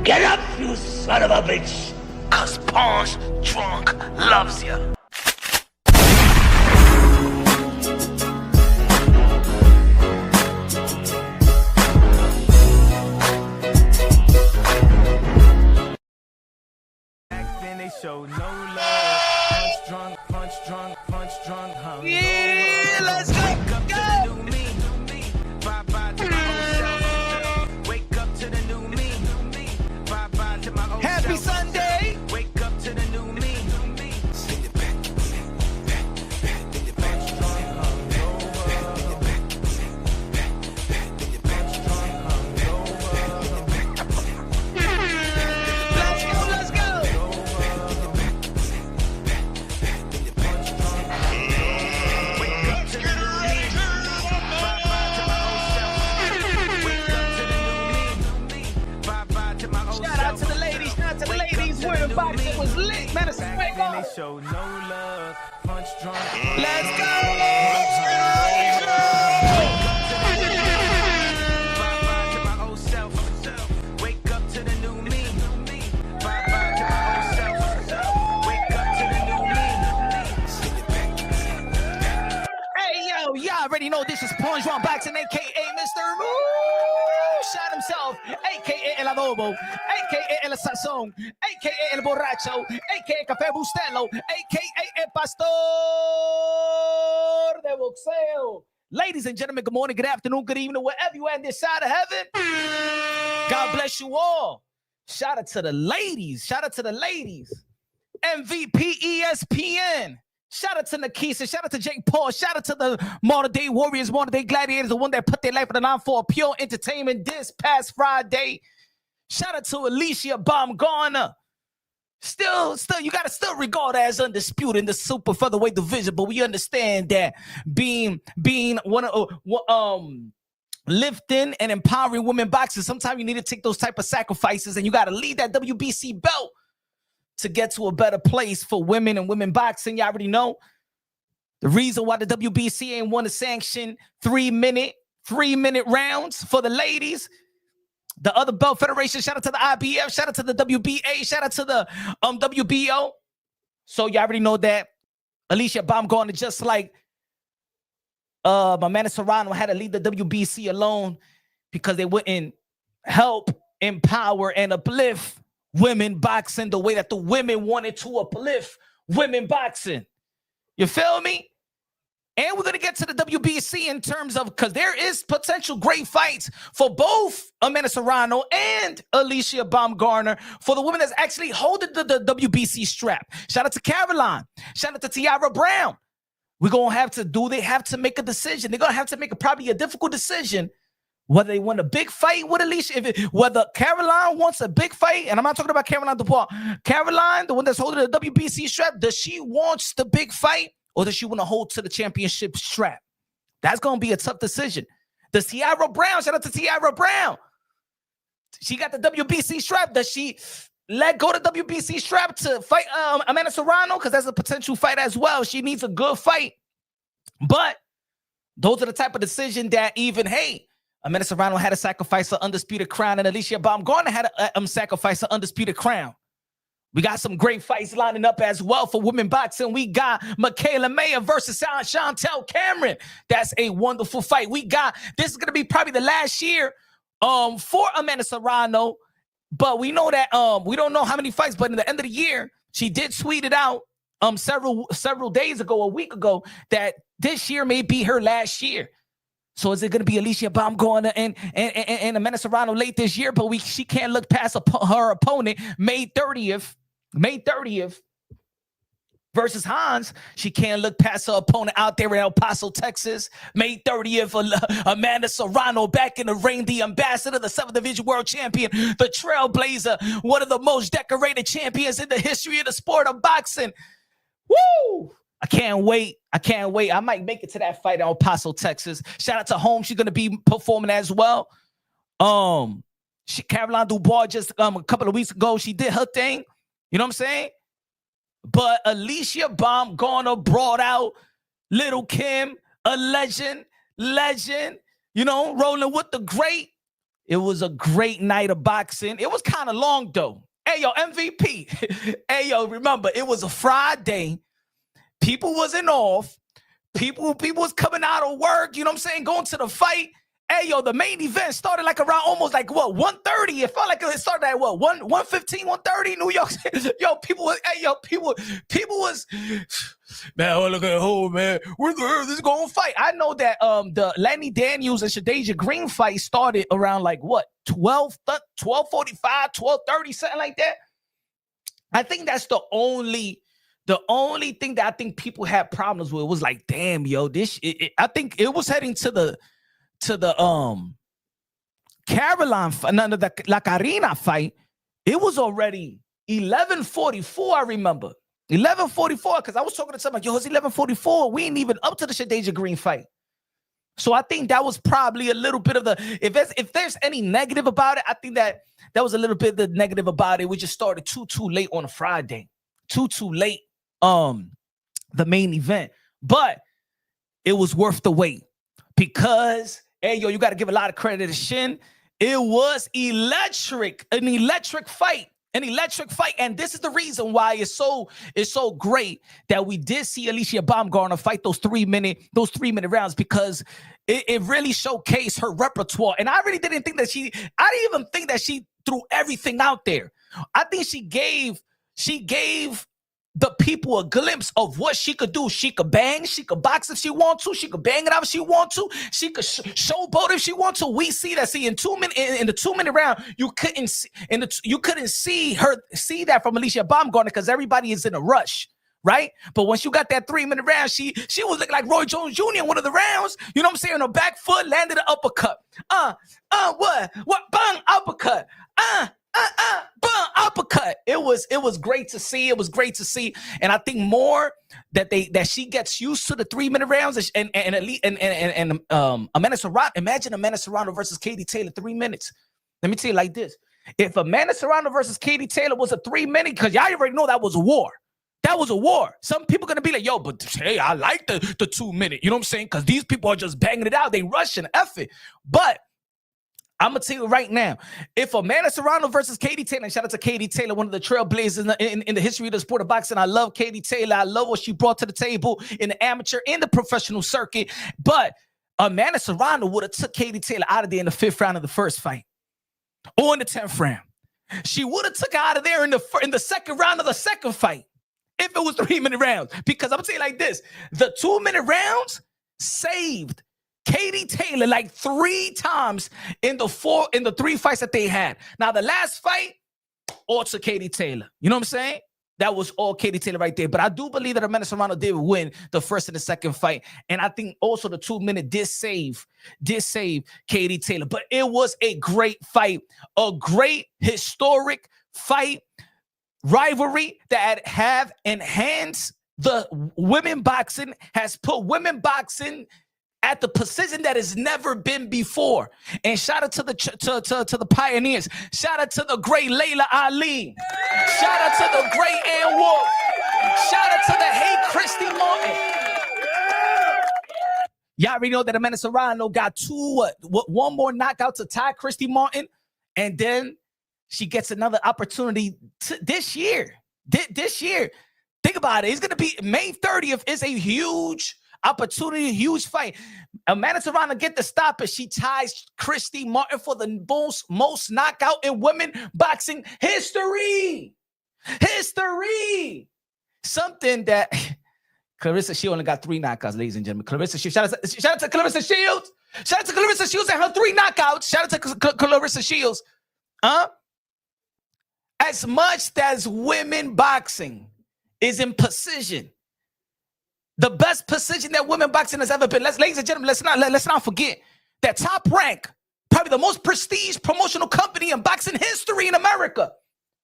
Get up, you son of a bitch! Cause Pawn's drunk loves ya. They show no love. Punch drunk, hungover. Yeah, let's go. Wake up to the new me. Bye-bye to my old self. Wake up to the new me. Bye-bye to my old self. Happy Sunday. Wake up to the new me. Boxing was lit, man. It's Back then they show no love. Punch drunk. Let's go. Bye-bye to my old self. Wake up to the new me. Bye-bye to my old self. Wake up to the new me. Hey, yo, y'all already know this is Pawn's Boxing, a.k.a. Mr. Shot himself, a.k.a. El Adobo, a.k.a. El Sazón, a.k.a. El Borracho, a.k.a. Café Bustelo, a.k.a. El Pastor de Boxeo. Ladies and gentlemen, good morning, good afternoon, good evening, wherever you are in this side of heaven. God bless you all. Shout out to the ladies. Shout out to the ladies. MVP ESPN. Shout out to Nakisa. Shout out to Jake Paul. Shout out to the Modern Day Warriors, Modern Day Gladiators, the one that put their life on the line for pure entertainment this past Friday. Shout out to Alycia Baumgardner. Still, you gotta still regard her as undisputed in the super featherweight division, but we understand that being one of lifting and empowering women boxers, sometimes you need to take those type of sacrifices, and you gotta leave that WBC belt to get to a better place for women and women boxing. You already know the reason why the WBC ain't want to sanction 3-minute rounds for the ladies. The other belt federation, shout out to the IBF, shout out to the WBA, shout out to the WBO. So you already know that Alycia Baumgardner, just like my man Serrano, had to leave the WBC alone because they wouldn't help empower and uplift women boxing the way that the women wanted to uplift women boxing. You feel me? And we're going to get to the WBC in terms of, because there is potential great fights for both Amanda Serrano and Alycia Baumgardner, for the women that's actually holding the WBC strap. Shout out to Caroline. Shout out to Tiara Brown. We're going to have to they have to make a decision. They're going to have to make probably a difficult decision whether they want a big fight with Alycia, whether Caroline wants a big fight, and I'm not talking about Caroline Dubois. Caroline, the one that's holding the WBC strap, does she want the big fight, or does she want to hold to the championship strap? That's going to be a tough decision. Does Tiara Brown, shout out to Tiara Brown, she got the WBC strap. Does she let go of the WBC strap to fight Amanda Serrano? Because that's a potential fight as well. She needs a good fight. But those are the type of decision that even, hey, Amanda Serrano had to sacrifice her undisputed crown, and Alycia Baumgardner had to sacrifice her undisputed crown. We got some great fights lining up as well for women boxing. We got Michaela Mayer versus Chantel Cameron. That's a wonderful fight. This is going to be probably the last year for Amanda Serrano, but we know that we don't know how many fights, but in the end of the year, she did tweet it out several days ago, a week ago, that this year may be her last year. So is it going to be Alycia Baumgardner and Amanda Serrano late this year? But she can't look past her opponent, May 30th versus Hans. She can't look past her opponent out there in El Paso, Texas. May 30th, Amanda Serrano back in the ring, the ambassador, the 7th Division World Champion, the Trailblazer, one of the most decorated champions in the history of the sport of boxing. Woo! I can't wait. I might make it to that fight in El Paso, Texas. Shout out to home. She's going to be performing as well. Caroline Dubois just a couple of weeks ago, she did her thing. You know what I'm saying? But Alycia Baumgardner brought out Little Kim, a legend, you know, rolling with the great. It was a great night of boxing. It was kind of long though. Hey, yo, MVP. Hey, yo, remember, it was a Friday. People wasn't off. People was coming out of work, you know what I'm saying, going to the fight. Hey, yo, the main event started like around almost like, what, 1:30? It felt like it started at, what, 1:15, 1:30, New York City. Yo, people was, man, oh, look at home, man. Where's the earth? This is going to fight. I know that the Lenny Daniels and Shadia Green fight started around like, what, 12:45, 12:30, something like that. I think that's the only thing that I think people had problems with was like, damn, yo, I think it was heading to the Caroline, the La Carina fight. It was already 11:44. I remember 11:44 because I was talking to somebody. Yo, it's 11:44. We ain't even up to the Shadia Green fight. So I think that was probably a little bit of the. If there's any negative about it, I think that was a little bit of the negative about it. We just started too late on a Friday, too late. The main event, but it was worth the wait because, hey, yo, you got to give a lot of credit to Shin. It was an electric fight. And this is the reason why it's so great that we did see Alycia Baumgardner fight those 3-minute rounds, because it really showcased her repertoire. And I really didn't think that I didn't even think that she threw everything out there. I think she gave the people a glimpse of what she could do. She could bang, she could box if she want to, she could bang it out if she want to, she could showboat if she want to. We see that. See, in the 2-minute round, you couldn't see that from Alycia Baumgardner because everybody is in a rush, right? But once you got that 3-minute round, she was looking like Roy Jones Jr. in one of the rounds. You know what I'm saying? On her back foot, landed an uppercut. What? Bang, uppercut. Boom, uppercut. It was great to see. It was great to see, and I think more that she gets used to the 3-minute rounds and Amanda Serrano. Imagine Amanda Serrano versus Katie Taylor 3 minutes. Let me tell you like this: if Amanda Serrano versus Katie Taylor was a 3-minute, because y'all already know that was a war. That was a war. Some people are gonna be like, yo, but hey, I like the 2-minute. You know what I'm saying? Because these people are just banging it out. They rushing effort, but I'm going to tell you right now, if Amanda Serrano versus Katie Taylor, and shout out to Katie Taylor, one of the trailblazers in the history of the sport of boxing. I love Katie Taylor. I love what she brought to the table in the amateur and the professional circuit. But Amanda Serrano would have took Katie Taylor out of there in the 5th round of the first fight or in the 10th round. She would have took her out of there in the 2nd round of the second fight if it was 3-minute rounds. Because I'm going to tell you like this, the 2-minute rounds saved Katie Taylor like 3 times in the 3 fights that they had. Now, the last fight, all to Katie Taylor. You know what I'm saying? That was all Katie Taylor right there. But I do believe that Amanda Serrano did win the first and the second fight. And I think also the 2-minute did save Katie Taylor. But it was a great fight, a great historic fight, rivalry that have enhanced the women boxing, has put women boxing at the position that has never been before. And shout out to the pioneers. Shout out to the great Layla Ali. Shout out to the great Ann Wolf. Shout out to the Hey Christy Martin. Y'all already know that Amanda Serrano got one more knockout to tie Christy Martin, and then she gets another opportunity this year. This year, think about it. It's gonna be May 30th. Is a huge opportunity, huge fight. Amanda Serrano get the stoppage. She ties Christy Martin for the most knockout in women boxing history. Something that Claressa, she only got 3 knockouts, ladies and gentlemen. Claressa, shout out to Claressa Shields. Shout out to Claressa Shields and her 3 knockouts. Shout out to Claressa Shields. As much as women boxing is in precision, the best position that women boxing has ever been. Ladies and gentlemen, let's not forget that Top Rank, probably the most prestige promotional company in boxing history in America,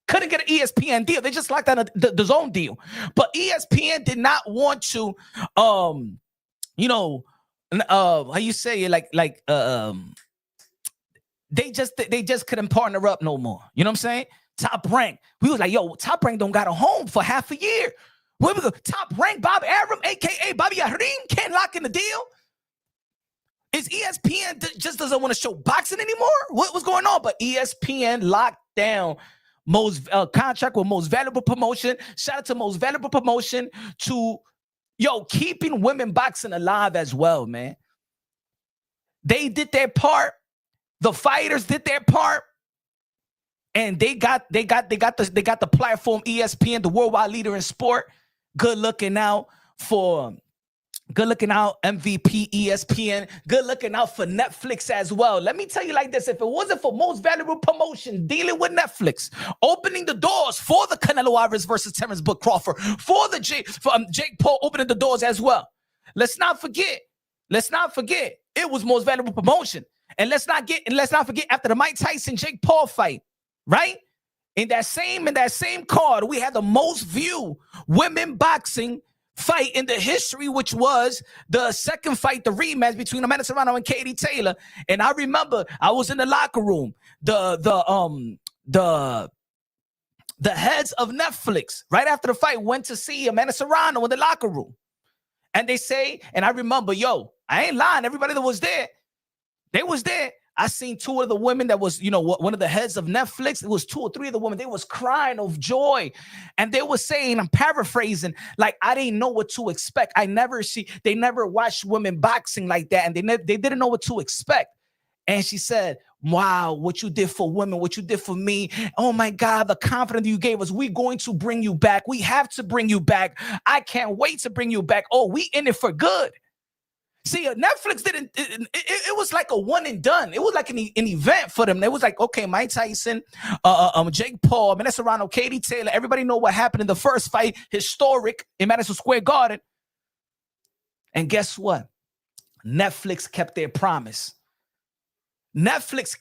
couldn't get an ESPN deal. They just locked down the zone deal. But ESPN did not want to, how you say it, they just couldn't partner up no more. You know what I'm saying? Top Rank. We was like, yo, Top Rank don't got a home for half a year. Where we go? Top Rank, Bob Arum, a.k.a. Bobby Ahrim, can't lock in the deal. Is ESPN just doesn't want to show boxing anymore? What was going on? But ESPN locked down most contract with Most Valuable Promotion. Shout out to Most Valuable Promotion to keeping women boxing alive as well, man. They did their part. The fighters did their part, and they got the platform ESPN, the worldwide leader in sport. Good looking out MVP ESPN. Good looking out for Netflix as well. Let me tell you like this: if it wasn't for Most Valuable Promotion dealing with Netflix, opening the doors for the Canelo Alvarez versus Terrence Book Crawford, for Jake Paul opening the doors as well. Let's not forget. It was Most Valuable Promotion. And let's not forget after the Mike Tyson Jake Paul fight, right? In that same card, we had the most viewed women boxing fight in the history, which was the second fight, the rematch between Amanda Serrano and Katie Taylor. And I remember I was in the locker room. The heads of Netflix right after the fight went to see Amanda Serrano in the locker room. And they say, and I remember, I ain't lying, everybody that was there, they was there. I seen two of the women that was, one of the heads of Netflix. It was two or three of the women. They was crying of joy. And they were saying, I'm paraphrasing, like, I didn't know what to expect. They never watched women boxing like that. And they didn't know what to expect. And she said, wow, what you did for women, what you did for me. Oh my God, the confidence you gave us. We're going to bring you back. We have to bring you back. I can't wait to bring you back. Oh, we in it for good. See, Netflix didn't, it was like a one and done. It was like an event for them. It was like, okay, Mike Tyson, Jake Paul, Amanda Serrano, Katie Taylor. Everybody know what happened in the first fight, historic in Madison Square Garden. And guess what? Netflix kept their promise. Netflix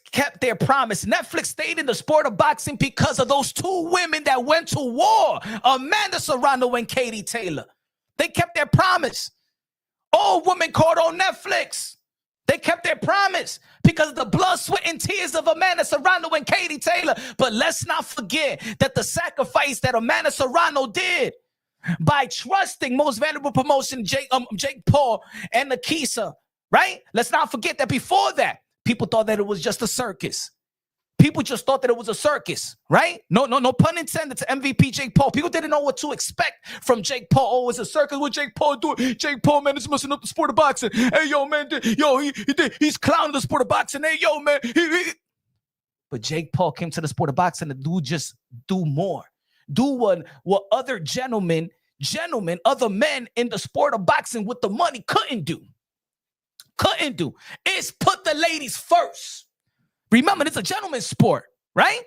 stayed in the sport of boxing because of those two women that went to war, Amanda Serrano and Katie Taylor. They kept their promise. All women caught on Netflix. They kept their promise because of the blood, sweat, and tears of Amanda Serrano and Katie Taylor. But let's not forget that the sacrifice that Amanda Serrano did by trusting Most Valuable Promotion, Jake Paul and Alycia, right? Let's not forget that before that, people thought that it was just a circus. People just thought that it was a circus, right? No pun intended to MVP Jake Paul. People didn't know what to expect from Jake Paul. Oh, it's a circus. What Jake Paul do? Jake Paul, man, is messing up the sport of boxing. Hey, yo, man, he's clowning the sport of boxing. Hey, yo, man. But Jake Paul came to the sport of boxing to do more. Do what other gentlemen, other men in the sport of boxing with the money couldn't do. It's put the ladies first. Remember, it's a gentleman's sport, right?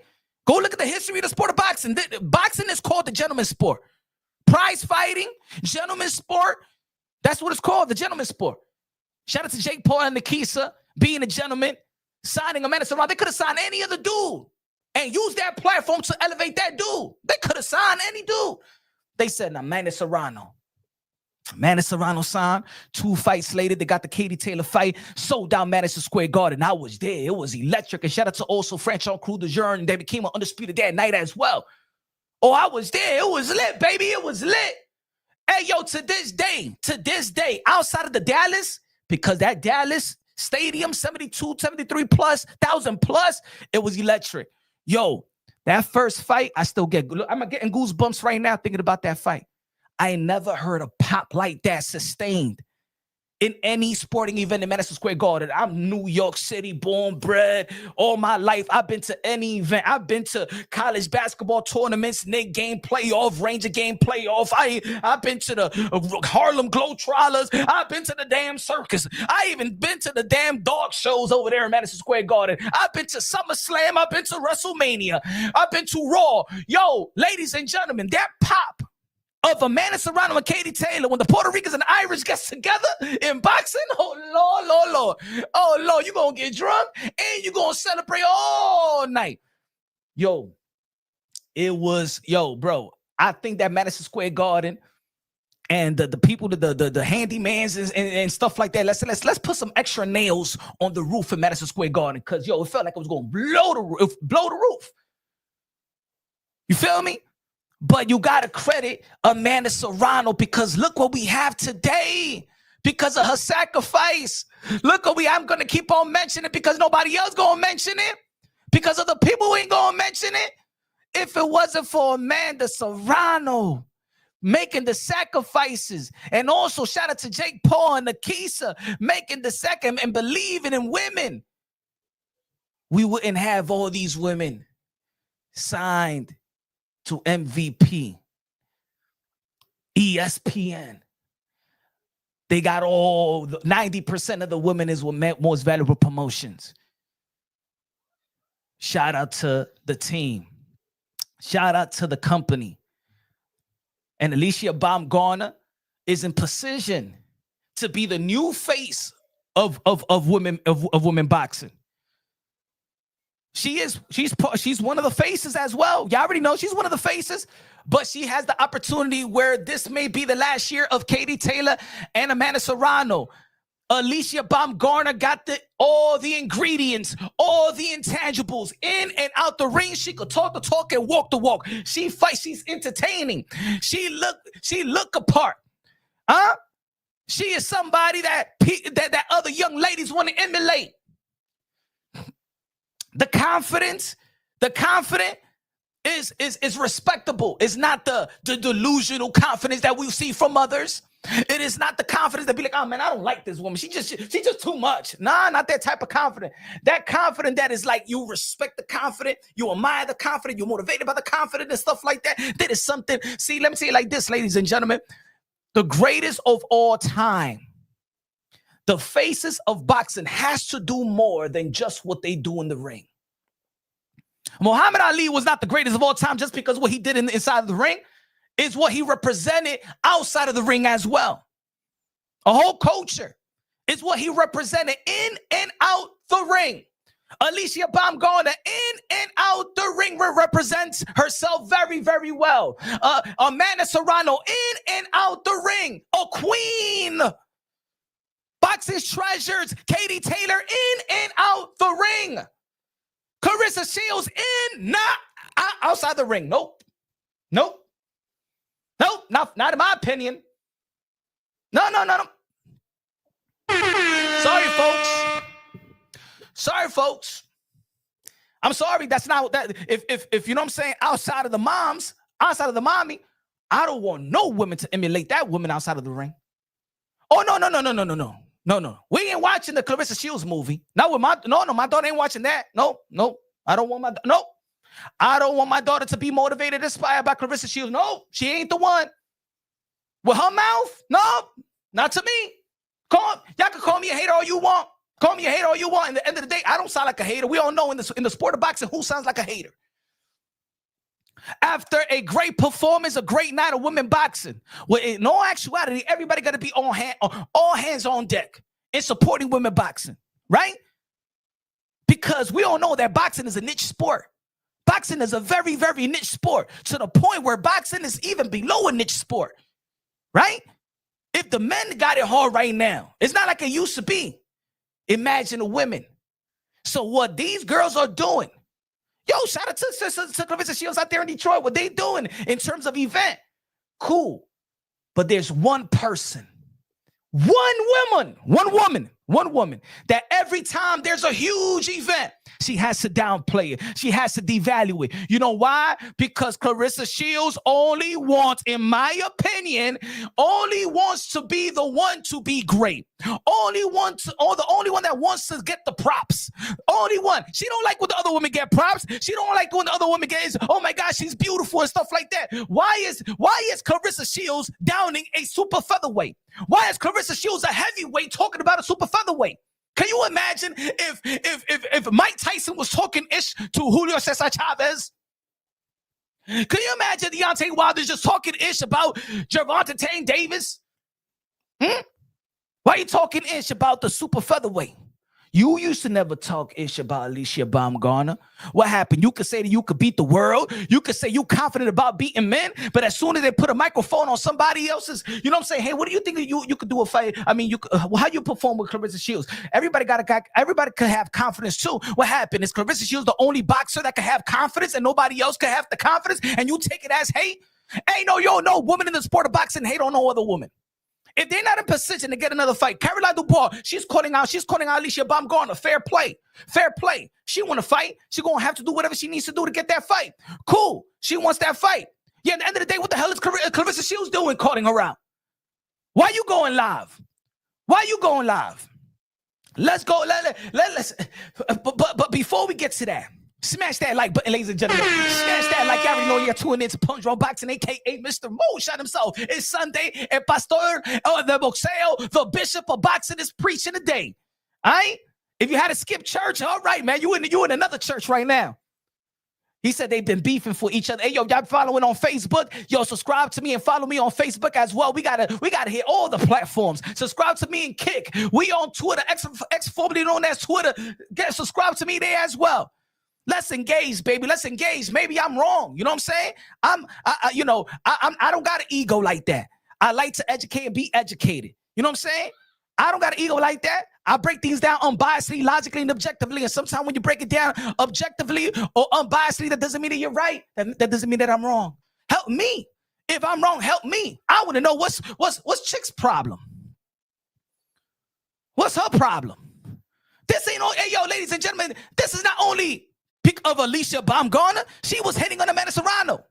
Go look at the history of the sport of boxing. Boxing is called the gentleman's sport. Prize fighting, gentleman's sport. That's what it's called, the gentleman's sport. Shout out to Jake Paul and Alycia being a gentleman, signing Amanda Serrano. They could have signed any other dude and used that platform to elevate that dude. They could have signed any dude. They said, Amanda Serrano. Amanda Serrano signed, 2 fights later. They got the Katie Taylor fight, sold out Madison Square Garden. I was there. It was electric. And shout out to also Franchon Crew de Jour, and they became an undisputed that night as well. Oh, I was there. It was lit, baby. It was lit. Hey, yo, to this day, outside of the Dallas, because that Dallas stadium, 72, 73 plus, 1,000 plus, it was electric. Yo, that first fight, I'm getting goosebumps right now thinking about that fight. I ain't never heard a pop like that sustained in any sporting event in Madison Square Garden. I'm New York City, born, bred, all my life. I've been to any event. I've been to college basketball tournaments, Knick game playoff, Ranger game playoff. I've been to the Harlem Globetrotters. I've been to the damn circus. I even been to the damn dog shows over there in Madison Square Garden. I've been to SummerSlam. I've been to WrestleMania. I've been to Raw. Yo, ladies and gentlemen, that pop of Amanda Serrano and Katie Taylor when the Puerto Ricans and Irish gets together in boxing, oh Lord, you're going to get drunk and you're going to celebrate all night. Bro, I think that Madison Square Garden and the people, the handymans and stuff like that, let's put some extra nails on the roof in Madison Square Garden because, it felt like it was going to blow the roof. You feel me? But you got to credit Amanda Serrano because look what we have today. because of her sacrifice. Look, I'm going to keep on mentioning it because nobody else going to mention it. Because of the people who ain't going to mention it. If it wasn't for Amanda Serrano making the sacrifices, and also shout out to Jake Paul and Alycia making the second and believing in women, we wouldn't have all these women signed to MVP, ESPN. They got all 90% of the women is what most valuable promotions. Shout out to the team. Shout out to the company. And Alycia Baumgardner is in position to be the new face of women boxing. She's one of the faces as well. Y'all already know she's one of the faces, but she has the opportunity where this may be the last year of Katie Taylor and Amanda Serrano. Alycia Baumgardner got all the ingredients, all the intangibles in and out the ring. She could talk the talk and walk the walk. She fights. She's entertaining. She look apart. Huh? She is somebody that other young ladies want to emulate. The confident is respectable. It's not the delusional confidence that we see from others. It is not the confidence that be like, oh man, I don't like this woman. She just too much. Nah, not that type of confidence. That confidence that is like you respect the confident, you admire the confident, you're motivated by the confident and stuff like that. That is something. See, let me say it like this, ladies and gentlemen. The greatest of all time. The faces of boxing has to do more than just what they do in the ring. Muhammad Ali was not the greatest of all time just because what he did inside of the ring is what he represented outside of the ring as well. A whole culture is what he represented in and out the ring. Alycia Baumgardner in and out the ring represents herself very, very well. Amanda Serrano in and out the ring. A queen. Boxing's treasures, Katie Taylor in and out the ring. Claressa Shields in, not outside the ring. Nope, not in my opinion. No. Sorry, folks. I'm sorry. That's not that. If you know what I'm saying, outside of the mommy, I don't want no women to emulate that woman outside of the ring. Oh no. We ain't watching the Claressa Shields movie. Not with my daughter ain't watching that. No. I don't want my daughter to be motivated, inspired by Claressa Shields. No, she ain't the one. With her mouth? No, not to me. Y'all can call me a hater all you want. Call me a hater all you want. At the end of the day, I don't sound like a hater. We all know in the sport of boxing who sounds like a hater. After a great performance, a great night of women boxing, well, in all actuality, everybody got to be all hands on deck in supporting women boxing, right? Because we all know that boxing is a niche sport. Boxing is a very, very niche sport to the point where boxing is even below a niche sport, right? If the men got it hard right now, it's not like it used to be. Imagine the women. So what these girls are doing, yo, shout out to Claressa Shields out there in Detroit. What they doing in terms of event, cool. But there's one person, one woman that every time there's a huge event, she has to downplay it. She has to devalue it. You know why? Because Claressa Shields only wants, in my opinion, to be the one to be great. The only one that wants to get the props. Only one. She don't like when the other women get props. She don't like when the other women gets, oh my gosh, she's beautiful and stuff like that. Why is Claressa Shields downing a super featherweight? Why is Claressa Shields a heavyweight talking about a super featherweight? Can you imagine if Mike Tyson was talking ish to Julio Cesar Chavez? Can you imagine Deontay Wilder's just talking ish about Gervonta Tank Davis? Why are you talking ish about the super featherweight? You used to never talk ish about Alycia Baumgardner. What happened? You could say that you could beat the world. You could say you're confident about beating men, but as soon as they put a microphone on somebody else's, you know what I'm saying? Hey, what do you think that you could do a fight? I mean, how you perform with Claressa Shields? Everybody could have confidence too. What happened? Is Claressa Shields the only boxer that can have confidence and nobody else can have the confidence and you take it as hate? Ain't no woman in the sport of boxing hate on no other woman. If they're not in position to get another fight, Caroline Dubois, she's calling out Alycia Baumgardner. Fair play. She want to fight. She gonna have to do whatever she needs to do to get that fight. Cool. She wants that fight. Yeah, at the end of the day, what the hell is Claressa Shields doing calling her out? Why you going live? Let's go. Let's. But before we get to that, smash that like button, ladies and gentlemen. Smash that like you already know you're tuning into Punch Roll Boxing, a.k.a. Mr. Mo shot himself. It's Sunday, and Pastor the Boxeo, the Bishop of Boxing, is preaching today. All right? If you had to skip church, all right, man. You in another church right now. He said they've been beefing for each other. Hey, yo, y'all following on Facebook? Yo, subscribe to me and follow me on Facebook as well. We gotta hit all the platforms. Subscribe to me and Kick. We on Twitter, X formerly known as Twitter. Subscribe to me there as well. Let's engage, baby. Let's engage. Maybe I'm wrong. You know what I'm saying? I don't got an ego like that. I like to educate and be educated. You know what I'm saying? I don't got an ego like that. I break things down unbiasedly, logically, and objectively. And sometimes when you break it down objectively or unbiasedly, that doesn't mean that you're right. That doesn't mean that I'm wrong. Help me. If I'm wrong, help me. I want to know what's Chick's problem. What's her problem? This ain't hey, yo, ladies and gentlemen, this is not only pick of Alycia Baumgardner. She was hating on Amanda Serrano.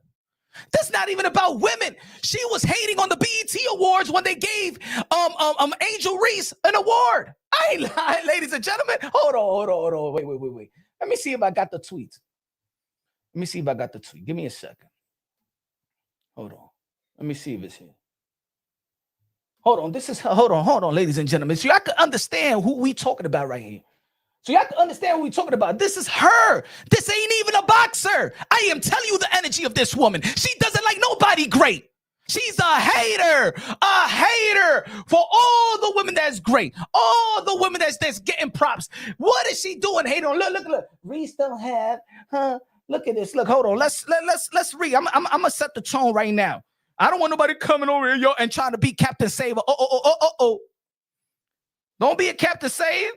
That's not even about women. She was hating on the BET Awards when they gave Angel Reese an award. I ain't lying, ladies and gentlemen. Hold on. Wait. Let me see if I got the tweet. Give me a second. Hold on. Let me see if it's here. Hold on, ladies and gentlemen. So y'all can understand who we talking about right here. This is her. This ain't even a boxer. I am telling you the energy of this woman. She doesn't like nobody great. She's a hater for all the women that's great, all the women that's getting props. What is she doing? Hating on? Look. Reese don't have, huh? Look at this. Look, hold on. Let's read. I'm gonna set the tone right now. I don't want nobody coming over here, yo, and trying to be Captain Saver. Oh. Don't be a Captain Save.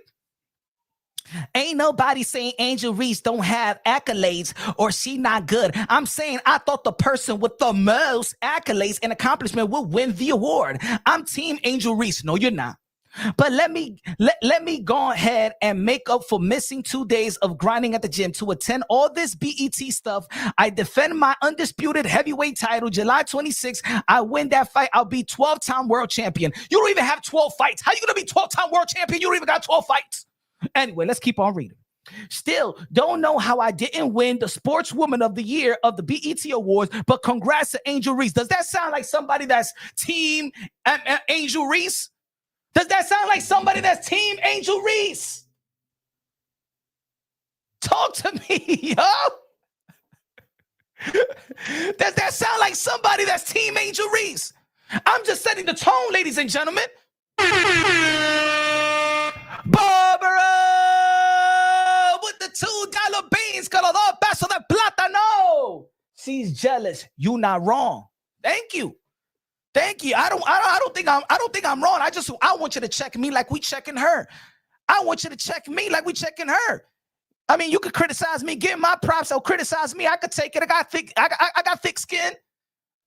Ain't nobody saying Angel Reese don't have accolades or she not good. I'm saying I thought the person with the most accolades and accomplishment would win the award. I'm Team Angel Reese. No, you're not. But let me go ahead and make up for missing 2 days of grinding at the gym to attend all this BET stuff. I defend my undisputed heavyweight title July 26th. I win that fight. I'll be 12-time world champion. You don't even have 12 fights. How you going to be 12-time world champion? You don't even got 12 fights. Anyway, let's keep on reading. Still, don't know how I didn't win the Sportswoman of the Year of the BET Awards, but congrats to Angel Reese. Does that sound like somebody that's Team Angel Reese? Does that sound like somebody that's Team Angel Reese? Talk to me, yo. Does that sound like somebody that's Team Angel Reese? I'm just setting the tone, ladies and gentlemen. Barbara with the $2 beans, color dos pesos de plátano. She's jealous. You not wrong. Thank you. I don't think I'm wrong. I want you to check me like we checking her. I want you to check me like we checking her. I mean, you could criticize me, give my props, or criticize me. I could take it. I got thick skin.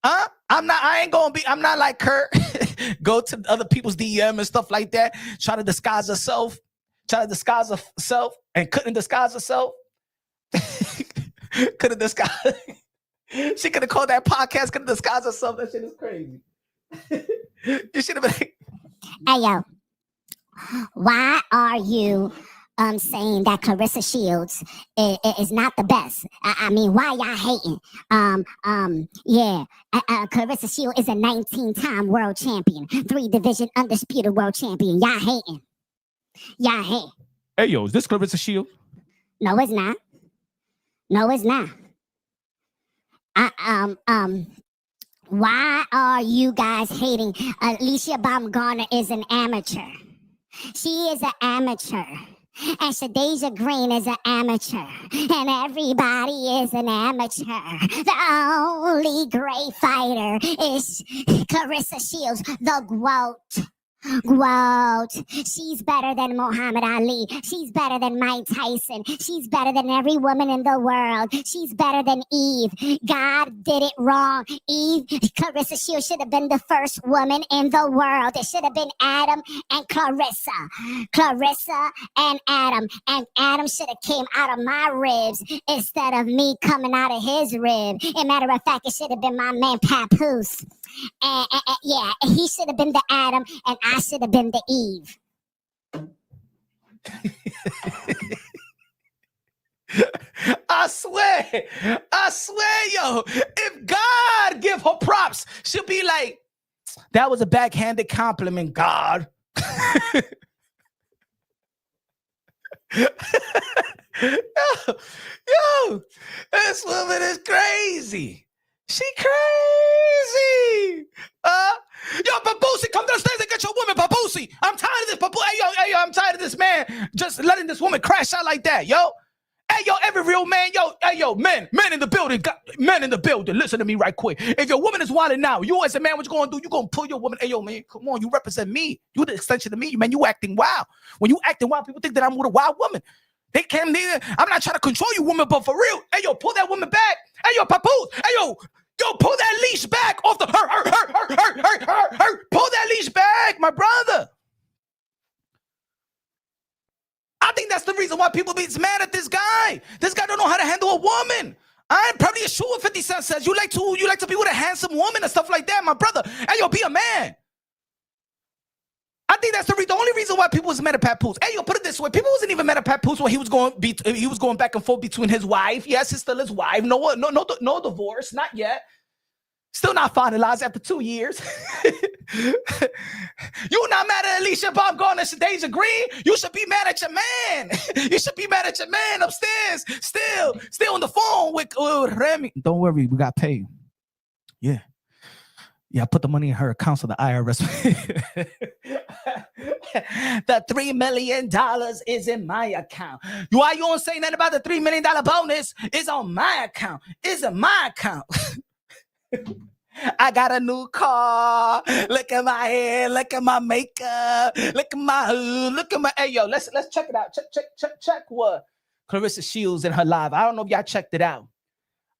Huh? I'm not like her. Go to other people's DM and stuff like that. Try to disguise herself. And couldn't disguise herself. Couldn't disguise. She could have called that podcast, couldn't disguise herself. That shit is crazy. You should have been. Hey, yo. Why are you saying that Claressa Shields is not the best? I mean, why y'all hating? Claressa Shields is a 19-time world champion, 3-division undisputed world champion. Y'all hating. Hey, yo, is this Claressa Shields? No, it's not. Why are you guys hating? Alycia Baumgardner is an amateur. She is an amateur. And Shadia Green is an amateur. And everybody is an amateur. The only great fighter is Claressa Shields, the GOAT. Quote, she's better than Muhammad Ali. She's better than Mike Tyson. She's better than every woman in the world. She's better than Eve. God did it wrong. Eve, Claressa Shields should have been the first woman in the world. It should have been Adam and Claressa. Claressa and Adam. And Adam should have came out of my ribs instead of me coming out of his rib. As a matter of fact, it should have been my man Papoose. Yeah, he should have been the Adam and I should have been the Eve. I swear, yo, if God give her props, she'll be like, that was a backhanded compliment, God. Yo, this woman is crazy. She crazy. Yo, Babusi, come downstairs and get your woman, Babusi. I'm tired of this, Hey, yo, I'm tired of this man just letting this woman crash out like that, yo. Hey, yo, every real man, men in the building, men in the building, listen to me right quick. If your woman is wilding now, you as a man, what you gonna do? You gonna pull your woman, hey, yo, man, come on, you represent me. You the extension of me, man, you acting wild. When you acting wild, people think that I'm with a wild woman. They can't neither. I'm not trying to control you, woman, but for real, hey, yo, pull that woman back. Hey, yo, Papoose, hey, yo, pull that leash back off the her. Pull that leash back, my brother. I think that's the reason why people be mad at this guy. This guy don't know how to handle a woman. I'm probably sure what 50 Cent says. You like to be with a handsome woman and stuff like that, my brother. Hey, yo, be a man. I think that's the only reason why people was mad at Papoose. Hey, yo, put it this way: people wasn't even mad at Papoose when he was going back and forth between his wife. Yes, it's still his wife. No divorce, not yet. Still not finalized after 2 years. You not mad at Alycia, Baumgardner, and Shadia Green? You should be mad at your man. You should be mad at your man upstairs. Still on the phone with Remy. Don't worry, we got paid. Yeah, I put the money in her account so the IRS. The $3 million is in my account. Why you don't say nothing about the $3 million bonus? It's on my account. It's in my account. I got a new car. Look at my hair. Look at my makeup. Look at my hood. Look at my. Hey, yo, let's check it out. Check what Claressa Shields in her live. I don't know if y'all checked it out.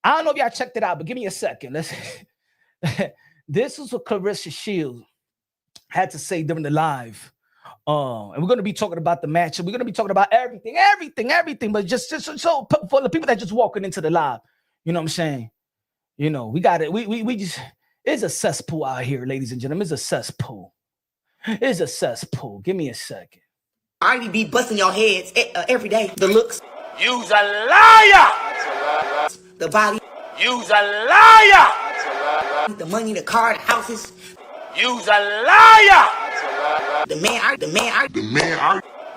But give me a second. This is what Claressa Shields had to say during the live. And we're going to be talking about the match. We're going to be talking about everything. But just so for the people that just walking into the live, you know what I'm saying? You know, we got it. We just, it's a cesspool out here, ladies and gentlemen. It's a cesspool. Give me a second. I be busting your heads every day. The looks. You's a liar! The body. You's a liar! The money, the car, the houses. You's a liar! The man.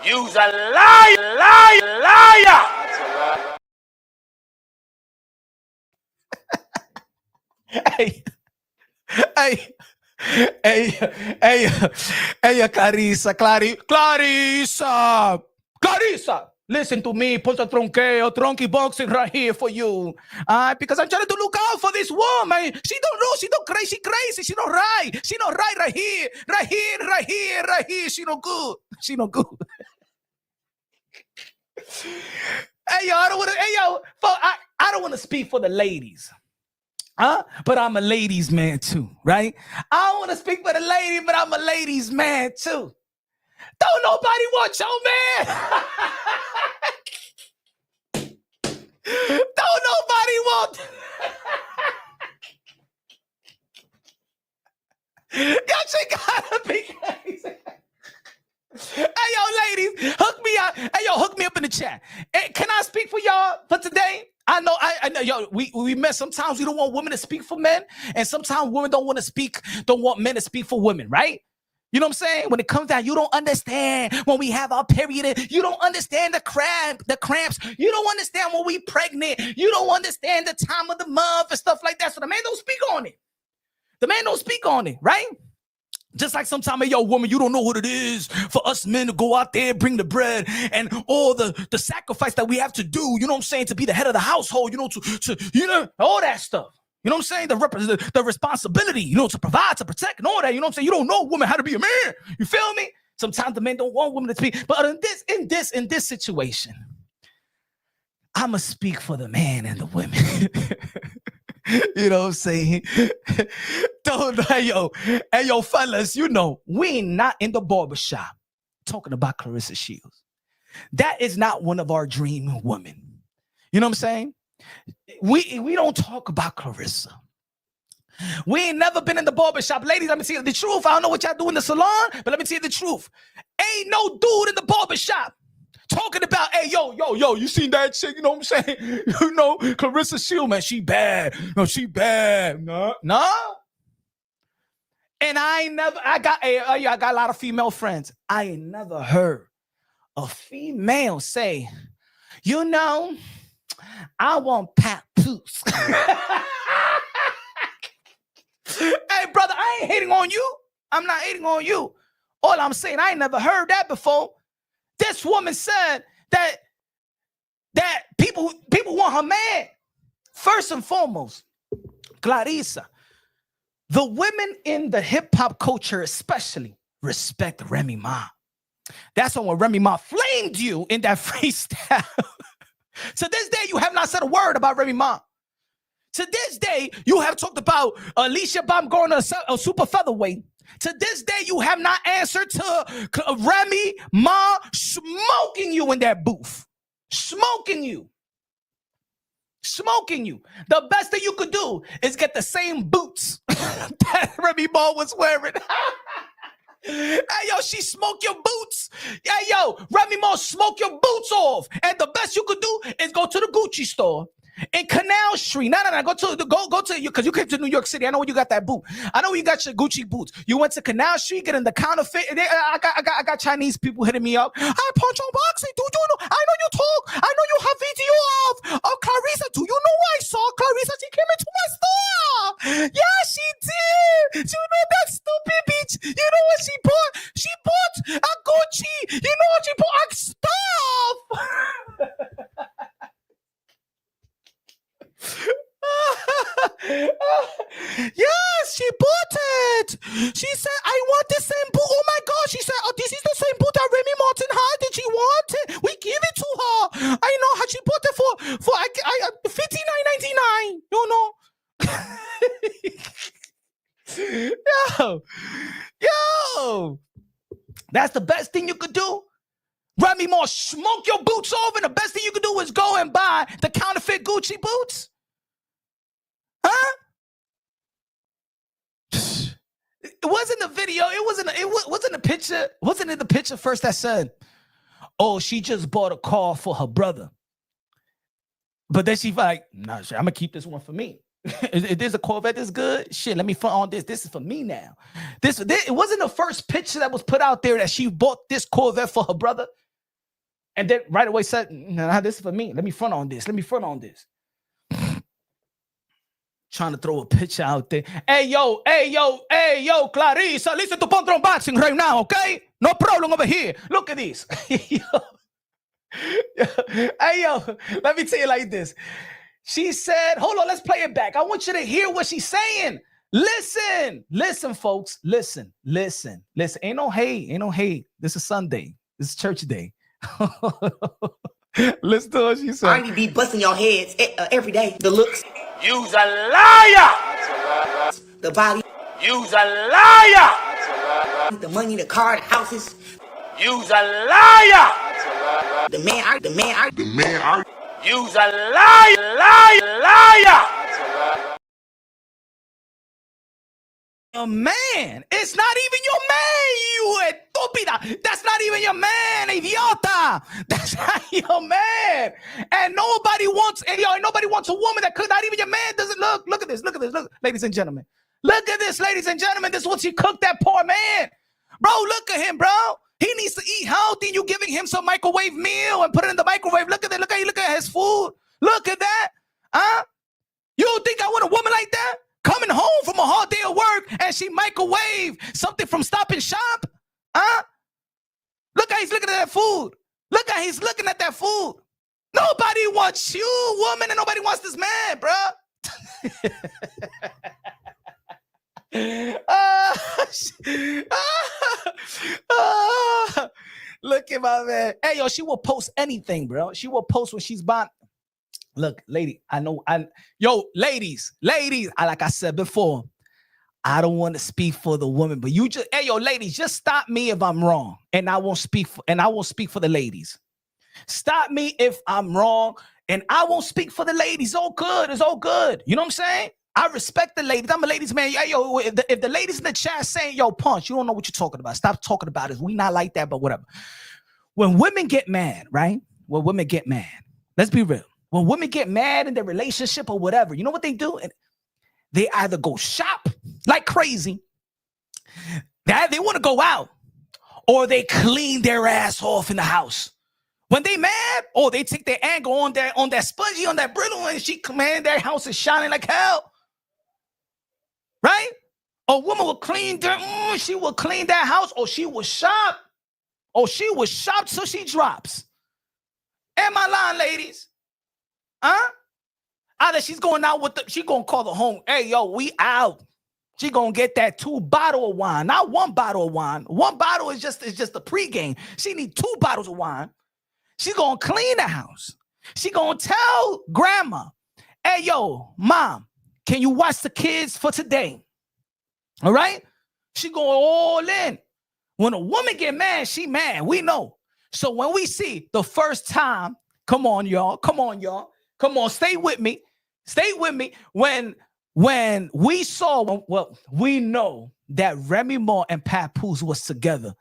You's a liar! Hey, Claressa, listen to me. Put the tronky boxing right here for you. Because I'm trying to look out for this woman. She don't know. She don't crazy. She don't right. Right here. She no good. Hey, yo, I don't want to speak for the ladies. But I'm a ladies' man too, right? I don't want to speak for the lady, but I'm a ladies' man too. Don't nobody want your man. Don't nobody want. Y'all shit gotta be crazy. Hey, yo, ladies, hook me up in the chat. Hey, can I speak for y'all for today? I know, yo, we met. Sometimes we don't want women to speak for men, and sometimes women don't want men to speak for women, right? You know what I'm saying? When it comes down, you don't understand when we have our period. You don't understand the cramps. You don't understand when we pregnant. You don't understand the time of the month and stuff like that. So the man don't speak on it. Right? Just like sometimes, hey, yo, woman, you don't know what it is for us men to go out there, bring the bread, and all the sacrifice that we have to do, you know what I'm saying, to be the head of the household, you know, to all that stuff. You know what I'm saying? The responsibility, you know, to provide, to protect, and all that. You know what I'm saying? You don't know women how to be a man. You feel me? Sometimes the men don't want women to speak. But in this situation, I'ma speak for the man and the women. You know what I'm saying? Hey yo, fellas, you know, we ain't not in the barbershop talking about Claressa Shields. That is not one of our dream women. You know what I'm saying? We don't talk about Claressa. We ain't never been in the barbershop. Ladies, let me tell you the truth. I don't know what y'all do in the salon, but let me tell you the truth. Ain't no dude in the barbershop talking about, hey, yo, you seen that chick? You know what I'm saying? You know, Claressa Shields, man, she bad. No, she bad. Nah. And I got a lot of female friends. I ain't never heard a female say, you know, I want papoose. Hey, brother, I ain't hating on you. I'm not hating on you. All I'm saying, I ain't never heard that before. This woman said that people want her man. First and foremost, Claressa, the women in the hip-hop culture especially respect Remy Ma. That's when Remy Ma flamed you in that freestyle. To this day, you have not said a word about Remy Ma. To this day, you have talked about Alycia Baumgardner, a super featherweight. To this day, you have not answered to Remy Ma smoking you in that booth. Smoking you. The best thing you could do is get the same boots that Remy Ma was wearing. Hey, yo, she smoked your boots. Hey, yo, Remy Ma smoked your boots off. And the best you could do is go to the Gucci store in Canal Street. No. Go to you, because you came to New York City. I know where you got that boot. I know where you got your Gucci boots. You went to Canal Street, getting the counterfeit. And I got Chinese people hitting me up. Hi, Poncho Boxing. Do you know? I know you talk. I know you have video of Claressa. Do you know I saw Claressa? She came into my store. Yeah, she did. You know that stupid bitch. You know what she bought? She bought a Gucci. You know what she bought? Stuff. Yes, she bought it. She said, I want the same boot. Oh my God. She said, oh, this is the same boot that Remy Martin had. Did she want it? We give it to her. I know how she bought it for $59.99. You know. Yo. That's the best thing you could do. Remy Ma smoke your boots off, and the best thing you could do is go and buy the counterfeit Gucci boots. Huh? It wasn't the video. It wasn't a picture. Wasn't in the picture first that said, oh, she just bought a car for her brother. But then she's like, nah, I'm gonna keep this one for me. If there's a Corvette that's good, shit, let me front on this. This is for me now. It wasn't the first picture that was put out there that she bought this Corvette for her brother. And then right away said, nah, this is for me. Let me front on this. Trying to throw a picture out there. Hey, yo, Claressa, listen to Poncho Boxing right now, okay? No problem over here. Look at this. Hey, yo, let me tell you like this. She said, hold on, let's play it back. I want you to hear what she's saying. Listen, folks. Listen. Ain't no hate. This is Sunday. This is church day. Listen to what she said. I be busting your heads every day. The looks. You's a liar. The body. You's a liar. The money, the car, the houses. You's a liar. The man. You's a liar. Your man. It's not even your man, you estúpida. That's not even your man, idiota. That's not your man. And nobody wants a woman that could, not even your man doesn't look at this, ladies and gentlemen. Look at this, ladies and gentlemen. This is what she cooked that poor man. Bro, look at him, bro. He needs to eat healthy. You giving him some microwave meal and put it in the microwave. Look at that. Look at his food. Look at that. Huh? You don't think I want a woman like that? Coming home from a hard day of work and she microwave something from Stop and Shop? Huh? Look how he's looking at that food. Look how he's looking at that food. Nobody wants you, woman, and nobody wants this man, bro. Look at my man. Hey, yo, she will post anything, bro. She will post when she's buying. Look, lady, ladies, like I said before, I don't want to speak for the woman, but you just, hey, yo, ladies, just stop me if I'm wrong, and I won't speak for the ladies. Stop me if I'm wrong, and I won't speak for the ladies. It's all good. It's all good. You know what I'm saying? I respect the ladies. I'm a ladies man. Hey, yo, if the ladies in the chat saying, yo, Punch, you don't know what you're talking about. Stop talking about it. We not like that, but whatever. When women get mad, right? When women get mad, let's be real. When women get mad in their relationship or whatever, you know what they do? They either go shop like crazy, they want to go out, or they clean their ass off in the house. When they mad, or they take their anger on that spongy, on that brittle, and their house is shining like hell. Right? A woman will clean she will clean that house, or she will shop. Or she will shop till she drops. Am I lying, ladies? Huh? Either she's going out she gonna call the home. Hey, yo, we out. She gonna get that 2 bottle of wine, not 1 bottle of wine. 1 bottle is just the pregame. She need 2 bottles of wine. She gonna clean the house. She gonna tell grandma, hey, yo, mom, can you watch the kids for today? All right? She going all in. When a woman get mad, she mad. We know. So when we see the first time, come on, y'all. Come on, stay with me. When we saw, well, we know that Remy Ma and Papoose was together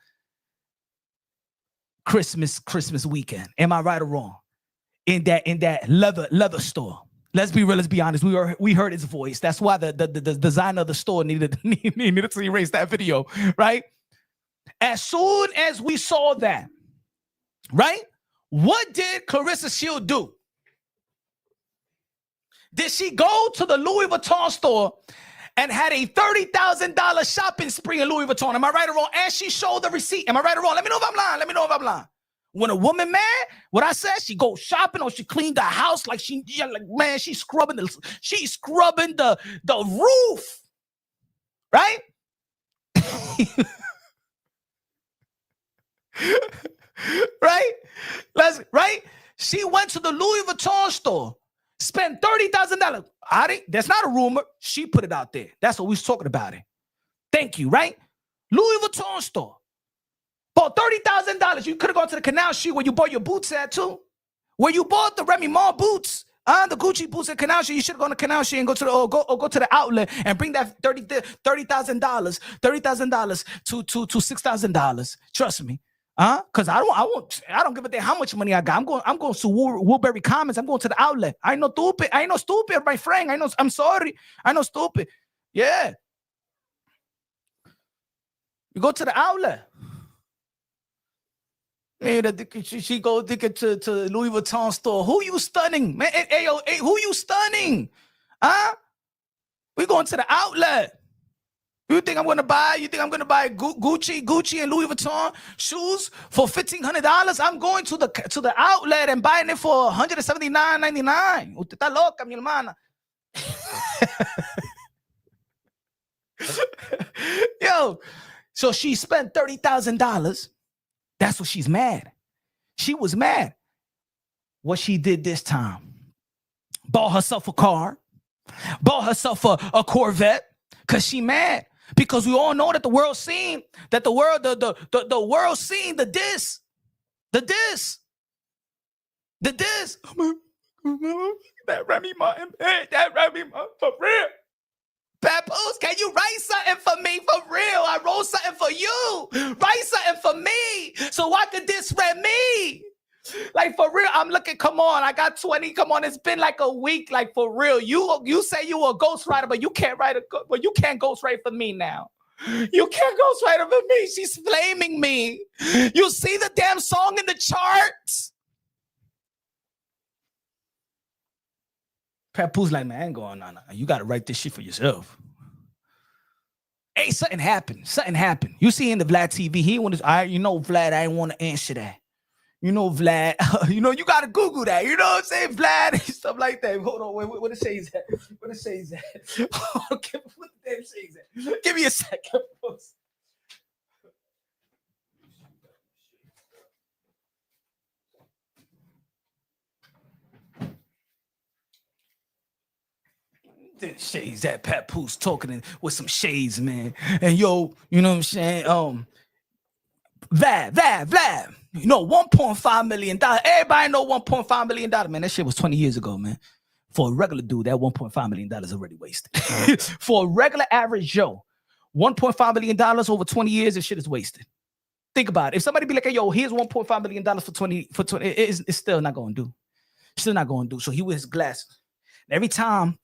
Christmas weekend. Am I right or wrong? In that leather store. Let's be real. Let's be honest. We heard his voice. That's why the designer of the store needed to erase that video, right? As soon as we saw that, right? What did Claressa Shield do? Did she go to the Louis Vuitton store and had a $30,000 shopping spree in Louis Vuitton? Am I right or wrong? And she showed the receipt. Am I right or wrong? Let me know if I'm lying. When a woman mad, what I said, she go shopping or she cleaned the house like she's scrubbing the roof, right? Right? She went to the Louis Vuitton store, spent $30,000. That's not a rumor. She put it out there. That's what we was talking about it. Thank you, right? Louis Vuitton store. Bought $30,000. You could have gone to the Canal Street where you bought your boots at too. Where you bought the Remy Ma boots, the Gucci boots at Canal Street. You should have gone to Canal Street and go to the outlet and bring that $30,000 to $6,000. Trust me. Because I don't give a damn how much money I got. I'm going to Woolberry Commons. I'm going to the outlet. I ain't no stupid, my friend. I'm sorry. I know stupid. Yeah. You go to the outlet. She go to Louis Vuitton store. Who you stunning? Man, hey, who you stunning? We going to the outlet. You think I'm gonna buy Gucci and Louis Vuitton shoes for $1,500? I'm going to the outlet and buying it for $179.99. Usted está loca, mi hermana. Yo, so she spent $30,000. That's what she's mad. She was mad. What she did this time, bought herself a car, bought herself a Corvette, because she mad. Because we all know that the world seen the diss. That Remy Ma, for real. Papoose, can you write something for me? For real, I wrote something for you. Write something for me so I could diss Remy. Like, for real, I'm looking, come on, I got 20, come on, it's been like a week, like, for real. You say you a ghostwriter, but you can't ghostwrite for me now. You can't ghostwrite for me. She's flaming me. You see the damn song in the charts? Papoose like, man, I ain't going on. You got to write this shit for yourself. Hey, something happened. You see in the Vlad TV, he wanted, Vlad, I didn't want to answer that. You know, Vlad. You know, you gotta Google that. You know what I'm saying? Vlad and stuff like that. Hold on, wait, what the shades at? What the shades at? What the damn shades at? Give me a second. Shades that Papoose talking with some shades, man. And yo, you know what I'm saying? Vlad. You know, $1.5 million. Everybody know $1.5 million, man. That shit was 20 years ago, man. For a regular dude, that $1.5 million is already wasted. For a regular average Joe, $1.5 million over 20 years, this shit is wasted. Think about it. If somebody be like, hey, yo, here's $1.5 million for 20, it's still not going to do. Still not going to do. So he wears glasses. Every time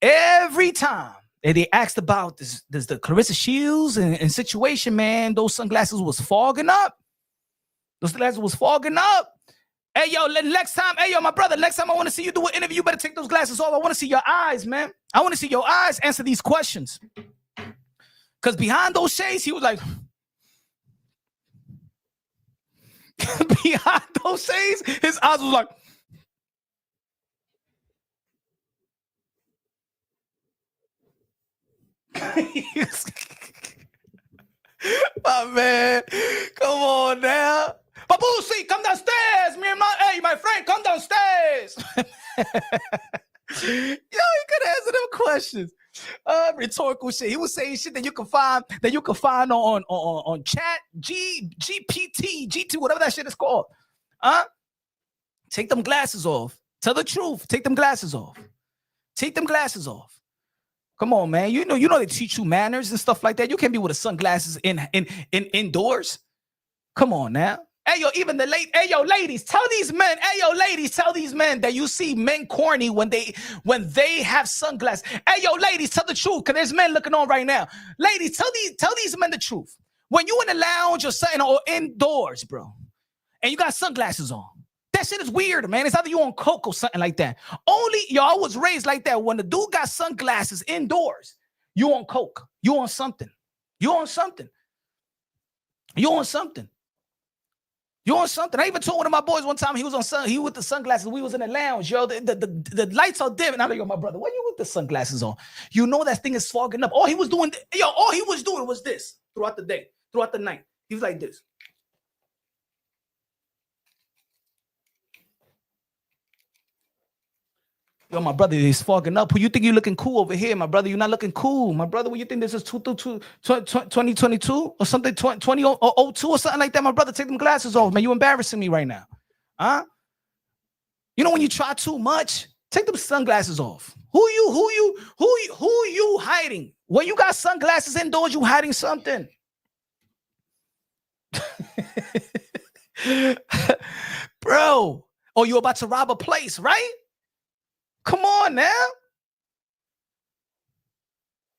they asked about this the Claressa Shields and situation, man, those sunglasses was fogging up. Hey, yo, next time, my brother, next time I want to see you do an interview, you better take those glasses off. I want to see your eyes, man. I want to see your eyes answer these questions. Because behind those shades, he was like, behind those shades, his eyes was like, my man, come on now. Babusi, come downstairs. My friend, come downstairs. Yo, he could answer them questions. Rhetorical shit. He was saying shit that you can find on chat, GPT, G2, whatever that shit is called. Take them glasses off. Tell the truth. Take them glasses off. Come on, man. You know they teach you manners and stuff like that. You can't be with the sunglasses in indoors. Come on now. Hey, yo, even the late. Hey, yo, ladies, tell these men that you see men corny when they have sunglasses. Hey, yo, ladies, tell the truth, because there's men looking on right now. Ladies, tell these men the truth. When you in the lounge or something or indoors, bro, and you got sunglasses on, that shit is weird, man. It's either you on coke or something like that. I was raised like that. When the dude got sunglasses indoors, you on coke. You on something. I even told one of my boys one time he was with the sunglasses. We was in the lounge, yo. The lights are dim. And I'm like, yo, my brother, why you with the sunglasses on? You know that thing is fogging up. All he was doing was this throughout the day, throughout the night. He was like this. Yo, my brother, he's fogging up. Who you think you looking cool over here, my brother? You're not looking cool. My brother, what you think this is 2022 or something, 2002 or something like that? My brother, take them glasses off, man. You embarrassing me right now. You know when you try too much, take them sunglasses off. Who you hiding? When you got sunglasses indoors, you hiding something. Bro, you about to rob a place, right? Come on now.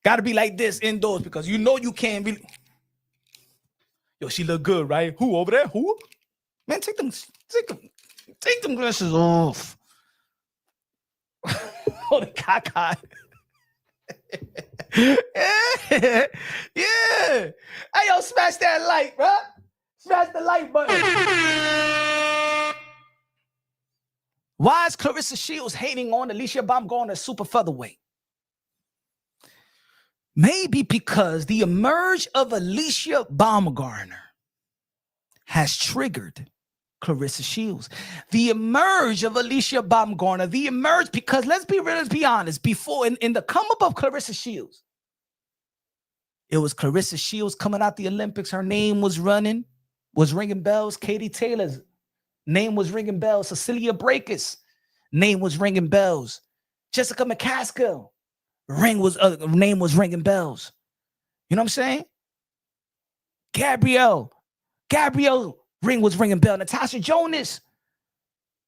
Gotta be like this indoors because you know you can't be. Yo, she look good, right? Who over there? Who? Man, take them glasses off. Oh, the caca. Yeah. Hey, yo, smash that light, bro. Smash the like button. Why is Claressa Shields hating on Alycia Baumgardner super featherweight? Maybe because the emerge of Alycia Baumgardner has triggered Claressa Shields. The emerge of Alycia Baumgardner, because let's be honest, before in the come up of Claressa Shields, it was Claressa Shields coming out the Olympics. Her name was ringing bells. Katie Taylor's name was ringing bells. Cecilia Brækhus' name was ringing bells. Jessica McCaskill name was ringing bells. You know what I'm saying? Gabrielle ring was ringing bells. Natasha Jonas,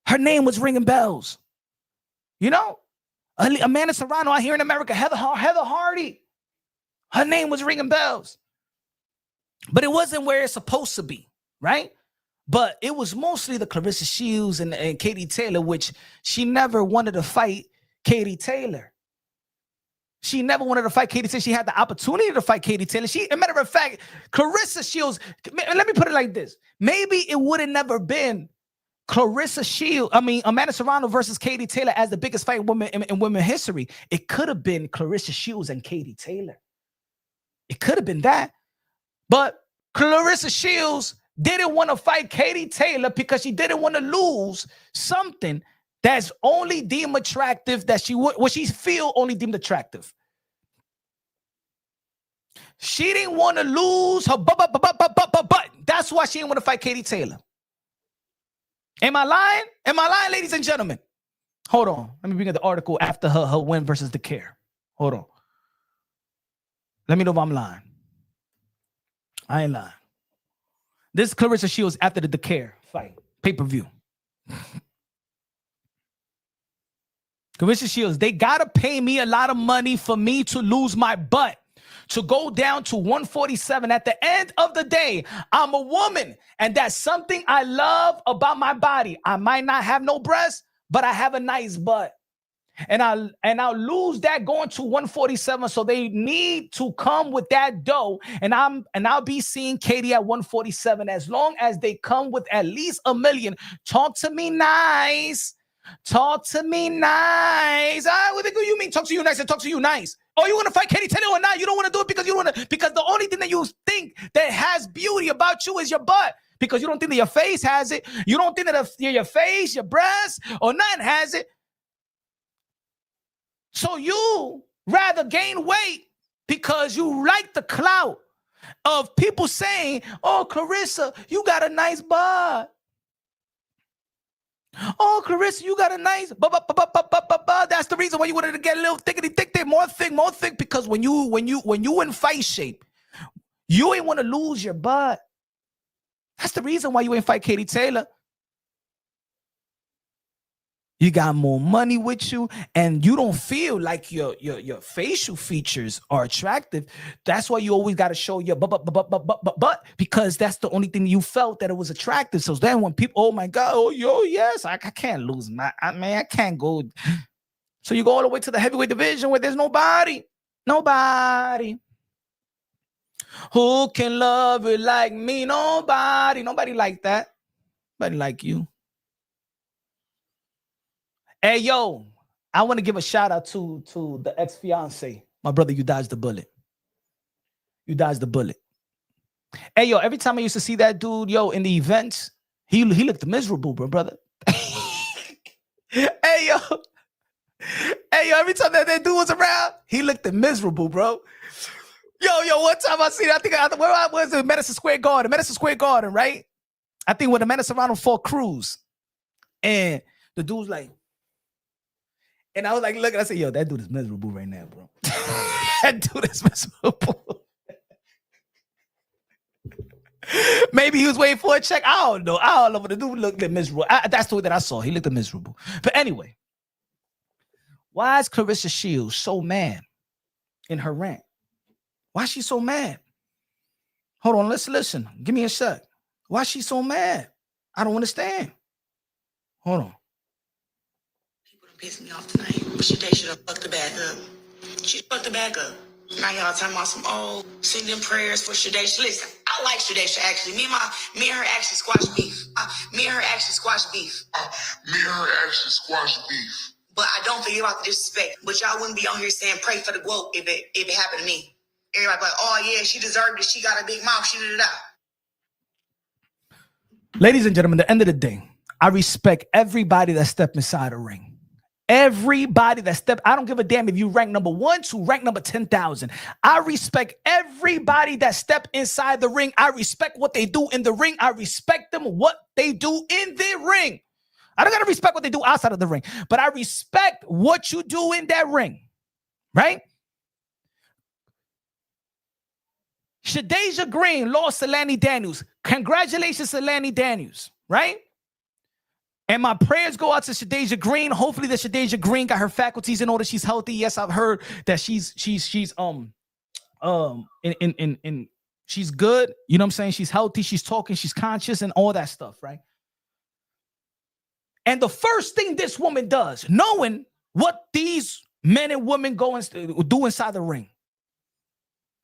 her name was ringing bells. You know? Amanda Serrano out here in America. Heather Hardy, her name was ringing bells. But it wasn't where it's supposed to be, right? But it was mostly the Claressa Shields and Katie Taylor, which she never wanted to fight Katie Taylor. She never wanted to fight Katie Taylor. She had the opportunity to fight Katie Taylor. As a matter of fact, Claressa Shields, let me put it like this. Maybe it would have never been Amanda Serrano versus Katie Taylor as the biggest fight in women history. It could have been Claressa Shields and Katie Taylor. It could have been that. But Claressa Shields didn't want to fight Katie Taylor because she didn't want to lose something that's only deemed attractive, that she feel only deemed attractive. She didn't want to lose her butt. That's why she didn't want to fight Katie Taylor. Am I lying? Am I lying, ladies and gentlemen? Hold on. Let me bring up the article after her win versus the care. Hold on. Let me know if I'm lying. I ain't lying. This is Claressa Shields after the care fight. Pay-per-view. Claressa Shields, they got to pay me a lot of money for me to lose my butt, to go down to 147. At the end of the day, I'm a woman, and that's something I love about my body. I might not have no breasts, but I have a nice butt. And I'll lose that going to 147. So they need to come with that dough. And I'll be seeing Katie at 147 as long as they come with at least $1 million. Talk to me nice. Talk to me nice. What do you mean? Talk to you nice and talk to you nice. Oh, you want to fight Katie Taylor or not? You don't want to do it because you don't want to, because the only thing that you think that has beauty about you is your butt. Because you don't think that your face has it. You don't think that your face, your breasts, or nothing has it. So you rather gain weight because you like the clout of people saying, oh, Claressa, you got a nice butt. Oh, Claressa, you got a nice That's the reason why you wanted to get a little thick, more thick, because when you in fight shape, you ain't want to lose your butt. That's the reason why you ain't fight Katie Taylor. You got more money with you, and you don't feel like your facial features are attractive. That's why you always got to show your butt, because that's the only thing you felt that it was attractive. So then when people, oh my God, oh yo, yes, I can't lose I can't go. So you go all the way to the heavyweight division where there's nobody who can love it like me. Nobody like that. Nobody like you. Hey, yo, I want to give a shout out to the ex-fiance. My brother, you dodged the bullet. You dodged the bullet. Hey, yo, every time I used to see that dude, yo, in the events, he looked miserable, brother. Hey, yo, every time that dude was around, he looked miserable, bro. Yo, one time I seen, where I was in Madison Square Garden, right? I think when the Madison Serrano fought Cruz, and the dude's like, and I was like, look, I said, yo, that dude is miserable right now, bro. That dude is miserable. Maybe he was waiting for a check. I don't know, but the dude looked miserable. That's the way that I saw. He looked miserable. But anyway, why is Claressa Shields so mad in her rant? Why is she so mad? Hold on, let's listen. Give me a sec. Why is she so mad? I don't understand. Hold on. Pissed me off tonight. But Shadia should have fucked the bag up. She fucked the bag up. Now y'all talking about some sing them prayers for Shadia. Listen, I like Shadia actually. Me and her actually squash beef. Me and her actually squash beef. But I don't forget about the disrespect. But y'all wouldn't be on here saying pray for the woke if it happened to me. Everybody like, oh yeah, she deserved it. She got a big mouth. She did it out. Ladies and gentlemen, at the end of the day, I respect everybody that stepped inside a ring. Everybody that stepped, I don't give a damn if you rank number 1 to rank number 10,000. I respect everybody that stepped inside the ring. I respect what they do in the ring. I respect them, what they do in the ring. I don't got to respect what they do outside of the ring, but I respect what you do in that ring, right? Shadia Green lost to Lanny Daniels. Congratulations to Lanny Daniels, right? And my prayers go out to Shadia Green. Hopefully that Shadia Green got her faculties in order. She's healthy. Yes, I've heard that she's she's good. You know what I'm saying? She's healthy, she's talking, she's conscious, and all that stuff, right? And the first thing this woman does, knowing what these men and women do inside the ring,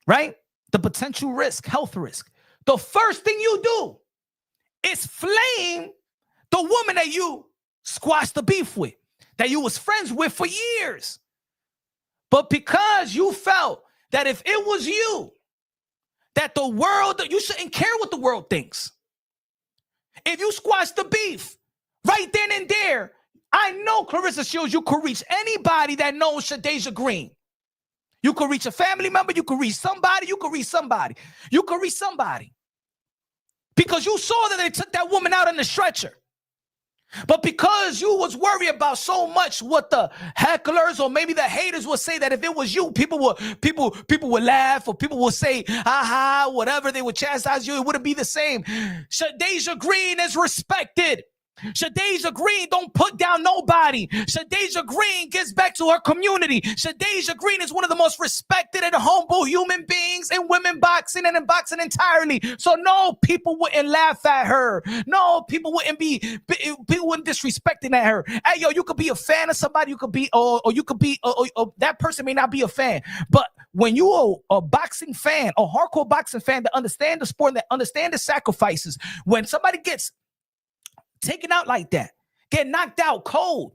right? The potential risk, health risk. The first thing you do is flame The woman that you squashed the beef with, that you was friends with for years. But because you felt that if it was you, that the world, you shouldn't care what the world thinks. If you squash the beef right then and there, I know, Claressa Shields, you could reach anybody that knows Shadia Green. You could reach a family member, you could reach somebody, you could reach somebody. You could reach somebody. Because you saw that they took that woman out on the stretcher. But because you was worried about so much what the hecklers or maybe the haters would say, that if it was you, people would laugh, or people would say, aha, whatever, they would chastise you, it wouldn't be the same. Shadia Green is respected. Shadia Green don't put down nobody. Shadia Green gives back to her community. Shadia Green is one of the most respected and humble human beings in women boxing and in boxing entirely. So no, people wouldn't laugh at her. No, people wouldn't disrespecting at her. Hey, yo, you could be a fan of somebody, you could be, or you could be, or that person may not be a fan. But when you are a boxing fan, a hardcore boxing fan that understand the sport, that understand the sacrifices, when somebody gets taken out like that, get knocked out cold,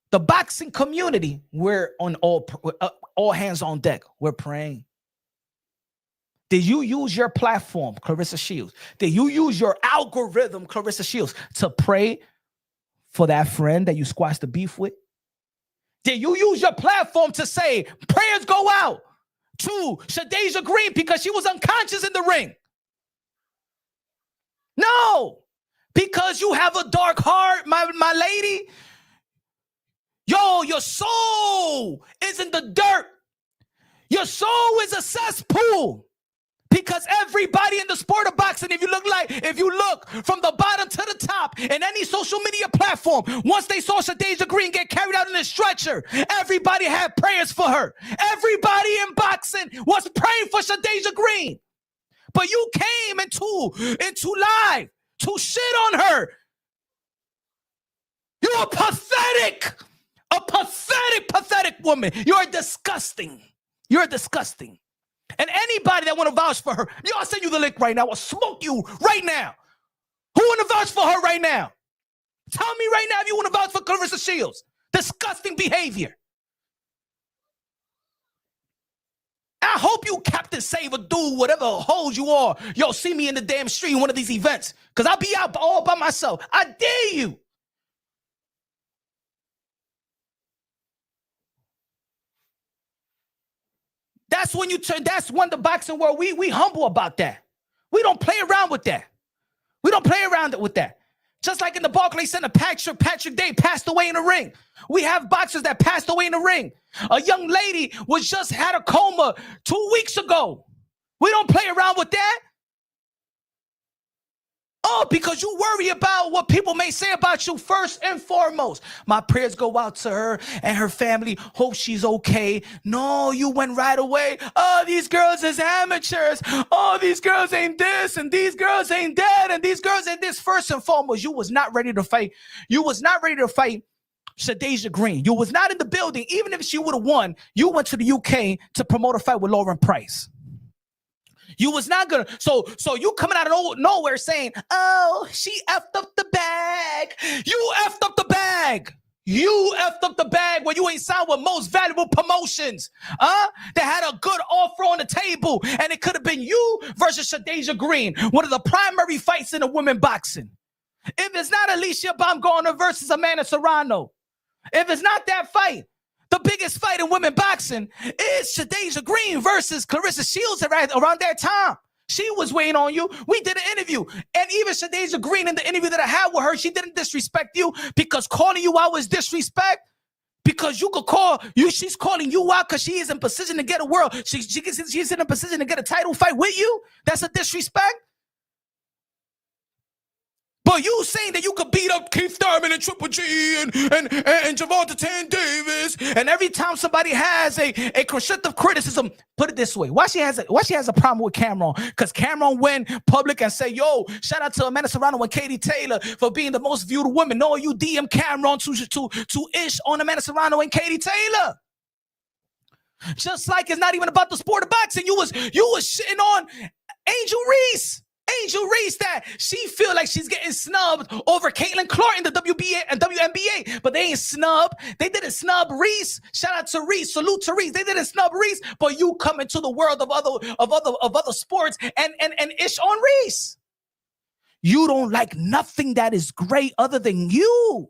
the boxing community, we're on all hands on deck. We're praying. Did you use your platform, Claressa Shields? Did you use your algorithm, Claressa Shields, to pray for that friend that you squashed the beef with? Did you use your platform to say prayers go out to Shadia Green because she was unconscious in the ring? No. Because you have a dark heart, my lady. Yo, your soul is in the dirt. Your soul is a cesspool. Because everybody in the sport of boxing, if you look from the bottom to the top in any social media platform, once they saw Shadia Green get carried out in a stretcher, everybody had prayers for her. Everybody in boxing was praying for Shadia Green. But you came into live to shit on her. You're a pathetic woman. You're disgusting. You're disgusting. And anybody that want to vouch for her, I'll send you the link right now. I'll smoke you right now. Who want to vouch for her right now? Tell me right now if you want to vouch for Claressa Shields. Disgusting behavior. I hope you Captain Save a Dude, whatever hold you are. Yo, see me in the damn street in one of these events. Because I'll be out all by myself. I dare you. That's when the boxing world, we humble about that. We don't play around with that. We don't play around with that. Just like in the Barclays Center, Patrick Day passed away in the ring. We have boxers that passed away in the ring. A young lady had a coma 2 weeks ago. We don't play around with that. Oh, because you worry about what people may say about you first and foremost. My prayers go out to her and her family. Hope she's okay. No, you went right away. Oh, these girls is amateurs. Oh, these girls ain't this and these girls ain't that and these girls ain't this. First and foremost, you was not ready to fight. You was not ready to fight Shadia Green. You was not in the building. Even if she would have won, you went to the UK to promote a fight with Lauren Price. You was not gonna, so you coming out of nowhere saying, oh, she effed up the bag. You effed up the bag. You effed up the bag when you ain't signed with Most Valuable Promotions. That had a good offer on the table, and it could have been you versus Shadia Green, one of the primary fights in the women boxing. If it's not Alycia Baumgardner versus Amanda Serrano, if it's not that fight, the biggest fight in women boxing is Shadia Green versus Claressa Shields around that time. She was waiting on you. We did an interview. And even Shadia Green, in the interview that I had with her, she didn't disrespect you because calling you out was disrespect. Because you could call you, she's calling you out because she is in position to get a world. She's in a position to get a title fight with you. That's a disrespect. But you saying that you could beat up Keith Thurman and Triple G and Gervonta Tan Davis, and every time somebody has a constructive criticism, put it this way: why she has a problem with Cameron? Because Cameron went public and say, "Yo, shout out to Amanda Serrano and Katie Taylor for being the most viewed women." No, you DM Cameron to ish on Amanda Serrano and Katie Taylor. Just like it's not even about the sport of boxing. You was shitting on Angel Reese. Angel Reese that she feel like she's getting snubbed over Caitlin Clark in the WBA and WNBA, but they ain't snub. They didn't snub Reese. Shout out to Reese. Salute to Reese. They didn't snub Reese, but you come into the world of other sports and ish on Reese. You don't like nothing that is great other than you.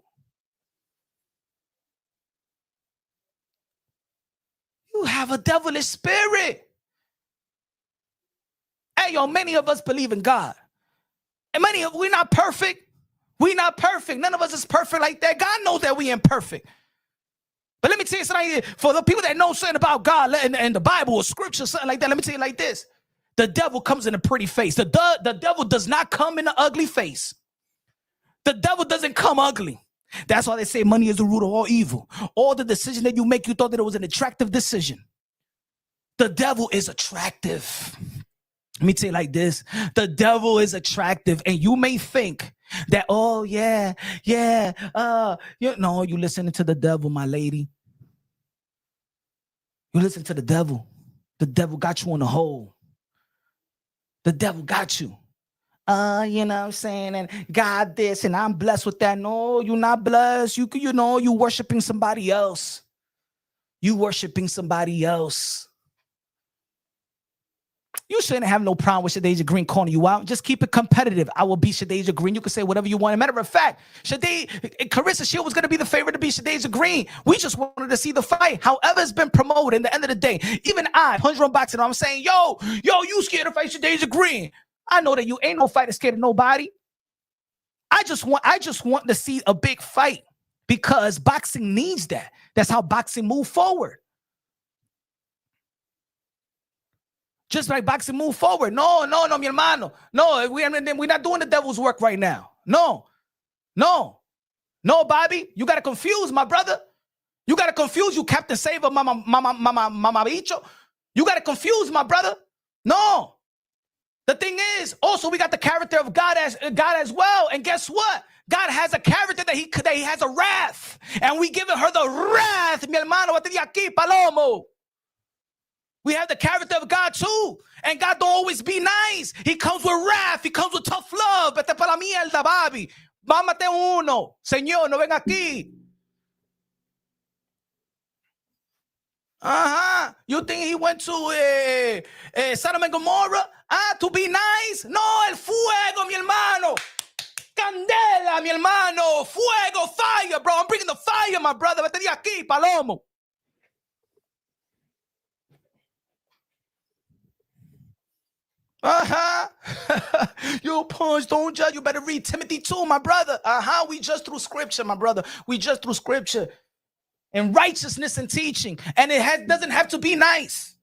You have a devilish spirit. Hey, yo, many of us believe in God. And we're not perfect. We're not perfect. None of us is perfect like that. God knows that we imperfect. But let me tell you something. For the people that know something about God and the Bible or scripture, something like that, let me tell you like this. The devil comes in a pretty face. The devil does not come in an ugly face. The devil doesn't come ugly. That's why they say money is the root of all evil. All the decision that you make, you thought that it was an attractive decision. The devil is attractive. Let me tell you like this. The devil is attractive. And you may think that, oh, yeah. No, you listening to the devil, my lady. You listen to the devil. The devil got you in a hole. The devil got you. You know what I'm saying? And God this, and I'm blessed with that. No, you're not blessed. You worshiping somebody else. You worshiping somebody else. You shouldn't have no problem with Shadia Green calling you out. Just keep it competitive. I will beat Shadia Green. You can say whatever you want. As a matter of fact, Claressa, she was going to be the favorite to beat Shadia Green. We just wanted to see the fight. However, it's been promoted. In the end of the day, even I, Punch Run Boxing, I'm saying, yo, you scared to fight Shadia Green. I know that you ain't no fighter scared of nobody. I just want to see a big fight because boxing needs that. That's how boxing move forward. Just like boxing move forward. No, mi hermano. No, we're not doing the devil's work right now. No, Bobby. You got to confuse, my brother. You got to confuse, you Captain Saver, mama bicho. You got to confuse, my brother. No. The thing is, also, we got the character of God as well. And guess what? God has a character that he has a wrath. And we giving her the wrath, mi hermano. Aquí, Palomo. We have the character of God too. And God don't always be nice. He comes with wrath. He comes with tough love. Vete para la mierda, Bobby. Mámate uno. Señor, no ven aquí. You think he went to Sodom and Gomorrah? To be nice? No, el fuego, mi hermano. Candela, mi hermano. Fuego, fire, bro. I'm bringing the fire, my brother. Vete de aquí, Palomo. You Punch, don't judge. You better read Timothy 2, my brother. We just through scripture, my brother. We just through scripture and righteousness and teaching, and it doesn't have to be nice.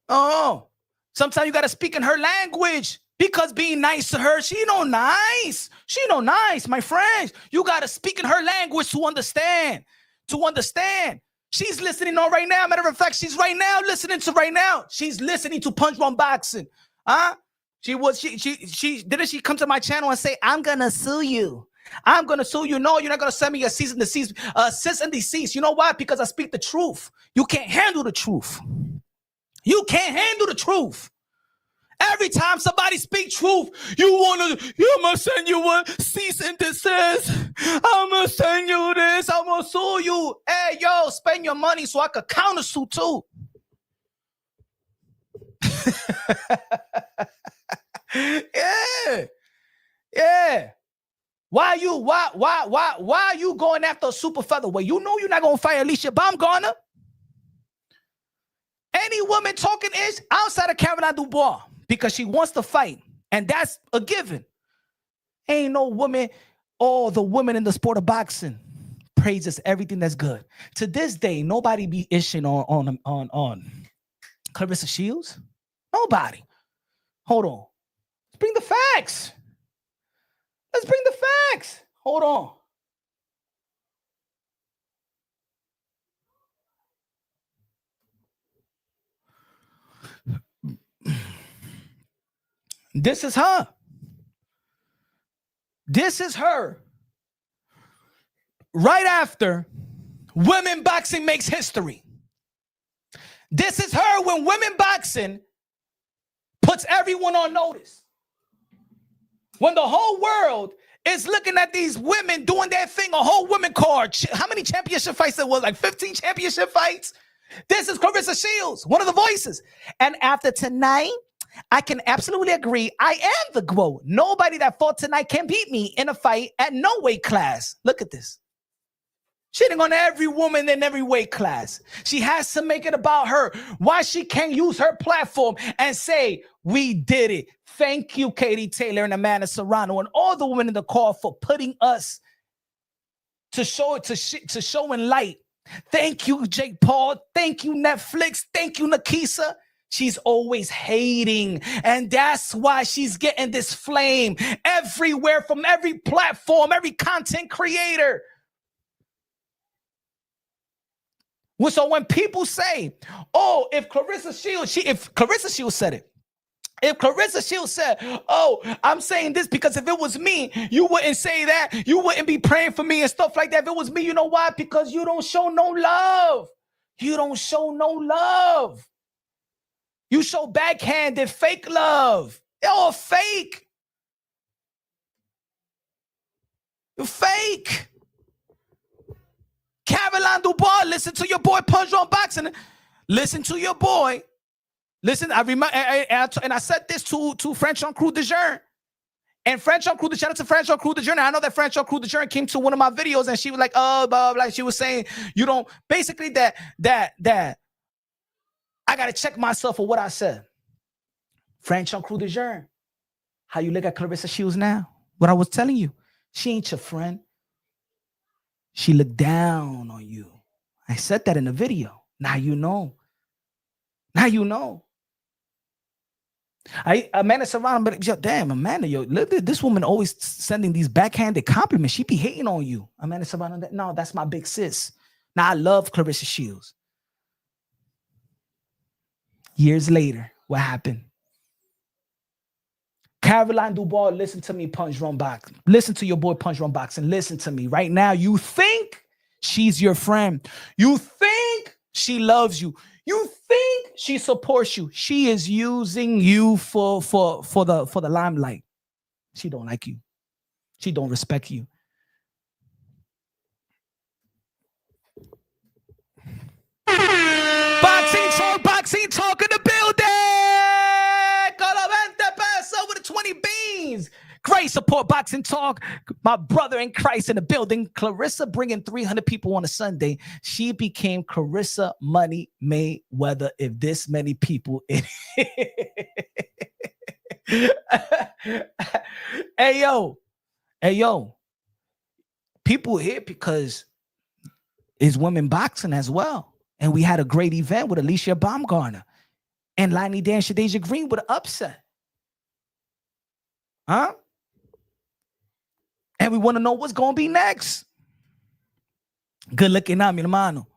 Oh, sometimes you gotta speak in her language. Because being nice to her, she no nice. She no nice, my friends. You gotta speak in her language to understand. She's listening on right now. Matter of fact, she's right now listening to right now. She's listening to Punch Run Boxing. She didn't she come to my channel and say, I'm gonna sue you. I'm gonna sue you. No, you're not gonna send me a cease and desist. You know why? Because I speak the truth. You can't handle the truth. You can't handle the truth. Every time somebody speak truth, I'm gonna send you a cease and desist. I'm gonna send you this. I'm gonna sue you. Hey, yo, spend your money so I could counter sue too. Yeah. Why are you going after a super featherweight? You know you're not gonna fight Alycia Baumgardner. Any woman talking is outside of Caroline Dubois. Because she wants to fight. And that's a given. Ain't no woman, all the women in the sport of boxing praises everything that's good. To this day, nobody be ishing on Claressa Shields. Nobody. Hold on. Let's bring the facts. Hold on. This is her. Right after Women boxing makes history. This is her when women boxing puts everyone on notice. When the whole world is looking at these women doing their thing, a whole women card. How many championship fights there was? Like 15 championship fights? This is Claressa Shields, one of the voices. And after tonight, I can absolutely agree. I am the GOAT. Nobody that fought tonight can beat me in a fight at no weight class. Look at this. Shitting on every woman in every weight class. She has to make it about her. Why she can't use her platform and say, we did it. Thank you, Katie Taylor and Amanda Serrano and all the women in the call for putting us to show it to showing light. Thank you, Jake Paul. Thank you, Netflix. Thank you, Nakisa. She's always hating, and that's why she's getting this flame everywhere from every platform, every content creator. Well, so when people say, oh, if Claressa Shields said it, if Claressa Shields said, oh, I'm saying this because if it was me, you wouldn't say that. You wouldn't be praying for me and stuff like that. If it was me, you know why? Because you don't show no love. You don't show no love. You show backhanded fake love. They're all fake. You're fake. Caroline Dubois, listen to your boy Punch on Boxing. Listen to your boy. Listen, I remember, and I said this to French on Crew de Jeune. And French on Crew de, shout out to French on Crew de Jeune. I know that French on Crew de Jeune came to one of my videos and she was like, oh, blah, blah. She was saying, you don't, basically that I got to check myself for what I said. French on Crew de Jeune. How you look at Claressa Shields now? What I was telling you. She ain't your friend. She looked down on you. I said that in the video. Now you know. Now you know. Amanda Serrano, but damn, Amanda, this woman always sending these backhanded compliments. She be hating on you. Amanda Serrano, no, that's my big sis. Now I love Claressa Shields. Years later, what happened? Caroline Dubois, listen to me, Punch Run Boxing. Listen to your boy Punch Run Boxing. Listen to me right now. You think she's your friend. You think she loves you. You think she supports you. She is using you for the limelight. She don't like you. She don't respect you. Boxing talk in the building. Over the 20 beans. Great support, Boxing Talk. My brother in Christ in the building. Claressa bringing 300 people on a Sunday. She became Claressa Money Mayweather. If this many people in Hey yo. People here because it's women boxing as well. And we had a great event with Alycia Baumgardner and Lonnie Dan Shadia Green with an upset. Huh? And we want to know what's going to be next. Good looking out, mi hermano.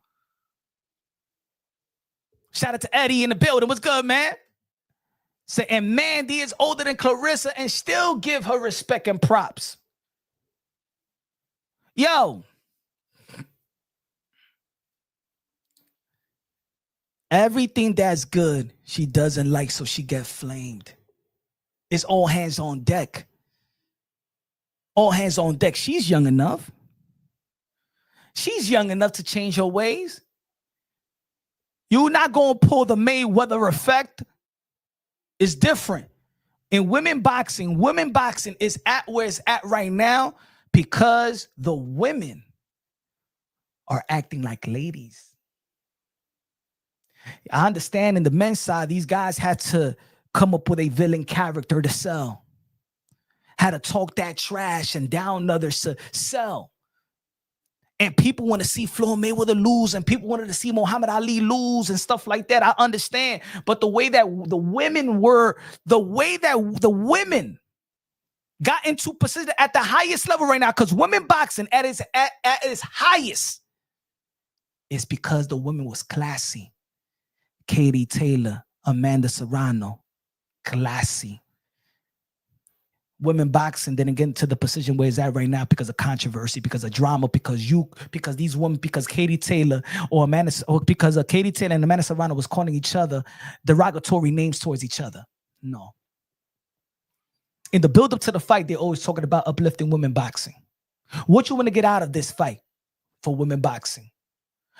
Shout out to Eddie in the building. What's good, man? Say, and Mandy is older than Claressa and still give her respect and props. Yo. Everything that's good, she doesn't like, so she get flamed. It's all hands on deck. All hands on deck. She's young enough. She's young enough to change her ways. You're not going to pull the Mayweather effect. It's different. In women boxing is at where it's at right now because the women are acting like ladies. I understand in the men's side, these guys had to come up with a villain character to sell. Had to talk that trash and down others to sell. And people want to see Floyd Mayweather lose, and people wanted to see Muhammad Ali lose and stuff like that. I understand. But the way that the women got into position at the highest level right now, because women boxing at its highest is because the women was classy. Katie Taylor, Amanda Serrano, classy. women boxing didn't get into the position where it's at right now because of controversy, because of drama, because these women, because Katie Taylor because Katie Taylor and Amanda Serrano was calling each other derogatory names towards each other. No. In the build-up to the fight, they're always talking about uplifting women boxing. What you want to get out of this fight for women boxing?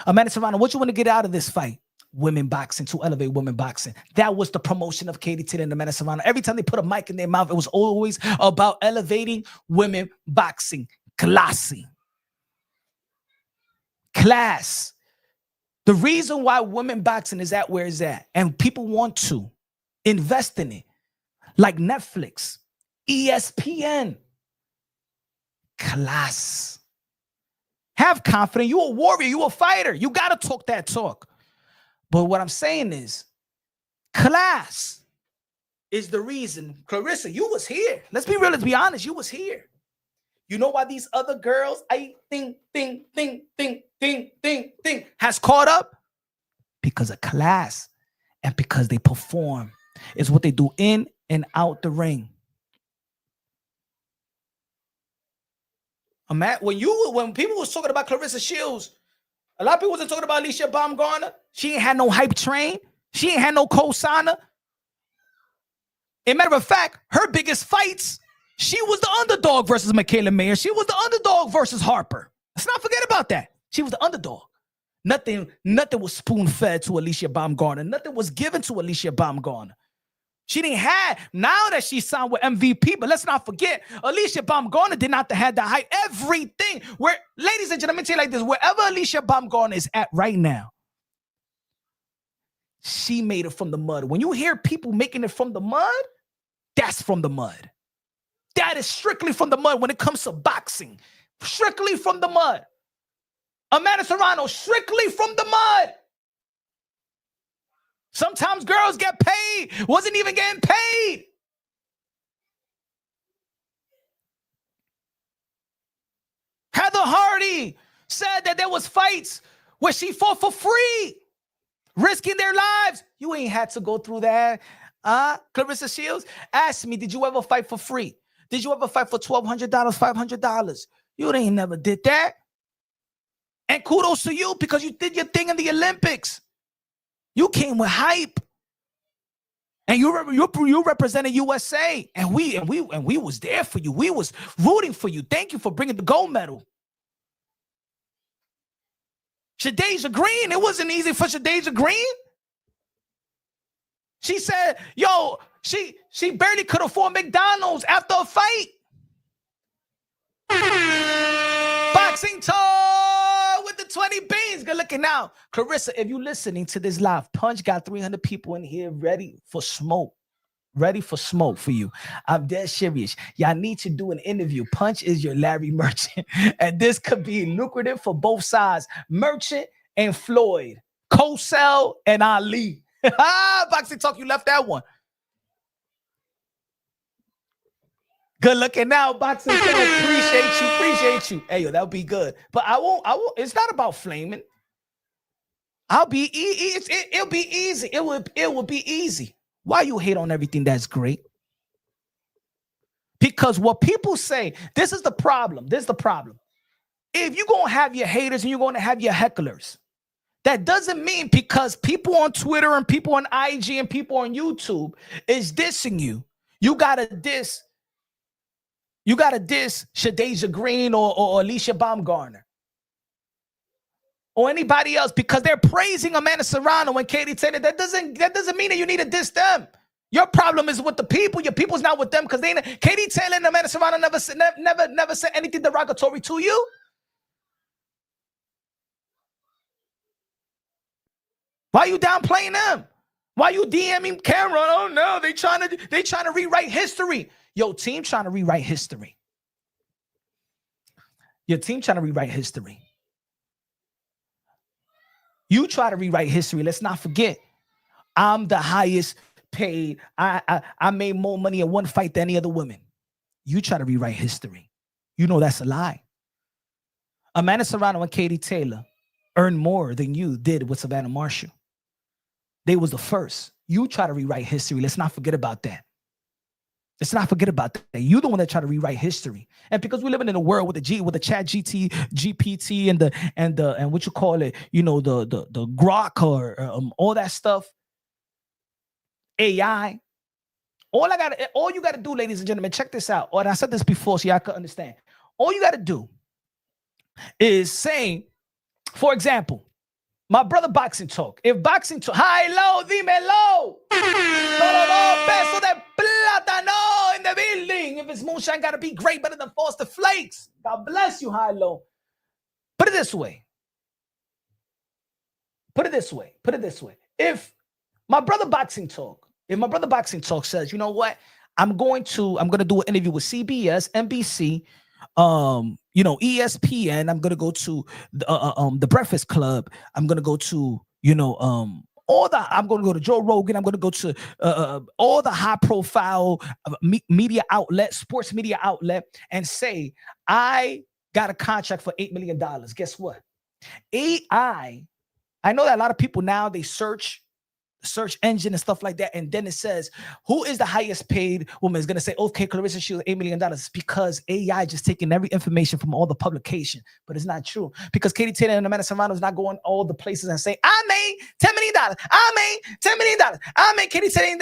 Amanda Serrano, what you want to get out of this fight? Women boxing, to elevate women boxing. That was the promotion of Katie Taylor and Amanda Serrano. Every time they put a mic in their mouth, it was always about elevating women boxing. Classy. Class. The reason why women boxing is at where it's at, and people want to invest in it, like Netflix, ESPN. Class. Have confidence. You a warrior. You a fighter. You got to talk that talk. But what I'm saying is, class is the reason. Claressa, you was here. Let's be real. Let's be honest. You was here. You know why these other girls, has caught up? Because of class and because they perform. It's what they do in and out the ring. When people was talking about Claressa Shields, a lot of people wasn't talking about Alycia Baumgardner. She ain't had no hype train. She ain't had no co-signer. As a matter of fact, her biggest fights, she was the underdog versus Michaela Mayer. She was the underdog versus Harper. Let's not forget about that. She was the underdog. Nothing was spoon-fed to Alycia Baumgardner. Nothing was given to Alycia Baumgardner. She didn't have, now that she signed with MVP, but let's not forget, Alycia Baumgardner did not have the hype. Everything, ladies and gentlemen, tell you like this, wherever Alycia Baumgardner is at right now, she made it from the mud. When you hear people making it from the mud, that's from the mud. That is strictly from the mud when it comes to boxing. Strictly from the mud. Amanda Serrano, strictly from the mud. Sometimes girls get paid. Wasn't even getting paid. Heather Hardy said that there was fights where she fought for free, risking their lives. You ain't had to go through that. Claressa Shields, ask me, did you ever fight for free? Did you ever fight for $1,200, $500? You ain't never did that. And kudos to you because you did your thing in the Olympics. You came with hype, and you represented USA, and we was there for you. We was rooting for you. Thank you for bringing the gold medal. Shadia Green, it wasn't easy for Shadia Green. She said, "Yo, she barely could afford McDonald's after a fight." Boxing talk with the 20 beans. Good looking now. Claressa, if you listening to this live, Punch got 300 people in here ready for smoke. Ready for smoke for you. I'm dead serious. Y'all need to do an interview. Punch is your Larry Merchant. And this could be lucrative for both sides. Merchant and Floyd. Cosell and Ali. Boxing talk, you left that one. Good looking now, boxing. Appreciate you. Hey, yo, that'll be good. But I won't. It's not about flaming. It'll be easy. It will be easy. Why you hate on everything that's great? Because what people say, this is the problem. This is the problem. If you're going to have your haters and you're going to have your hecklers, that doesn't mean because people on Twitter and people on IG and people on YouTube is dissing you, you got to diss Shadia Green or Alycia Baumgardner or anybody else because they're praising Amanda Serrano and Katie Taylor. That doesn't mean that you need to diss them. Your problem is with the people. Your people's not with them because Katie Taylor and Amanda Serrano never said anything derogatory to you. Why are you downplaying them? Why you DMing Cameron? Oh no, they trying to rewrite history. Yo, team trying to rewrite history. Your team trying to rewrite history. You try to rewrite history. Let's not forget, I'm the highest paid. I made more money in one fight than any other women. You try to rewrite history. You know that's a lie. Amanda Serrano and Katie Taylor earned more than you did with Savannah Marshall. They was the first. You try to rewrite history. Let's not forget about that. Let's not forget about that. You're the one that try to rewrite history. And because we're living in a world with the chat GPT and what you call it, you know, the grok or all that stuff, AI. All you gotta do, ladies and gentlemen, check this out. Or I said this before so y'all can understand. All you gotta do is say, for example, my brother Boxing Talk. If Boxing Talk, hi, low, dímelo. Todo peso de plátano in the building. If it's moonshine, gotta be great, better than Foster Flakes. God bless you, high, low. Put it this way. If my brother Boxing Talk says, you know what, I'm gonna do an interview with CBS, NBC, you know, ESPN. I'm gonna go to the Breakfast Club. I'm gonna go to, you know, I'm gonna go to Joe Rogan. I'm gonna go to all the high profile media outlet, sports media outlet, and say I got a contract for $8 million. Guess what? AI. I know that a lot of people now, they search engine and stuff like that, and then it says who is the highest paid woman. Is going to say, okay, Claressa, she was $8 million. It's because AI just taking every information from all the publication, but it's not true, because Katie Taylor and Amanda Serrano is not going all the places and saying, I made $10 million, I made $10 million, I made. Katie Taylor,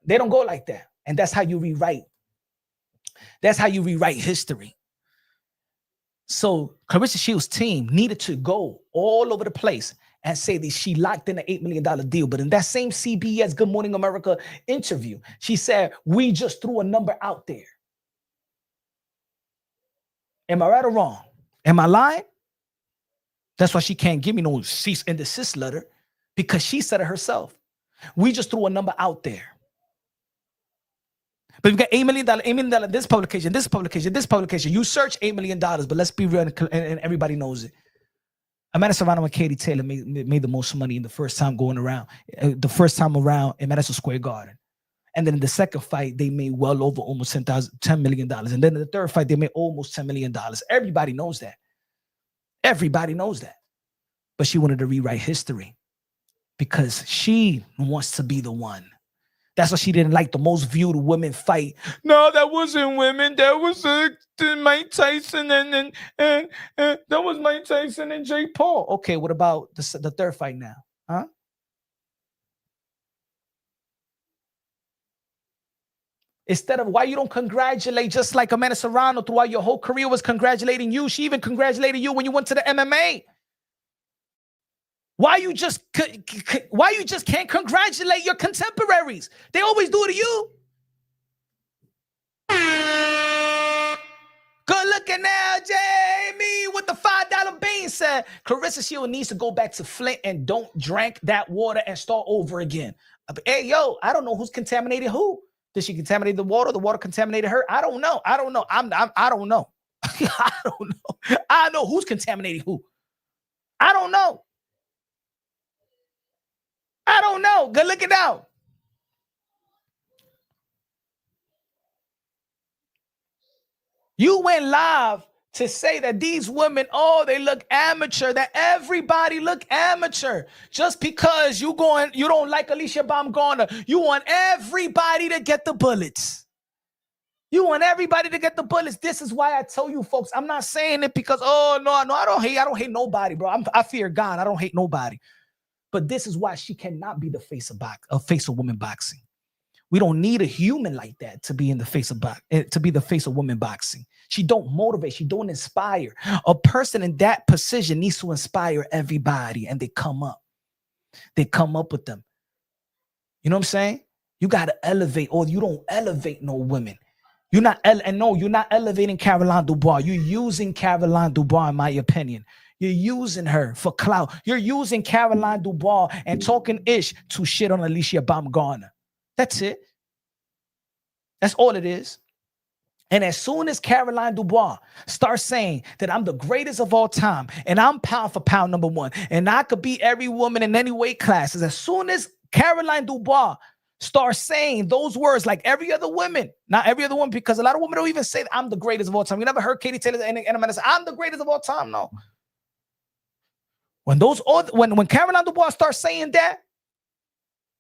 they don't go like that. And that's how you rewrite history. So Claressa Shields' team needed to go all over the place and say that she locked in an $8 million deal. But in that same CBS Good Morning America interview, she said, we just threw a number out there. Am I right or wrong? Am I lying? That's why she can't give me no cease and desist letter, because she said it herself. We just threw a number out there. But you've got $8 million, this publication. You search $8 million, but let's be real, and everybody knows it. Amanda Serrano and Katie Taylor made the most money in the first time going around. The first time around in Madison Square Garden. And then in the second fight, they made well over almost $10 million. And then in the third fight, they made almost $10 million. Everybody knows that. But she wanted to rewrite history because she wants to be the one. That's why she didn't like the most viewed women fight. No, that wasn't women. That was Mike Tyson and that was Mike Tyson and Jake Paul. Okay, what about the third fight now? Huh? Instead of, why you don't congratulate, just like Amanda Serrano throughout your whole career was congratulating you. She even congratulated you when you went to the MMA. Why you just can't congratulate your contemporaries? They always do it to you. Good looking now, Jamie, with the $5 bean said Claressa Shields needs to go back to Flint and don't drink that water and start over again. Hey, yo, I don't know who's contaminated who. Did she contaminate the water? The water contaminated her? I don't know. I don't know. I don't know. I don't know. I know who's contaminating who. I don't know. Good looking out. You went live to say that these women, they look amateur, that everybody look amateur. Just because you don't like Alycia Baumgardner, you want everybody to get the bullets. This is why I tell you folks, I'm not saying it because, no, I don't hate nobody, bro. I fear God. I don't hate nobody. But this is why she cannot be the face of women boxing. We don't need a human like that to be in the face of women boxing. She don't motivate. She don't inspire. A person in that position needs to inspire everybody, and they come up. They come up with them. You know what I'm saying? You got to elevate, or you don't elevate no women. You're not elevating Caroline Dubois. You're using Caroline Dubois, in my opinion. You're using her for clout. You're using Caroline Dubois and talking ish to shit on Alycia Baumgardner. That's it. That's all it is. And as soon as Caroline Dubois starts saying that I'm the greatest of all time and I'm pound for pound number one and I could beat every woman in any weight classes, as soon as Caroline Dubois starts saying those words, like every other woman, not every other woman, because a lot of women don't even say that I'm the greatest of all time. You never heard Katie Taylor and Amanda say, I'm the greatest of all time. No. When Caroline Dubois starts saying that,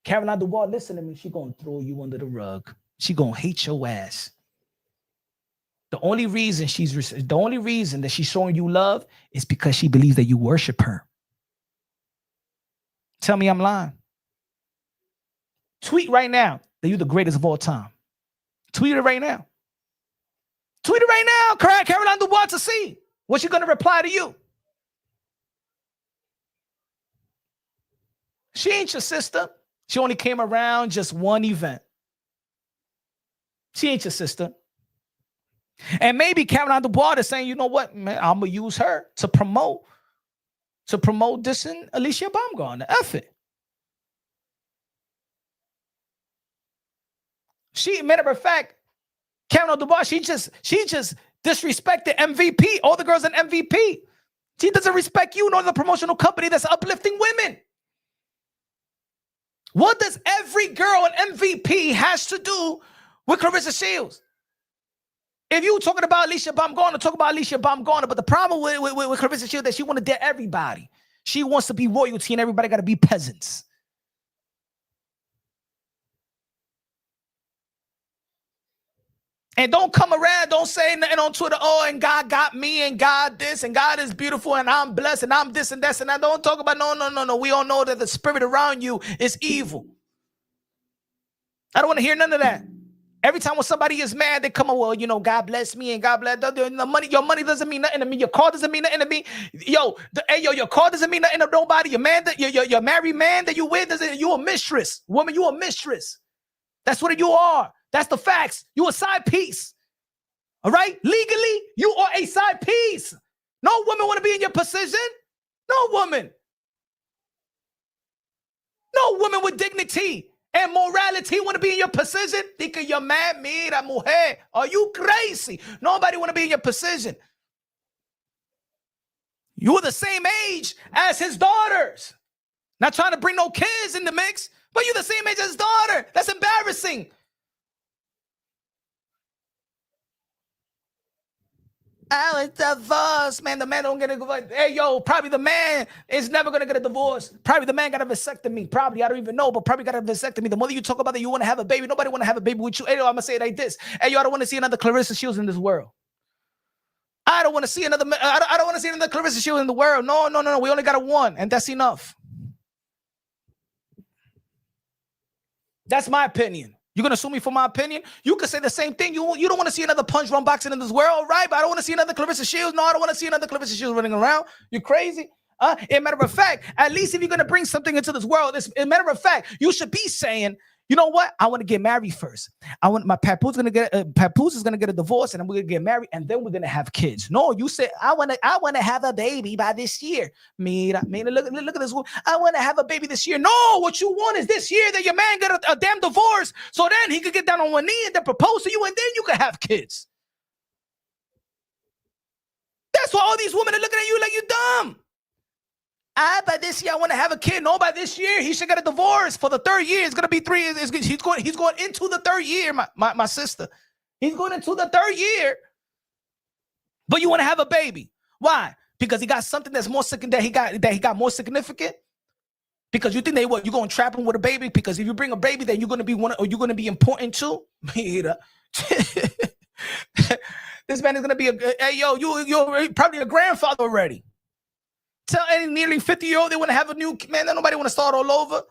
Caroline Dubois, listen to me. She gonna throw you under the rug. She gonna hate your ass. The only reason that she's showing you love is because she believes that you worship her. Tell me I'm lying. Tweet right now that you're the greatest of all time. Tweet it right now. Tweet it right now, Caroline Dubois, to see what she's gonna reply to you. She ain't your sister. She only came around just one event. She ain't your sister. And maybe Caroline Dubois is saying, you know what, man, I'm going to use her to promote this in Alycia Baumgardner. F it. Matter of fact, Caroline Dubois, she just disrespected MVP, all the girls in MVP. She doesn't respect you nor the promotional company that's uplifting women. What does every girl in MVP has to do with Claressa Shields? If you talking about Alycia Baumgardner, talk about Alycia Baumgardner. But the problem with Claressa Shields is that she want to dare everybody. She wants to be royalty and everybody got to be peasants. And don't come around, don't say nothing on Twitter, oh, and God got me, and God this, and God is beautiful, and I'm blessed, and I'm this and that, and I don't talk about, no. We all know that the spirit around you is evil. I don't want to hear none of that. Every time when somebody is mad, they come, well, you know, God bless me, and God bless the money. Your money doesn't mean nothing to me. Your car doesn't mean nothing to me. Your car doesn't mean nothing to nobody. Your man, your married man that you with, you a mistress. Woman, you a mistress. That's what you are. That's the facts. You a side piece. All right? Legally, you are a side piece. No woman want to be in your position. No woman. No woman with dignity and morality want to be in your position. Think you're mad, mira, mujer. Are you crazy? Nobody want to be in your position. You're the same age as his daughters. Not trying to bring no kids in the mix, but you're the same age as his daughter. That's embarrassing. Alex divorce, man. The man don't get a divorce. Hey, yo, probably the man is never gonna get a divorce. Probably the man got a vasectomy. Probably, I don't even know, but probably got a vasectomy. The more you talk about that you want to have a baby, nobody want to have a baby with you. Hey, yo, I'm gonna say it like this. Hey, yo, I don't want to see another Claressa Shields in this world. I don't want to see another. I don't want to see another Claressa Shields in the world. No. We only got a one, and that's enough. That's my opinion. You're going to sue me for my opinion? You could say the same thing. You don't want to see another punch run boxing in this world, right? But I don't want to see another Claressa Shields. No, I don't want to see another Claressa Shields running around. You crazy? As a matter of fact, at least if you're going to bring something into this world, as a matter of fact, you should be saying, you know what? I want to get married first. I want my Papoose is going to get a divorce, and then we're going to get married, and then we're going to have kids. No, you said I want to have a baby by this year. Mira, look at this one. I want to have a baby this year. No, what you want is this year that your man get a damn divorce, so then he could get down on one knee and then propose to you, and then you can have kids. That's why all these women are looking at you like you dumb. By this year I want to have a kid. No, by this year he should get a divorce. For the third year, it's gonna be 3 years. He's going into the third year, my sister. He's going into the third year. But you want to have a baby. Why? Because he got something that's more significant, that he got more significant. Because you think you're gonna trap him with a baby? Because if you bring a baby, then you're gonna be you're gonna be important too. This man is gonna be you're probably a grandfather already. Tell any nearly 50-year-old they want to have a new man. Nobody want to start all over.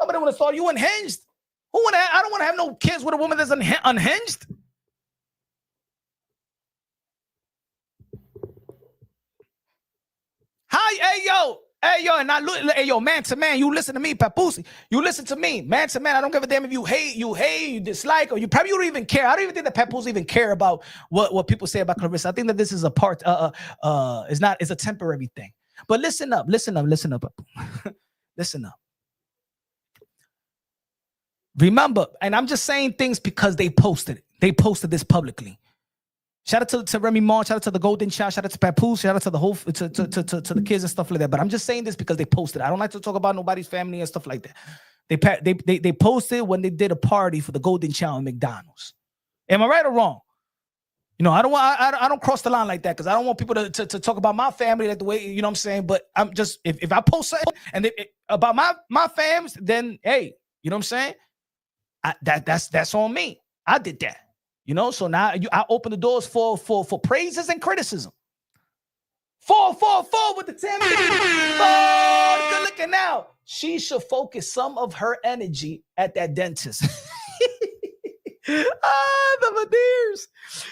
Nobody want to start. You unhinged. I don't want to have no kids with a woman that's unhinged. Hey yo, and I look, hey yo, man to man, you listen to me, Papoose. You listen to me, man to man. I don't give a damn if you hate, you dislike, or you don't even care. I don't even think that Papoose even care about what people say about Claressa. I think that this is a part, it's a temporary thing. But listen up. Listen up. Remember, and I'm just saying things because they posted it. They posted this publicly. Shout out to Remy Ma, shout out to the Golden Child, shout out to Papoose, shout out to the whole to the kids and stuff like that. But I'm just saying this because they posted. I don't like to talk about nobody's family and stuff like that. They posted when they did a party for the Golden Child at McDonald's. Am I right or wrong? You know, I don't cross the line like that because I don't want people to talk about my family like the way, you know what I'm saying? But I'm just, if I post something and about my fams, then hey, you know what I'm saying? That's on me. I did that. You know, so now I open the doors for praises and criticism. 444 with the 10 minutes. Good looking now. She should focus some of her energy at that dentist. The veneers.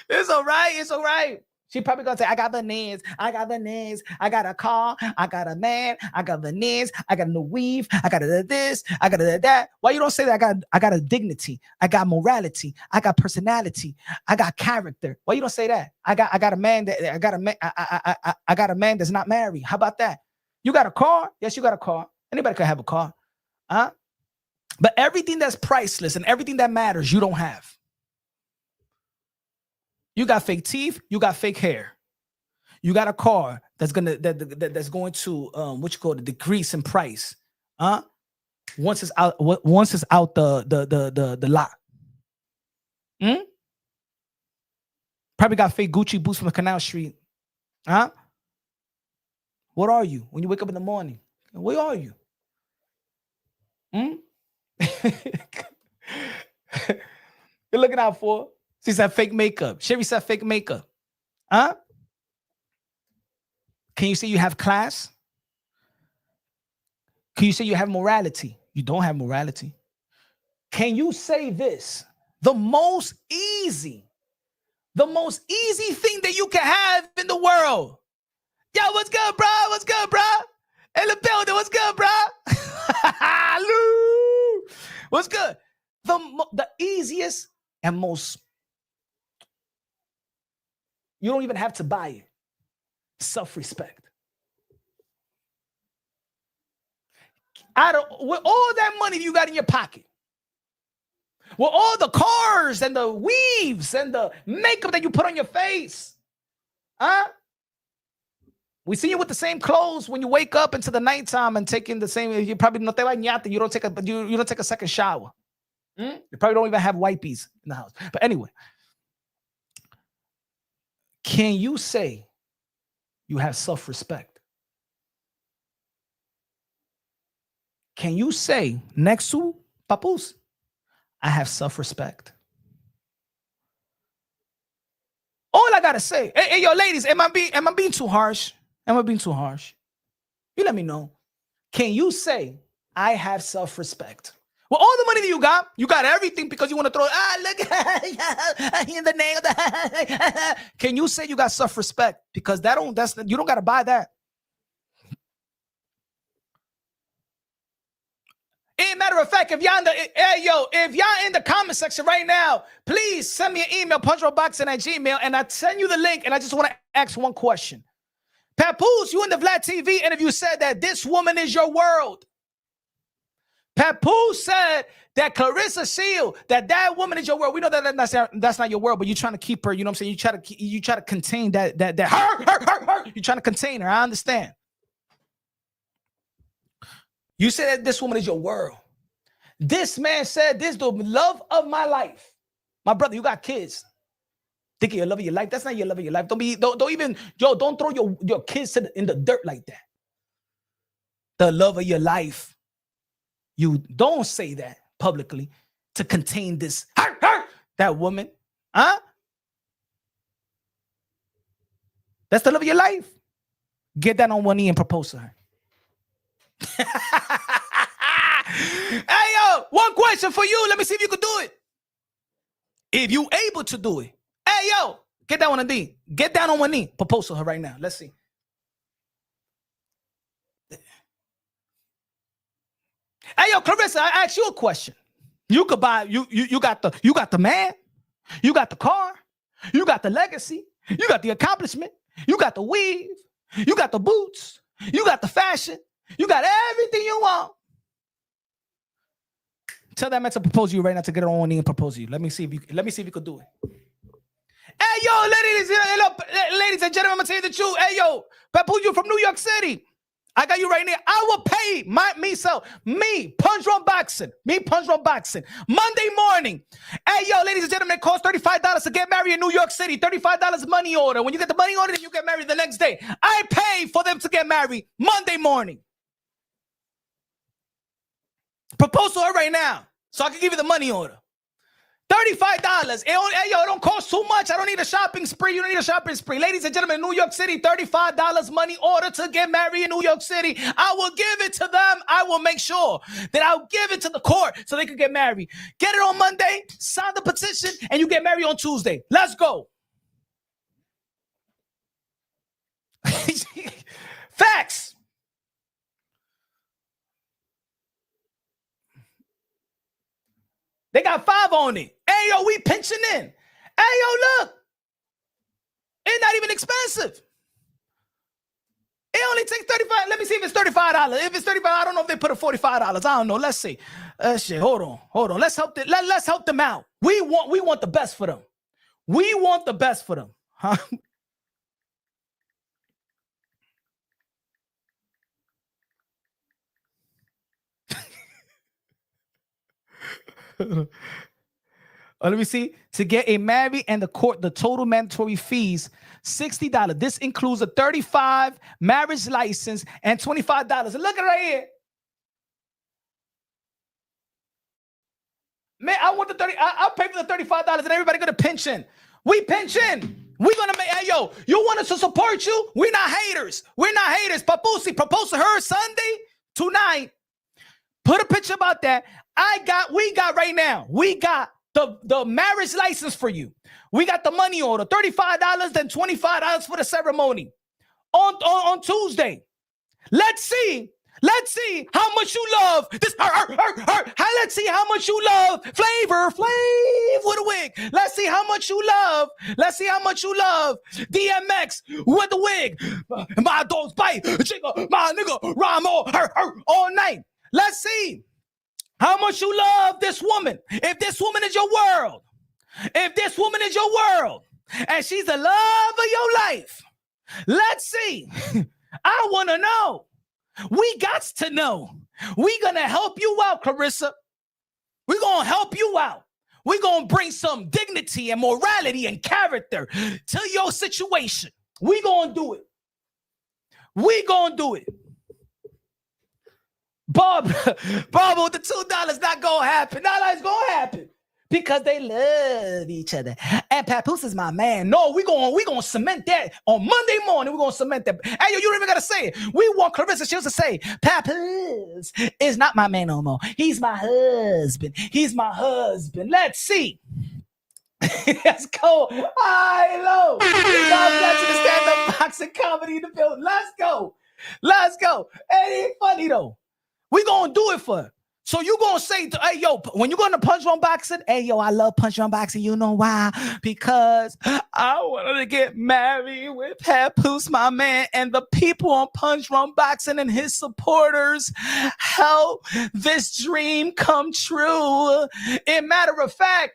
It's all right. It's all right. She probably gonna say, I got veneers. I got veneers. I got a car. I got a man. I got veneers. I got a new weave. I got this. I got that. Why you don't say that? I got a dignity. I got morality. I got personality. I got character. Why you don't say that? I got a man that I got a man that's not married. How about that? You got a car? Yes, you got a car. Anybody can have a car. Huh? But everything that's priceless and everything that matters, you don't have. You got fake teeth, you got fake hair. You got a car that's going to decrease in price. Once it's out the lot. Probably got fake Gucci boots from the Canal Street. What are you when you wake up in the morning? Where are you? You're looking out for. She said fake makeup. Sherry said fake makeup. Can you say you have class? Can you say you have morality? You don't have morality. Can you say this? The most easy thing that you can have in the world. Yo, what's good, bro? What's good, bro? In the building, what's good, bro? What's good? The easiest and most, you don't even have to buy it. Self-respect. With all that money you got in your pocket, with all the cars and the weaves and the makeup that you put on your face, we see you with the same clothes when you wake up into the nighttime and taking the same. You probably you don't take a second shower. You probably don't even have wipies in the house. But anyway, can you say you have self-respect? Can you say next to Papoose, I have self-respect? All I gotta say, hey, yo, ladies, am I being too harsh? Am I being too harsh? You let me know. Can you say I have self-respect? Well, all the money that you got everything because you want to throw, look in the nail. Can you say you got self-respect? Because you don't gotta buy that. Matter of fact, if y'all in the comment section right now, please send me an email, punchrollboxing@gmail.com, and I send you the link. And I just want to ask one question. Papoose, you in the Vlad TV interview said that this woman is your world. Papoose said that Claressa Shield, that woman is your world. We know that that's not your world, but you're trying to keep her. You know what I'm saying? You try to contain that her. You're trying to contain her. I understand. You said that this woman is your world. This man said this is the love of my life. My brother, you got kids. Think of your love of your life. That's not your love of your life. Don't throw your kids in the dirt like that. The love of your life. You don't say that publicly to contain this that woman. That's the love of your life. Get that on one knee and propose to her. Hey, yo, one question for you. Let me see if you could do it. If you able to do it. Hey, yo, get down on a knee. Get down on one knee. Propose to her right now. Let's see. Hey, yo, Claressa, I asked you a question. You could buy, you got the man, you got the car, you got the legacy, you got the accomplishment, you got the weave, you got the boots, you got the fashion, you got everything you want. Tell that man to propose to you right now, to get on one knee and propose to you. Let me see if you could do it. Hey, yo, ladies and gentlemen, I'm gonna tell you the truth. Hey, yo, Papoose, you from New York City. I got you right now. I will pay me punch run boxing. Monday morning. Hey, yo, ladies and gentlemen, it costs $35 to get married in New York City. $35 money order. When you get the money order, then you get married the next day. I pay for them to get married Monday morning. Propose to her right now so I can give you the money order. $35. Hey, yo, it don't cost too much. I don't need a shopping spree. You don't need a shopping spree. Ladies and gentlemen, in New York City, $35 money order to get married in New York City. I will give it to them. I will make sure that I'll give it to the court so they can get married. Get it on Monday, sign the petition, and you get married on Tuesday. Let's go. Facts. They got 5 on it. Hey, yo, we pinching in. Hey, yo, look. It's not even expensive. It only takes $35. Let me see if it's $35. If it's $35, I don't know if they put a $45. I don't know. Let's see. Shit. Hold on. Let's help them. Let's help them out. We want the best for them. We want the best for them. Huh? Let me see. To get a married and the court, the total mandatory fees, $60. This includes a $35 marriage license and $25. And look at it right here. Man, I want the 30. I'll pay for the $35 and everybody gonna pinch in. We pinch in. We're gonna make, hey, yo, you want us to support you? We're not haters. Papusi, propose to her Sunday tonight. Put a picture about that. We got right now. We got the marriage license for you. We got the money order, $35, then $25 for the ceremony on Tuesday. Let's see how much you love this. Let's see how much you love Flav with a wig. Let's see how much you love DMX with the wig. My dog's bite, my nigga, rhyme all night. Let's see how much you love this woman. If this woman is your world, and she's the love of your life, let's see. I want to know. We got to know. We're going to help you out, Claressa. We're going to help you out. We're going to bring some dignity and morality and character to your situation. We're going to do it. Bob with the $2 not gonna happen. It's gonna happen because they love each other. And Papoose is my man. No, we gonna cement that on Monday morning. We're gonna cement that. Hey, yo, you don't even gotta say it. We want Claressa. She used to say, Papoose is not my man no more. He's my husband. Let's see. Let's go. High low. God bless you to stand-up boxing comedy in the building. Let's go. It ain't funny though. We gonna do it for her. So you gonna say, hey, yo, when you gonna punch run boxing, hey, yo, I love punch run boxing. You know why? Because I wanted to get married with Papoose, my man, and the people on punch run boxing and his supporters help this dream come true. Matter of fact,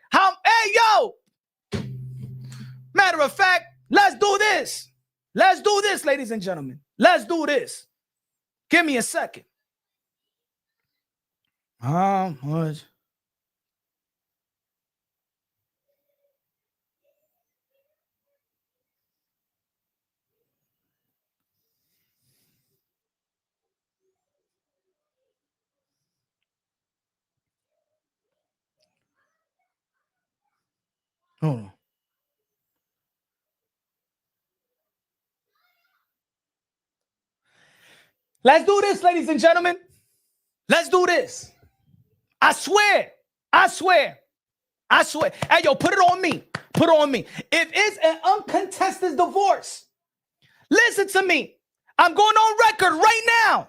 let's do this. Ladies and gentlemen. Let's do this. Give me a second. What? Hold on. Let's do this, ladies and gentlemen. Let's do this. I swear. Hey, yo, put it on me. If it's an uncontested divorce, listen to me. I'm going on record right now.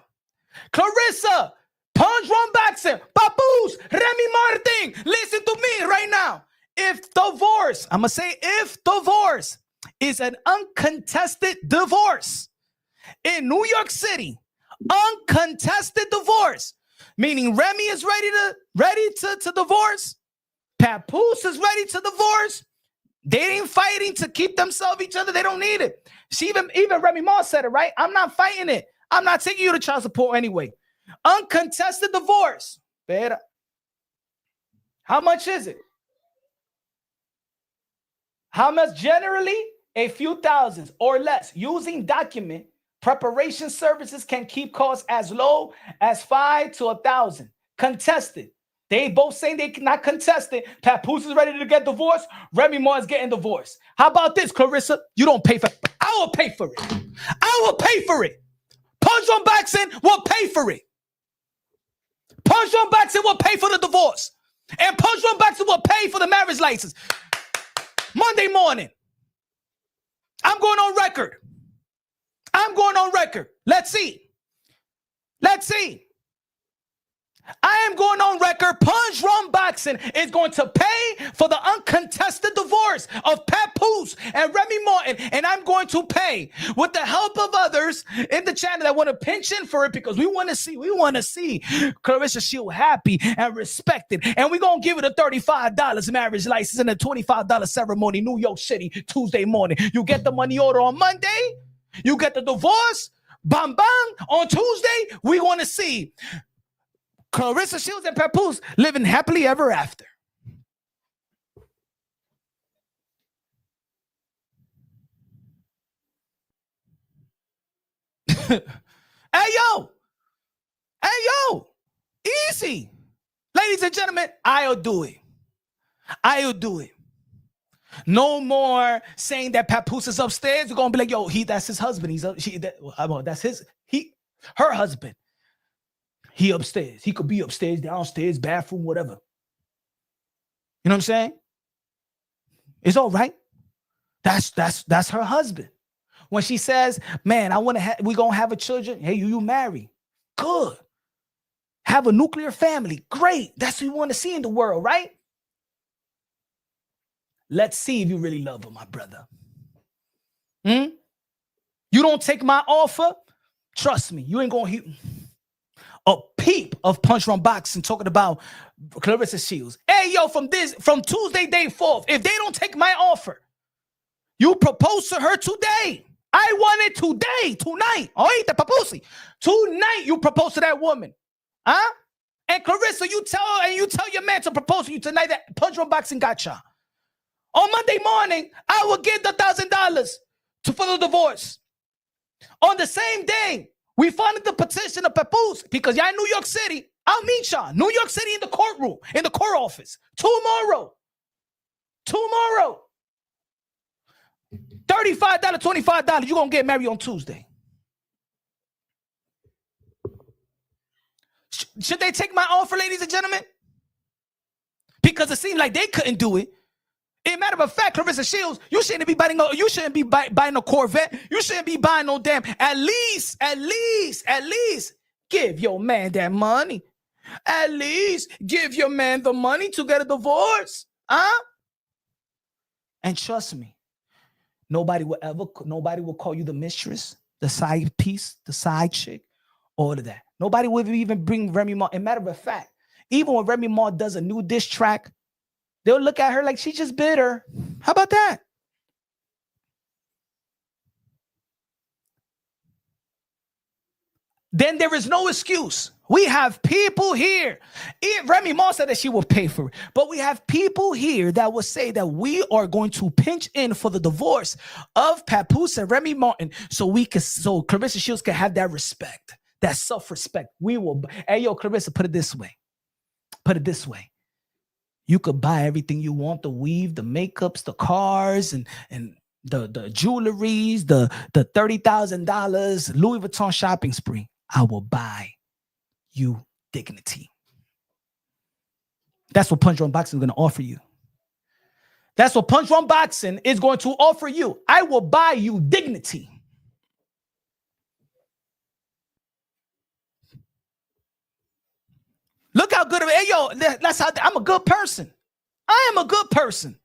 Claressa, punch run boxing, Papoose, Remy Martin, listen to me right now. If divorce is an uncontested divorce in New York City, uncontested divorce, meaning Remy is ready to divorce. Papoose is ready to divorce. They ain't fighting to keep themselves each other. They don't need it. Even Remy Ma said it, right? I'm not fighting it. I'm not taking you to child support anyway. Uncontested divorce. Better. How much is it? How much? Generally, a few thousands or less. Using document preparation services can keep costs as low as $5 to $1,000. Contested. They both saying they cannot contest it. Papoose is ready to get divorced. Remy Ma is getting divorced. How about this, Claressa? You don't pay for it. I will pay for it. I will pay for it. Punch on Baxton will pay for it. Punch on Baxton will pay for the divorce. And Punch on Baxton will pay for the marriage license. Monday morning. I'm going on record. I'm going on record. Let's see. Let's see. I am going on record. Punch Rum Boxing is going to pay for the uncontested divorce of Papoose and Remy Martin. And I'm going to pay with the help of others in the channel that want to pinch in for it because we want to see Claressa Shield happy and respected. And we're going to give it a $35 marriage license and a $25 ceremony, New York City, Tuesday morning. You get the money order on Monday. You get the divorce. Bang, bang. On Tuesday, we want to see Claressa Shields and Papoose living happily ever after. Hey, yo. Hey, yo. Easy. Ladies and gentlemen, I'll do it. I'll do it. No more saying that Papoose is upstairs. You're going to be like, yo, that's his husband. Her husband. He upstairs. He could be upstairs, downstairs, bathroom, whatever. You know what I'm saying? It's all right. That's her husband. When she says, man, we're going to have a children. Hey, you marry. Good. Have a nuclear family. Great. That's what we want to see in the world, right? Let's see if you really love her, my brother. You don't take my offer? Trust me, you ain't going to hear a peep of Punch Rum Boxing talking about Claressa Shields. Hey, yo, from Tuesday, day 4th, if they don't take my offer, you propose to her today. I want it today, tonight. Oíste, papusi. Tonight, you propose to that woman. Huh? And Claressa, you tell your man to propose to you tonight that Punch Rum Boxing gotcha. On Monday morning, I will give the $1,000 for the divorce. On the same day, we funded the petition of Papoose because y'all in New York City. I'll meet y'all. New York City in the courtroom, in the court office. Tomorrow. $35, $25. You're going to get married on Tuesday. Should they take my offer, ladies and gentlemen? Because it seemed like they couldn't do it. As a matter of fact, Claressa Shields, you shouldn't be buying a Corvette. You shouldn't be buying no damn. At least, give your man that money. At least give your man the money to get a divorce. Huh? And trust me, nobody will call you the mistress, the side piece, the side chick, all of that. Nobody will even bring Remy Ma. As a matter of fact, even when Remy Ma does a new diss track, they'll look at her like she just bitter. How about that? Then there is no excuse. We have people here. Remy Ma said that she will pay for it. But we have people here that will say that we are going to pinch in for the divorce of Papoose and Remy Martin so Claressa Shields can have that respect, that self-respect. We will. Hey, yo, Claressa, put it this way. You could buy everything you want, the weave, the makeups, the cars, and the jewelries, the $30,000 Louis Vuitton shopping spree. I will buy you dignity. That's what Punch Rum Boxing is going to offer you. That's what Punch Rum Boxing is going to offer you. I will buy you dignity. Look how good of it. Hey, yo, that's how I'm a good person. I am a good person.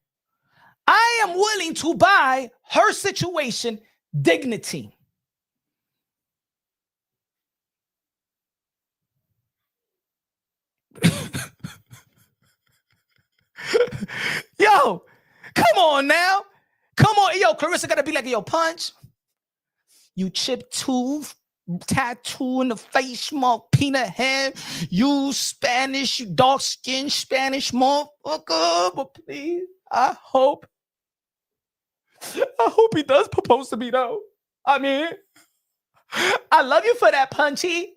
I am willing to buy her situation dignity. Yo, come on now. Come on. Yo, Claressa got to be like, yo, Punch, you chipped tooth tattoo in the face, mark, peanut head. You Spanish, you dark skinned Spanish motherfucker. But please, I hope he does propose to me though. I mean, I love you for that, Punchy.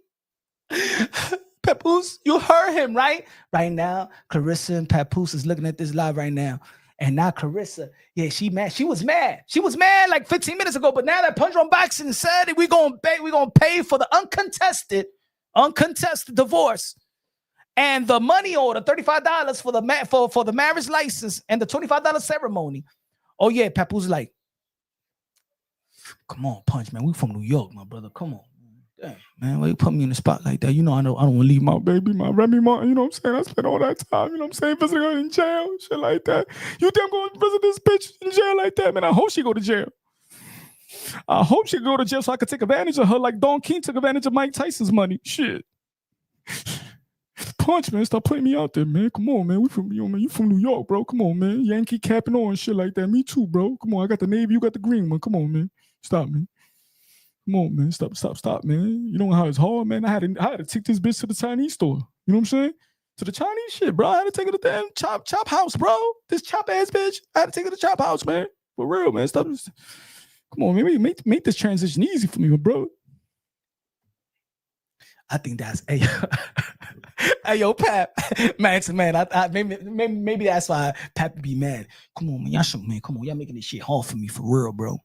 Papoose, you heard him, right? Right now, Claressa and Papoose is looking at this live right now. And now Claressa, yeah, she mad. She was mad. She was mad like 15 minutes ago. But now that Punch on Boxing said that we're gonna pay for the uncontested divorce. And the money order, $35 for the marriage license and the $25 ceremony. Oh yeah, Papoose is like, come on, Punch, man. We from New York, my brother. Come on. Damn, man, why you put me in the spot like that? You know, I don't want to leave my baby, my Remy Ma. You know what I'm saying? I spent all that time, you know what I'm saying, visiting her in jail, shit like that. You think I'm going to visit this bitch in jail like that? Man, I hope she go to jail. I hope she go to jail so I could take advantage of her like Don King took advantage of Mike Tyson's money. Shit. Punch, man, stop putting me out there, man. Come on, man. We from, you know, man, you from New York, bro. Come on, man. Yankee capping on and shit like that. Me too, bro. Come on, I got the Navy, you got the green one. Come on, man. Stop, man. Come on, man. Stop, man. You know how it's hard, man. I had to take this bitch to the Chinese store. You know what I'm saying? To the Chinese shit, bro. I had to take her to the damn chop house, bro. This chop ass bitch. I had to take her to chop house, man. For real, man. Stop. Come on, man. Make this transition easy for me, bro. I think that's hey yo, Pap. Man, maybe that's why Pap be mad. Come on, man. Come on, y'all making this shit hard for me for real, bro.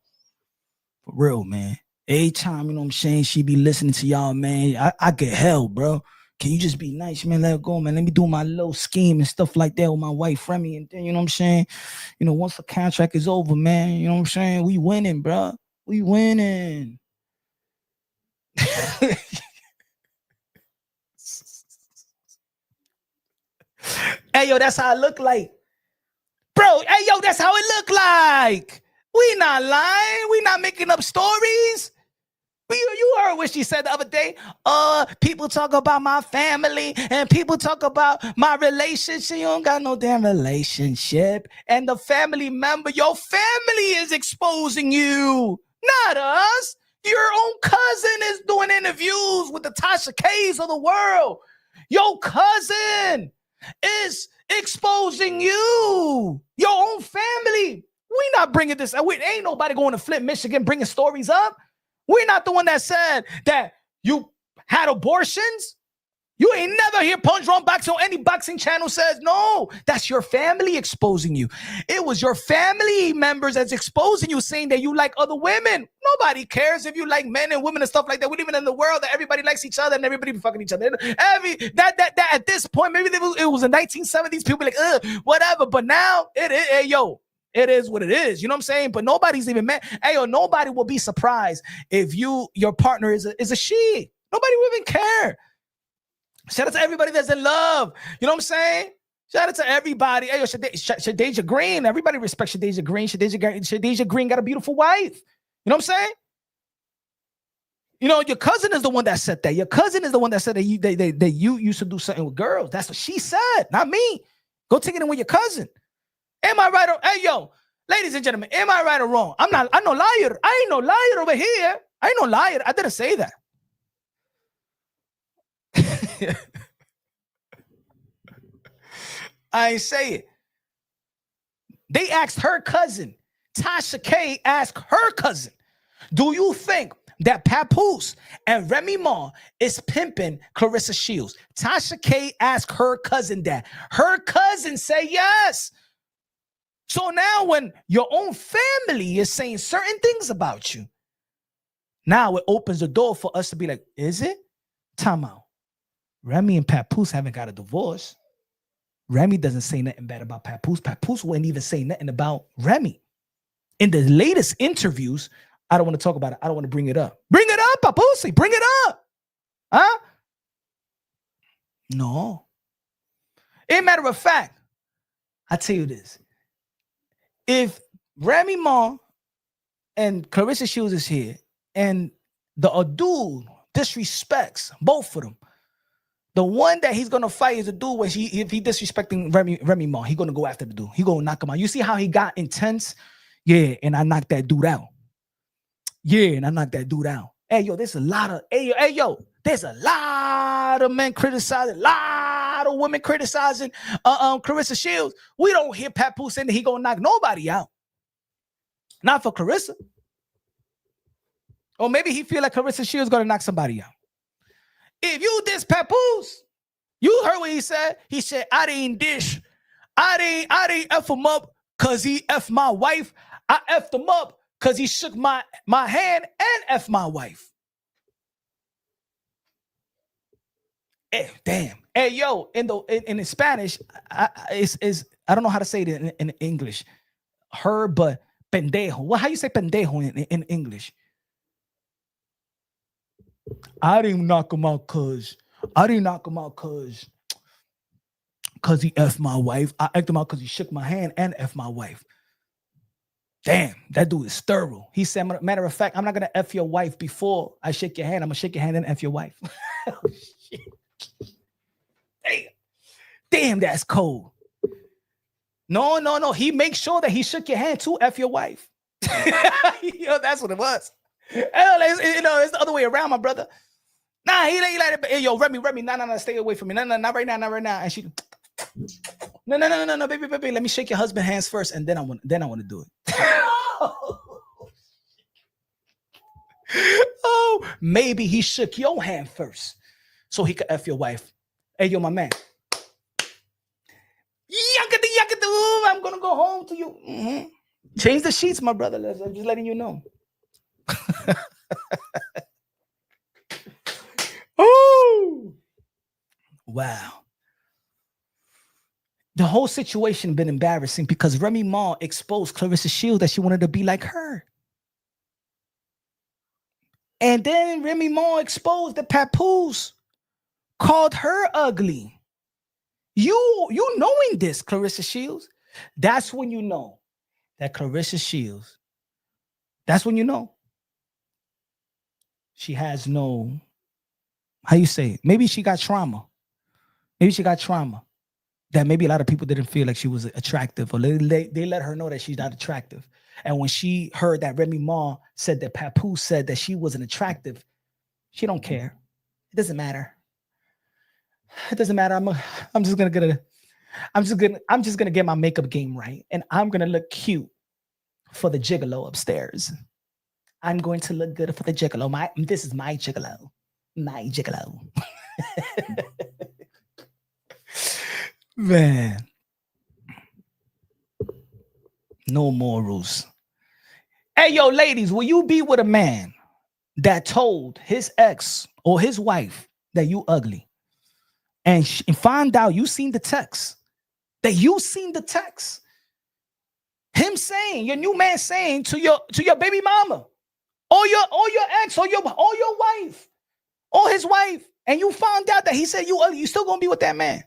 For real, man. Every time, you know what I'm saying, she be listening to y'all, man, I get hell, bro. Can you just be nice, man? Let her go, man. Let me do my little scheme and stuff like that with my wife, Remy. And then, you know what I'm saying? You know, once the contract is over, man, you know what I'm saying? We winning, bro. We winning. Hey, yo, that's how it look like. Bro, hey, yo, that's how it look like. We not lying. We not making up stories. You heard what she said the other day. People talk about my family and people talk about my relationship. You don't got no damn relationship. And the family member, your family is exposing you, not us. Your own cousin is doing interviews with the Tasha K's of the world. Your cousin is exposing you, your own family. We not bringing this. Ain't nobody going to Flint, Michigan bringing stories up. We're not the one that said that you had abortions. You ain't never hear Punch Wrong Boxing on any boxing channel says, no, that's your family exposing you. It was your family members that's exposing you, saying that you like other women. Nobody cares if you like men and women and stuff like that. We live in the world that everybody likes each other and everybody be fucking each other. That at this point, maybe it was the 1970s, people like, whatever. But now, it is what it is. You know what I'm saying? But nobody's even mad. Hey, yo, nobody will be surprised if your partner is a she. Nobody will even care. Shout out to everybody that's in love. You know what I'm saying? Shout out to everybody. Hey, yo, Shadia Green. Everybody respects Shadia Green. Shadia Green got a beautiful wife. You know what I'm saying? You know, your cousin is the one that said that. Your cousin is the one that said that you used to do something with girls. That's what she said, not me. Go take it in with your cousin. Am I right? Hey, yo, ladies and gentlemen, am I right or wrong? I'm no liar. I ain't no liar over here. I ain't no liar. I didn't say that. I ain't say it. They asked her cousin. Tasha K asked her cousin, do you think that Papoose and Remy Ma is pimping Claressa Shields? Tasha K asked her cousin that. Her cousin said yes. So now when your own family is saying certain things about you, now it opens the door for us to be like, is it? Time out. Remy and Papoose haven't got a divorce. Remy doesn't say nothing bad about Papoose. Papoose wouldn't even say nothing about Remy. In the latest interviews, I don't want to talk about it. I don't want to bring it up. Bring it up, Papoose. Bring it up. Huh? No. As a matter of fact, I tell you this. If Remy Ma and Claressa Shields is here and the dude disrespects both of them, the one that he's gonna fight is a dude when if he disrespecting Remy Ma, he gonna go after the dude. He gonna knock him out. You see how he got intense? Yeah, and I knocked that dude out. Hey, yo, there's a lot of, there's a lot of men criticizing, a lot of women criticizing Claressa Shields. We don't hear Papoose saying that he gonna knock nobody out. Not for Claressa. Or maybe he feel like Claressa Shields gonna knock somebody out. If you diss Papoose, you heard what he said. He said, I didn't dish. I didn't F him up because he F my wife. I F'd him up because he shook my hand and F my wife. Hey, damn. Hey, yo, in Spanish, I don't know how to say it in English. Her, but pendejo. Well, how you say pendejo in English? I didn't knock him out because he F my wife. I F'd him out because he shook my hand and F my wife. Damn, that dude is thorough. He said, matter of fact, I'm not going to F your wife before I shake your hand. I'm going to shake your hand and F your wife. Oh, shit. Damn, that's cold. No. He makes sure that he shook your hand to F your wife. Yo, that's what it was. It's the other way around, my brother. Nah, he ain't like it. Hey, yo, Remy, no, stay away from me. No, not right now. And she, no, baby, let me shake your husband's hands first, and then I want to do it. Oh, maybe he shook your hand first, so he could F your wife. Hey, yo, my man. Yakadu, I'm gonna go home to you. Mm-hmm. Change the sheets, my brother. I'm just letting you know. Oh, wow. The whole situation been embarrassing because Remy Ma exposed Claressa Shields that she wanted to be like her. And then Remy Ma exposed that Papoose called her ugly. You knowing this, Claressa Shields, that's when you know that Claressa Shields, that's when you know she has no, how you say it? Maybe she got trauma. That maybe a lot of people didn't feel like she was attractive, or they let her know that she's not attractive. And when she heard that Remy Ma said that Papoose said that she wasn't attractive, she don't care. It doesn't matter. It doesn't matter. I'm just gonna get my makeup game right, and I'm gonna look cute for the gigolo upstairs. I'm going to look good for the gigolo. This is my gigolo. My gigolo. Man. No morals. Hey, yo, ladies, will you be with a man that told his ex or his wife that you ugly? And find out you seen the text. Him saying, your new man saying to your baby mama, or your ex, or your wife, or his wife, and you found out that he said you ugly, you still gonna be with that man.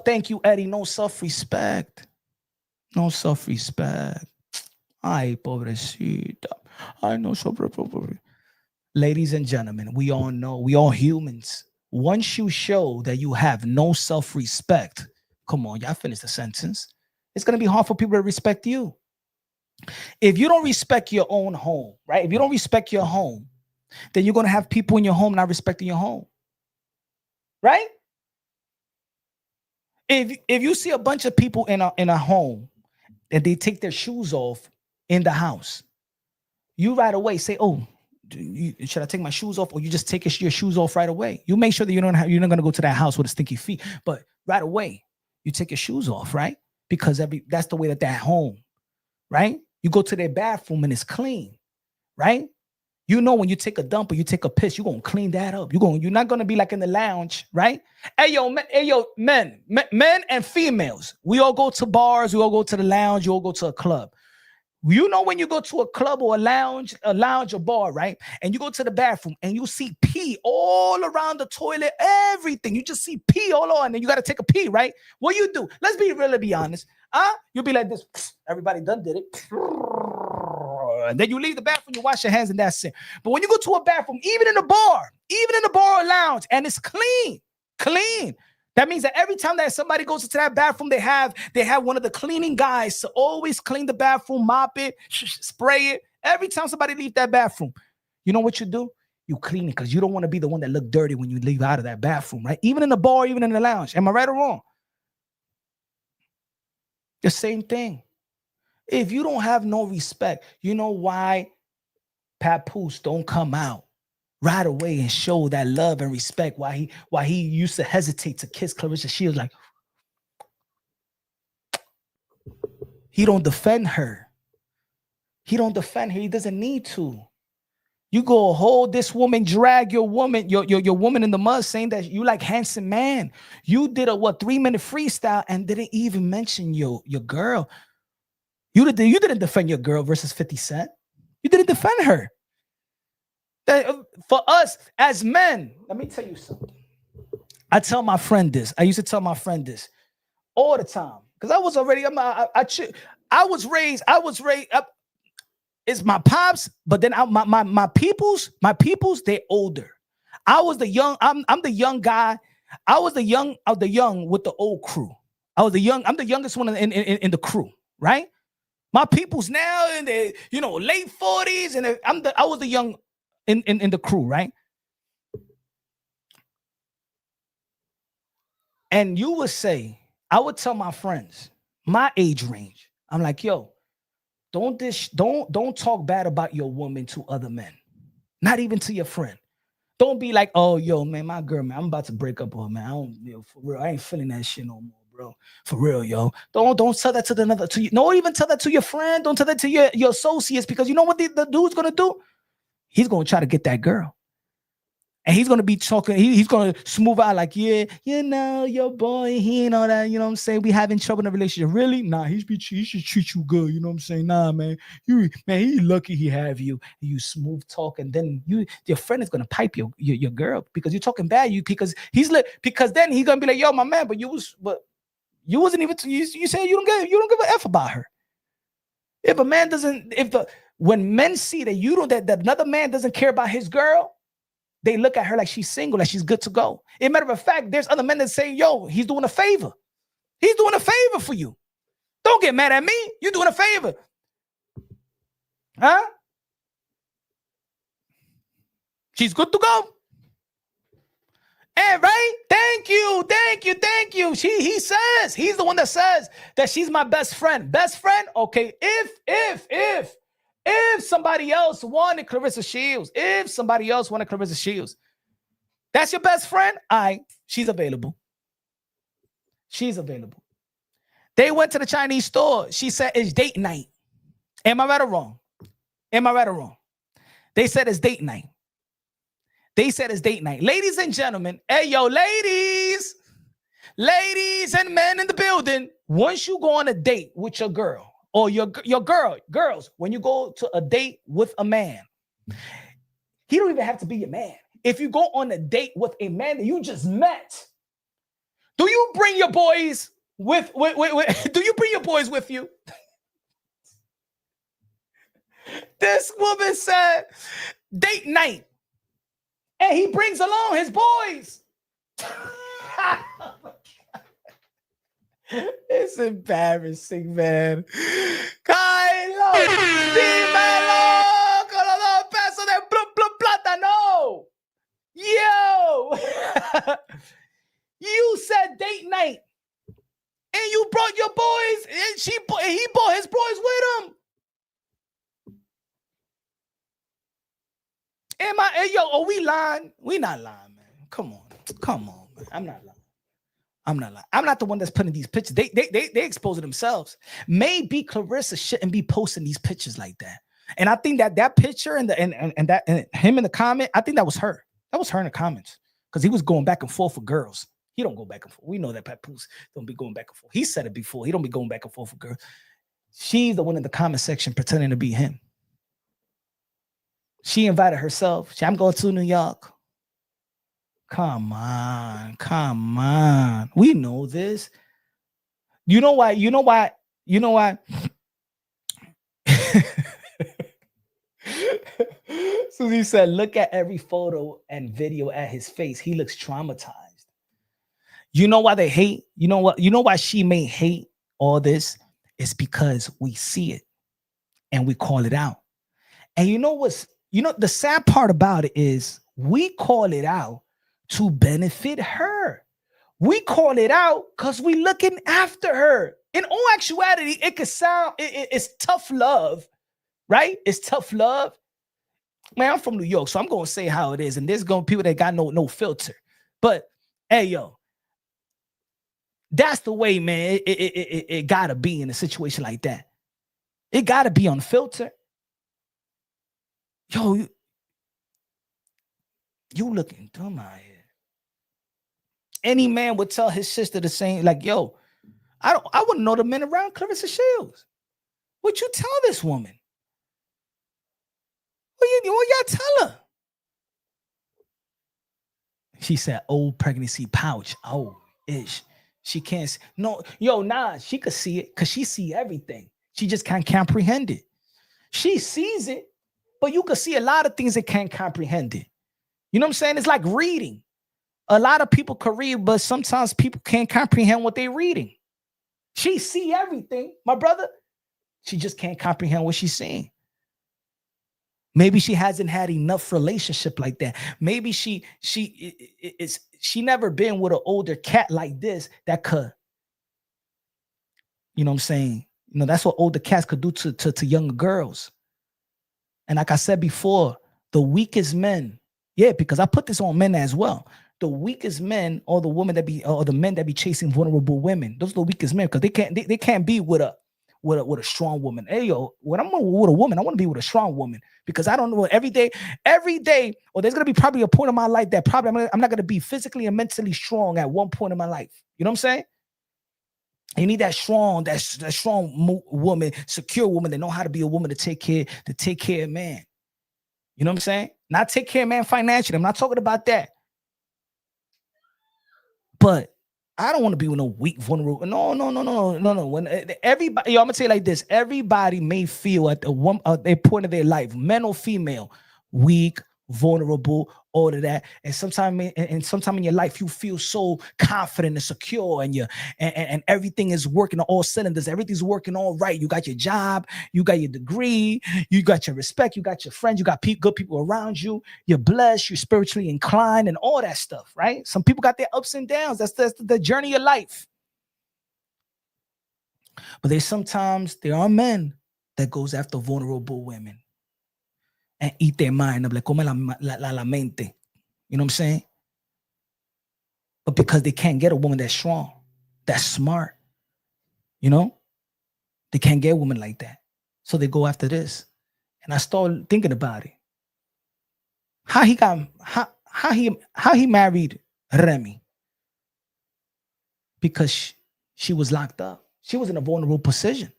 Thank you, Eddie. No self-respect. Ay, pobrecita. I know so. Ladies and gentlemen, we all know, we all humans. Once you show that you have no self-respect, come on, y'all finish the sentence. It's going to be hard for people to respect you. If you don't respect your own home, right? If you don't respect your home, then you're going to have people in your home not respecting your home. Right? If you see a bunch of people in a home and they take their shoes off in the house, you right away say, oh, should I take my shoes off? Or you just take your shoes off right away. You make sure that you're not going to go to that house with stinky feet, but right away you take your shoes off, right? Because that's the way that they're at home, right? You go to their bathroom and it's clean, right? You know, when you take a dump or you take a piss, you're going to clean that up. You're not going to be like in the lounge, right? Hey, yo, men and females. We all go to bars. We all go to the lounge. You all go to a club. You know, when you go to a club or a lounge or bar, right? And you go to the bathroom and you see pee all around the toilet, everything. You just see pee all on, and then you got to take a pee, right? What you do? Let's be honest. You'll be like this. Everybody done did it. And then you leave the bathroom, you wash your hands, and that's it. But when you go to a bathroom, even in the bar or lounge, and it's clean. That means that every time that somebody goes into that bathroom, they have one of the cleaning guys to always clean the bathroom, mop it, spray it, Every time somebody leave that bathroom, you know what you do? You clean it because you don't want to be the one that look dirty when you leave out of that bathroom, right? Even in the bar, even in the lounge. Am I right or wrong? The same thing. If you don't have no respect, you know why Papoose don't come out right away and show that love and respect? Why he used to hesitate to kiss Claressa Shields? Like, he don't defend her. He don't defend her. He doesn't need to. You go hold this woman, drag your woman, your woman in the mud, saying that you like handsome man. You did a 3-minute freestyle and didn't even mention your girl. You didn't defend your girl versus 50 Cent. You didn't defend her. For us as men, let me tell you something. I tell my friend this. I used to tell my friend this all the time because I was already. I was raised up. It's my pops, but then my peoples, they older. I was the young. I'm the young guy. I was the young of the young with the old crew. I'm the youngest one in the crew, right? My people's now in the late 40s, and I was the young in the crew, right? And you would say, I would tell my friends, my age range, I'm like, yo, don't talk bad about your woman to other men, not even to your friend. Don't be like, oh, yo, man, my girl, man, I'm about to break up with her, man. I don't, for real, I ain't feeling that shit no more, bro. For real, yo. Don't tell that to you. Don't even tell that to your friend. Don't tell that to your associates, because you know what the dude's gonna do? He's gonna try to get that girl. And he's going to be talking, he's going to smooth out like, yeah, your boy, he ain't all that, you know what I'm saying? We having trouble in a relationship. Really? Nah, he should treat you good, you know what I'm saying? Nah, man, he lucky he have you. You smooth talk, and then your friend is going to pipe your girl because you're talking bad. Because then he's going to be like, yo, my man, but you wasn't even, you say you don't give a F about her. If a man doesn't, when men see that that another man doesn't care about his girl, they look at her like she's single, like she's good to go. As a matter of fact, there's other men that say, yo, he's doing a favor. He's doing a favor for you. Don't get mad at me. You're doing a favor. Huh? She's good to go. And right? Thank you. He's the one that says that she's my best friend. Best friend? Okay. If somebody else wanted Claressa Shields, that's your best friend? She's available. They went to the Chinese store. She said it's date night. Am I right or wrong? They said it's date night. Ladies and gentlemen, hey, yo, ladies and men in the building, once you go on a date with your girl, or your girls, when you go to a date with a man, he don't even have to be your man. If you go on a date with a man that you just met, do you bring your boys with you? This woman said date night, and he brings along his boys. It's embarrassing, man. Kylo, dímelo con los 2 pesos de plátano. Yo, you said date night, and you brought your boys, and he brought his boys with him. Are we lying? We not lying, man. Come on, man. I'm not lying. I'm not the one that's putting these pictures. They exposing themselves. Maybe Claressa shouldn't be posting these pictures like that. And I think that picture and him in the comment, I think that was her. That was her in the comments, because he was going back and forth for girls. He don't go back and forth. We know that Papoose don't be going back and forth. He said it before. He don't be going back and forth for girls. She's the one in the comment section pretending to be him. She invited herself. I'm going to New York. Come on. We know this. You know why? Susie said, look at every photo and video at his face. He looks traumatized. You know why they hate? You know why she may hate all this? It's because we see it and we call it out. And the sad part about it is we call it out to benefit her. We call it out because we looking after her. In all actuality, it could sound, it's tough love, right? It's tough love. Man, I'm from New York, so I'm going to say how it is. And there's going to be people that got no filter. But, hey, yo, that's the way, man, it got to be in a situation like that. It got to be unfiltered. Yo, you looking dumb out here. Any man would tell his sister the same, like, yo, I wouldn't know the men around Claressa Shields. What you tell this woman? What y'all tell her? She said, old pregnancy pouch. Oh, ish. She can't see. No, yo, nah, she could see it because she see everything. She just can't comprehend it. She sees it, but you could see a lot of things that can't comprehend it. You know what I'm saying? It's like reading. A lot of people can read, but sometimes people can't comprehend what they're reading. She see everything, my brother. She just can't comprehend what she's saying. Maybe she hasn't had enough relationship like that. Maybe she never been with an older cat like this that could, you know what I'm saying? You know, that's what older cats could do to younger girls. And like I said before, the weakest men, yeah, because I put this on men as well. The weakest men or the men that be chasing vulnerable women, those are the weakest men because they can't be with a strong woman. Hey, yo, when I'm with a woman, I want to be with a strong woman because I don't know every day, or there's going to be probably a point in my life that probably I'm not going to be physically and mentally strong at one point in my life. You know what I'm saying? You need that strong woman, secure woman that know how to be a woman to take care of man. You know what I'm saying? Not take care of man financially. I'm not talking about that. But I don't want to be with no weak, vulnerable. No. When everybody, yo, I'm gonna say it like this: everybody may feel at a point of their life, men or female, weak, vulnerable, all of that. And sometime in your life, you feel so confident and secure, and everything is working on all cylinders. Everything's working all right. You got your job, you got your degree, you got your respect, you got your friends, you got good people around you. You're blessed, you're spiritually inclined, and all that stuff, right? Some people got their ups and downs. That's the journey of life. But there are men that goes after vulnerable women and eat their mind up, like come la mente. You know what I'm saying? But because they can't get a woman that's strong, that's smart, you know, they can't get a woman like that. So they go after this. And I started thinking about it. How he married Remy? Because she was locked up. She was in a vulnerable position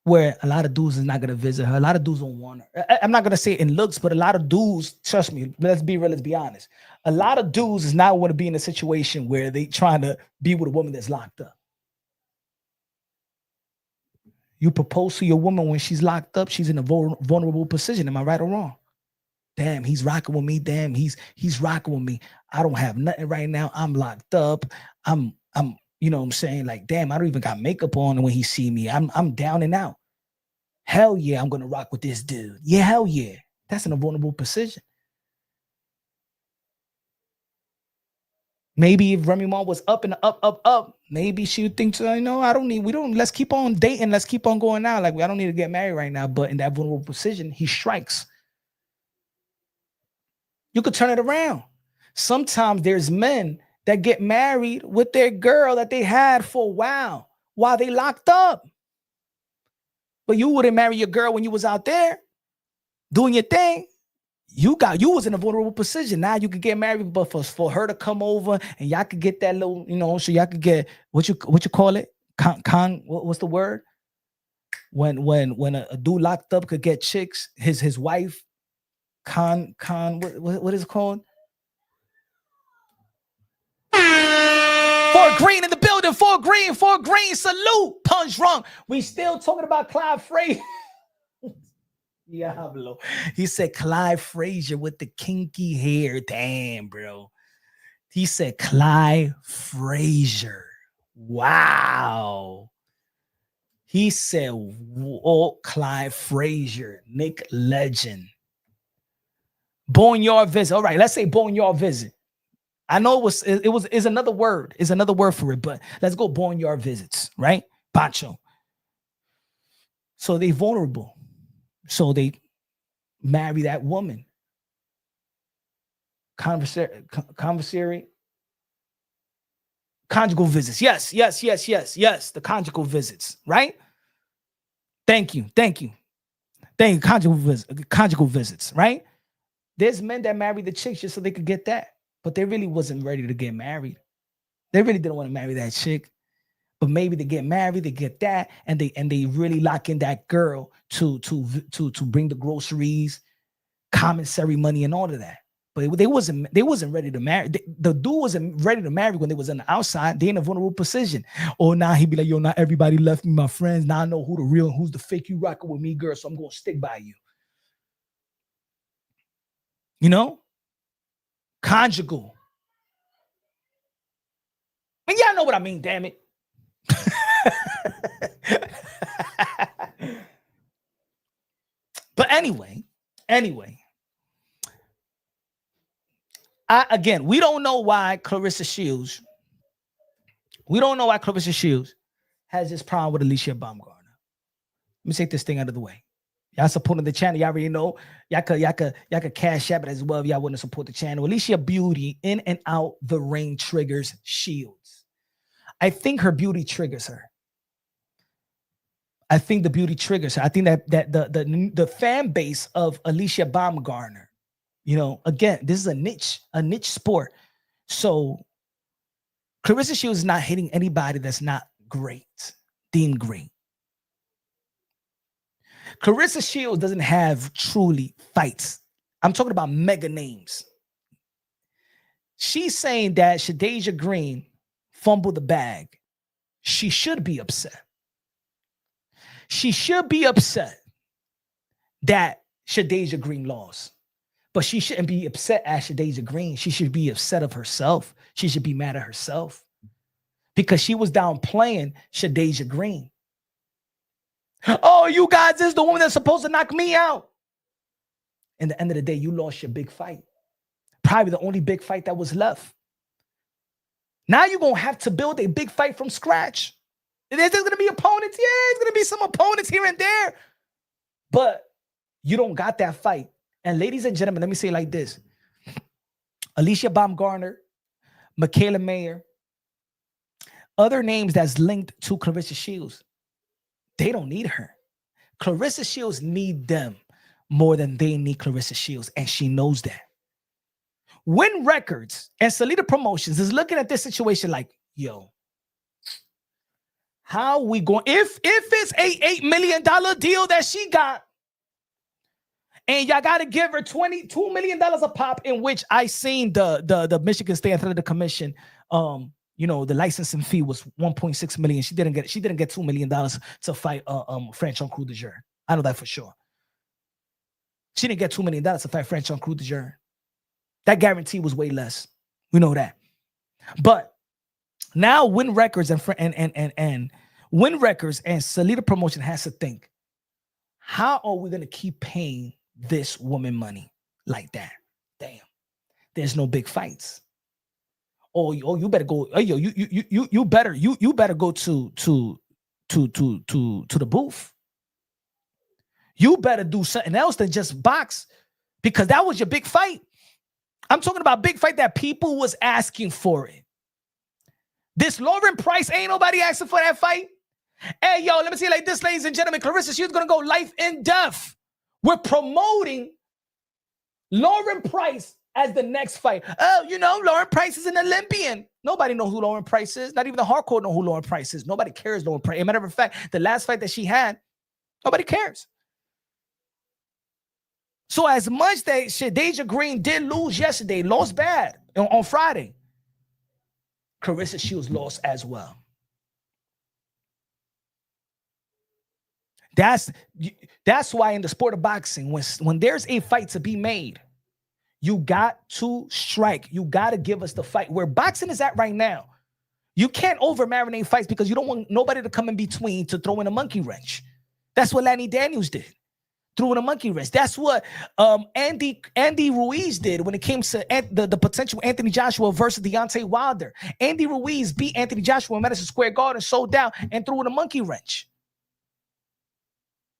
where a lot of dudes is not going to visit her. A lot of dudes don't want her. I'm not going to say it in looks, but a lot of dudes, trust me, let's be real, let's be honest. A lot of dudes is not want to be in a situation where they trying to be with a woman that's locked up. You propose to your woman when she's locked up, she's in a vulnerable position. Am I right or wrong? Damn, he's rocking with me. Damn, he's rocking with me. I don't have nothing right now. I'm locked up. I'm you know what I'm saying? Like, damn, I don't even got makeup on when he see me. I'm down and out. Hell yeah, I'm gonna rock with this dude. Yeah, hell yeah. That's in a vulnerable position. Maybe if Remy Ma was up and up, maybe she would think, let's keep on dating, let's keep on going out. Like, I don't need to get married right now. But in that vulnerable position, he strikes. You could turn it around. Sometimes there's men that get married with their girl that they had for a while they locked up. But you wouldn't marry your girl when you was out there doing your thing. You was in a vulnerable position. Now you could get married, but for her to come over and y'all could get that little, so y'all could get what you call it? What's the word? When a dude locked up could get chicks, his wife, what is it called? Fort Green in the building. Fort Green, salute. Punch drunk. We still talking about Clyde Frazier. Diablo. He said Clyde Frazier with the kinky hair. Damn, bro. He said Clyde Frazier. Wow. He said, "Oh, Clyde Frazier, Nick Legend, Boneyard visit." All right, let's say Boneyard visit. I know is another word. Is another word for it, but let's go Boneyard visits, right? Pancho. So they vulnerable. So they marry that woman. Conversary. Conjugal visits. Yes. The conjugal visits, right? Thank you. Conjugal visits, right? There's men that marry the chicks just so they could get that, but they really wasn't ready to get married. They really didn't want to marry that chick, but maybe they get married, they get that, and they really lock in that girl to bring the groceries, commissary money, and all of that. But they wasn't ready to marry. The dude wasn't ready to marry when they was on the outside. They in a vulnerable position. Or now he'd be like, yo, not everybody left me, my friends. Now I know who the real and who's the fake. You rocking with me, girl, so I'm gonna stick by you. You know? Conjugal. And y'all know what I mean, damn it. But anyway. We don't know why Claressa Shields has this problem with Alycia Baumgardner. Let me take this thing out of the way. Y'all supporting the channel. Y'all already know. Y'all could cash app it as well if y'all want to support the channel. Alycia beauty in and out the ring triggers Shields. I think her beauty triggers her. I think the beauty triggers her. I think that the fan base of Alycia Baumgardner, you know, again, this is a niche sport. So Claressa Shields is not hitting anybody that's not deemed great. Claressa Shields doesn't have truly fights. I'm talking about mega names. She's saying that Shadia Green fumbled the bag. She should be upset. She should be upset that Shadia Green lost. But she shouldn't be upset at Shadia Green. She should be upset of herself. She should be mad at herself because she was downplaying Shadia Green. Oh, you guys is the woman that's supposed to knock me out. In the end of the day, you lost your big fight. Probably the only big fight that was left. Now you're going to have to build a big fight from scratch. There's going to be opponents. Yeah, there's going to be some opponents here and there. But you don't got that fight. And ladies and gentlemen, let me say it like this. Alycia Baumgardner, Michaela Mayer, other names that's linked to Claressa Shields, they don't need her. Claressa Shields need them more than they need Claressa Shields, and she knows that. Win Records and Salida Promotions is looking at this situation like, yo, how we going? If it's a $8 million deal that she got, and y'all got to give her $22 million a pop, in which I seen the Michigan State Athletic Commission, you know, the licensing fee was $1.6 million. She didn't get $2 million to fight French on Crew de Jour. I know that for sure. She didn't get $2 million to fight French on Crew de Jour. That guarantee was way less. We know that. But now Win Records and Win Records and Salida Promotion has to think, how are we going to keep paying this woman money like that? Damn. There's no big fights. Oh, you better go. Oh, you better go to the booth. You better do something else than just box, because that was your big fight. I'm talking about big fight that people was asking for it. This Lauren Price, ain't nobody asking for that fight. Hey, yo, let me see it like this, ladies and gentlemen. Claressa, she's going to go life and death. We're promoting Lauren Price as the next fight. Oh, you know, Lauren Price is an Olympian. Nobody knows who Lauren Price is. Not even the hardcore know who Lauren Price is. Nobody cares Lauren Price. As a matter of fact, the last fight that she had, nobody cares. So as much that Shadia Green did lose yesterday, lost bad on Friday, Claressa Shields lost as well. That's why in the sport of boxing, when there's a fight to be made, you got to strike. You got to give us the fight. Where boxing is at right now, You can't over marinate fights because you don't want nobody to come in between to throw in a monkey wrench. That's what Lanny Daniels did. Threw in a monkey wrench. That's what Andy Ruiz did when it came to the potential Anthony Joshua versus Deontay Wilder. Andy Ruiz beat Anthony Joshua in Madison Square Garden, sold down, and threw in a monkey wrench.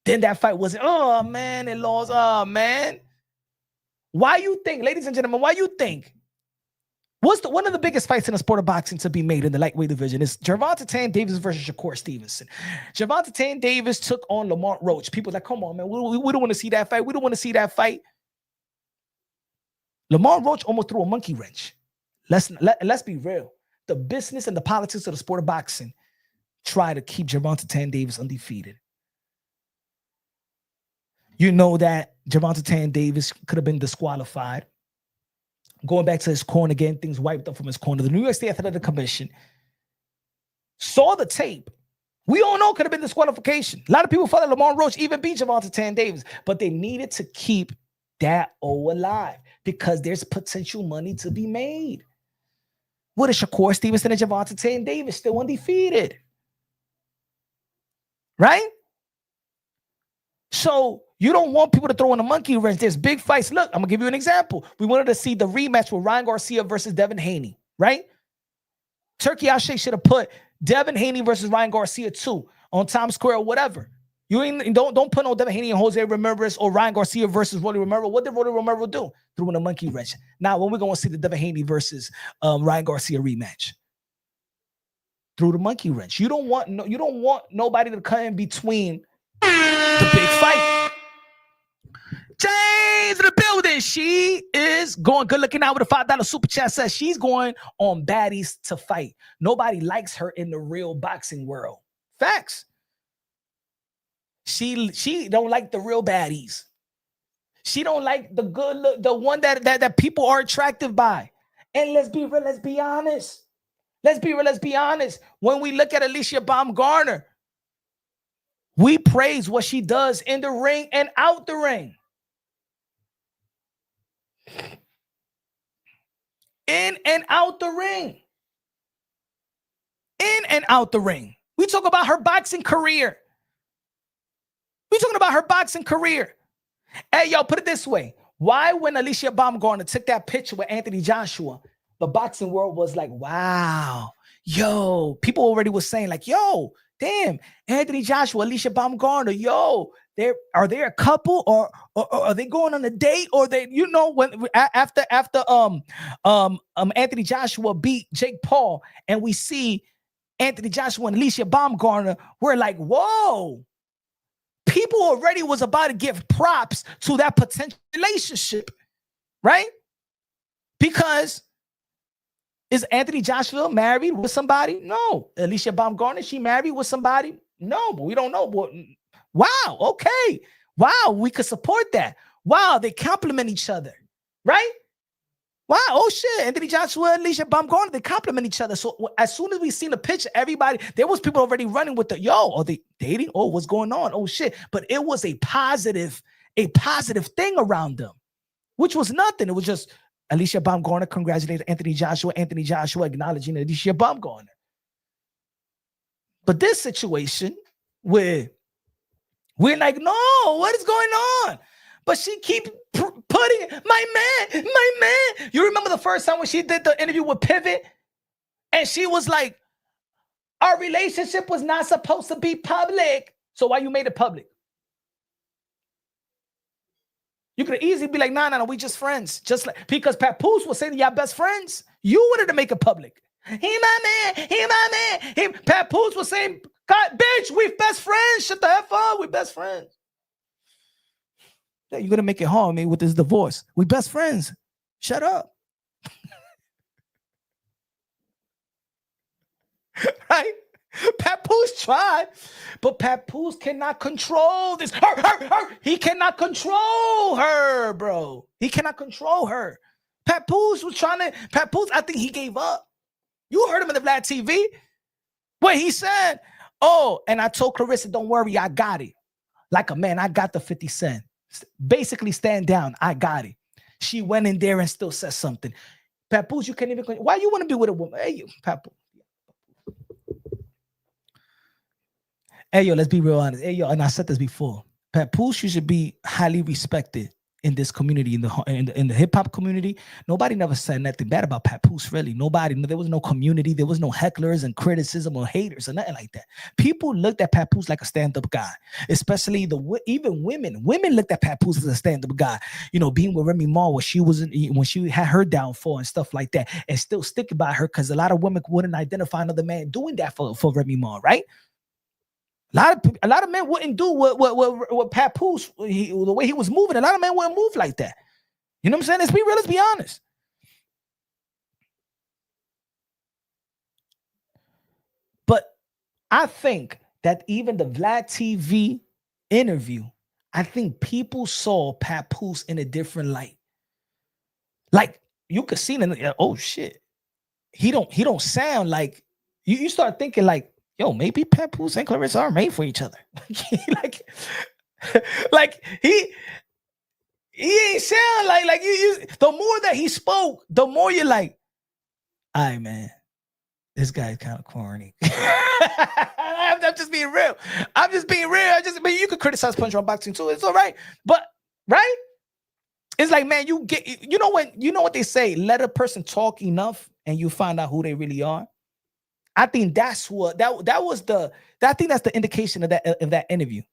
Then that fight wasn't, oh man, it lost. Oh man. Why you think, ladies and gentlemen, why you think? One of the biggest fights in the sport of boxing to be made in the lightweight division is Gervonta Tank Davis versus Shakur Stevenson. Gervonta Tank Davis took on Lamont Roach. People are like, come on, man, we don't want to see that fight. We don't want to see that fight. Lamont Roach almost threw a monkey wrench. Let's be real. The business and the politics of the sport of boxing try to keep Gervonta Tank Davis undefeated. You know that Gervonta Tank Davis could have been disqualified. Going back to his corner again, things wiped up from his corner. The New York State Athletic Commission saw the tape. We all know it could have been disqualification. A lot of people thought that Lamont Roach even beat Gervonta Tank Davis, but they needed to keep that O alive because there's potential money to be made. What is Shakur Stevenson and Gervonta Tank Davis still undefeated? Right? So you don't want people to throw in a monkey wrench. There's big fights. Look, I'm going to give you an example. We wanted to see the rematch with Ryan Garcia versus Devin Haney, right? Turkey Al-Sheikh should have put Devin Haney versus Ryan Garcia 2 on Times Square or whatever. Don't put no Devin Haney and Jose Ramirez or Ryan Garcia versus Rolly Romero. What did Rolly Romero do? Threw in a monkey wrench. Now, when we're going to see the Devin Haney versus Ryan Garcia rematch? Threw the monkey wrench. You don't want nobody to come in between the big fight. James in the building. She is going good looking out with a $5 super chat. Says she's going on baddies to fight. Nobody likes her in the real boxing world. Facts. She don't like the real baddies. She don't like the good look, the one that people are attracted by. And let's be real, let's be honest. Let's be honest. When we look at Alycia Baumgardner, we praise what she does in the ring and out the ring. In and out the ring. In and out the ring. We talk about her boxing career. We're talking about her boxing career. Hey, yo, put it this way. Why, when Alycia Baumgardner took that picture with Anthony Joshua, the boxing world was like, wow, yo, people already was saying like, yo, damn, Anthony Joshua, Alycia Baumgardner, yo, are they a couple or are they going on a date or they, you know, when after Anthony Joshua beat Jake Paul and we see Anthony Joshua and Alycia Baumgardner, we're like, whoa. People already was about to give props to that potential relationship, right? Because is Anthony Joshua married with somebody? No. Alycia Baumgardner, she married with somebody? No, but we don't know. But wow, okay. Wow, we could support that. Wow, they complement each other, right? Wow, oh shit, Anthony Joshua and Alycia Baumgardner, they complement each other. So as soon as we seen the picture, everybody, there was people already running with the, yo, are they dating? Oh, what's going on? Oh shit. But it was a positive thing around them, which was nothing. It was just Alycia Baumgardner congratulated Anthony Joshua acknowledging Alycia Baumgardner. But this situation where we're like, no, what is going on? But she keep putting my man. You remember the first time when she did the interview with Pivot? And she was like, our relationship was not supposed to be public. So why you made it public? You could easily be like, no, we just friends. Just like, because Papoose was saying y'all best friends. You wanted to make it public. He my man. Papoose was saying, God, bitch, we best friends. Shut the F up. We best friends. You're going to make it hard, man, with this divorce. We best friends. Shut up. Right? Papoose tried, but Papoose cannot control this. Her. He cannot control her, bro. He cannot control her. Papoose was trying to, I think he gave up. You heard him on the Vlad TV. Where he said, oh, and I told Claressa, don't worry, I got it. Like a man, I got the 50 cent. Basically, stand down. I got it. She went in there and still said something. Papoose, you can't even. Why you want to be with a woman? Hey, you, Papoose. Hey, yo, let's be real honest. Hey, yo, and I said this before. Papoose, you should be highly respected in this community, in the hip hop community. Nobody never said nothing bad about Papoose, really. Nobody. There was no community. There was no hecklers and criticism or haters or nothing like that. People looked at Papoose like a stand-up guy, especially even women. Women looked at Papoose as a stand-up guy. You know, being with Remy Ma when she had her downfall and stuff like that, and still sticking by her because a lot of women wouldn't identify another man doing that for Remy Ma, right? A lot of men wouldn't do what Papoose, the way he was moving. A lot of men wouldn't move like that. You know what I'm saying? Let's be real. Let's be honest. But I think that even the Vlad TV interview, I think people saw Papoose in a different light. Like you could see, oh shit, he don't sound like you start thinking like, yo, maybe Papoose and Claressa are made for each other. like he ain't sound like you. The more that he spoke, the more you're like, all right, man, this guy's kind of corny. I'm just being real. I'm just being real. You could criticize Punch on boxing too. It's all right, but right? It's like, man, you know what they say, let a person talk enough and you find out who they really are. I think that's what I think that's the indication of that interview.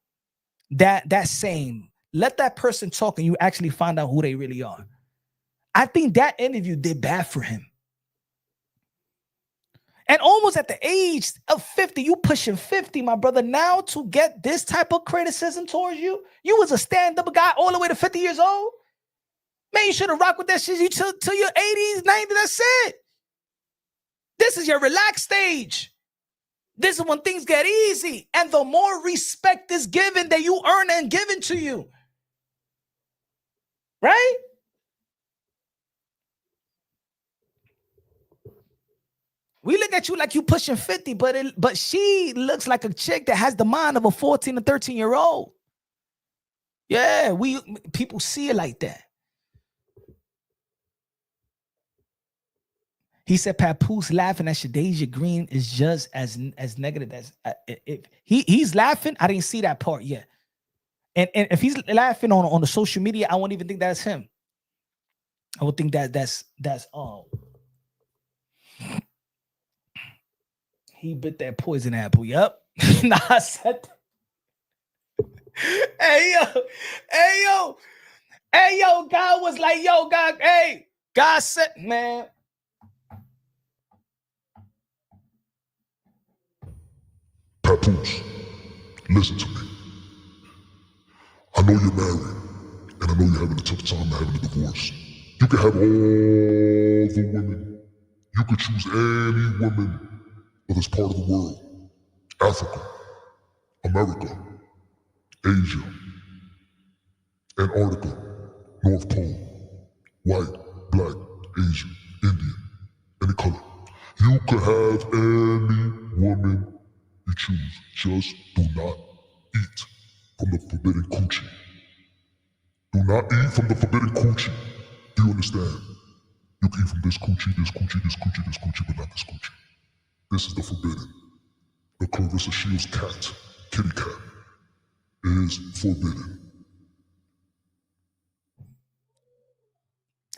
That saying, let that person talk and you actually find out who they really are. I think that interview did bad for him. And almost at the age of 50, you pushing 50, my brother, now to get this type of criticism towards you. You was a stand-up guy all the way to 50 years old. Man, you should have rocked with that shit till your 80s, 90s, that's it. This is your relaxed stage. This is when things get easy. And the more respect is given that you earn and given to you. Right? We look at you like you pushing 50, but she looks like a chick that has the mind of a 14 or 13-year-old. Yeah, people see it like that. He said Papoose laughing at Shadia Green is just as negative as if he's laughing. I didn't see that part yet. And if he's laughing on the social media, I won't even think that's him. I would think that's he bit that poison apple. Yep. Nah, I said that. Hey yo, God was like, yo, God, hey, God said, man. Papoose, listen to me. I know you're married, and I know you're having a tough time having a divorce. You can have all the women. You could choose any woman of this part of the world. Africa, America, Asia, Antarctica, North Pole, white, black, Asian, Indian, any color. You could have any woman you choose. Just do not eat from the forbidden coochie. Do not eat from the forbidden coochie. Do you understand? You can eat from this coochie, this coochie, this coochie, this coochie, but not this coochie. This is the forbidden. The Claressa Shields cat, kitty cat, is forbidden.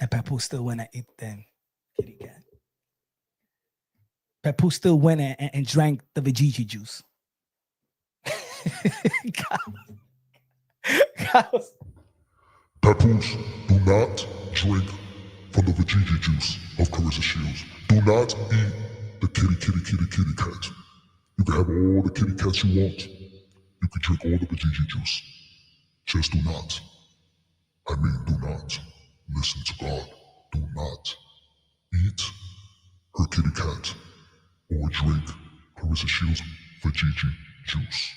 And Papoose still went and ate them kitty cat. Papoose still went and drank the Vijiji juice. Papoose, do not drink from the Vijiji juice of Claressa Shields. Do not eat the kitty cat. You can have all the kitty cats you want. You can drink all the Vijiji juice. Just do not. I mean, do not. Listen to God. Do not eat her kitty cat or drink Claressa Shields' Vijiji juice.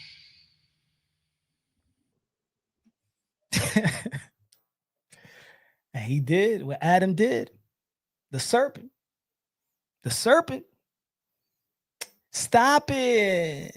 And he did what Adam did. The serpent. Stop it,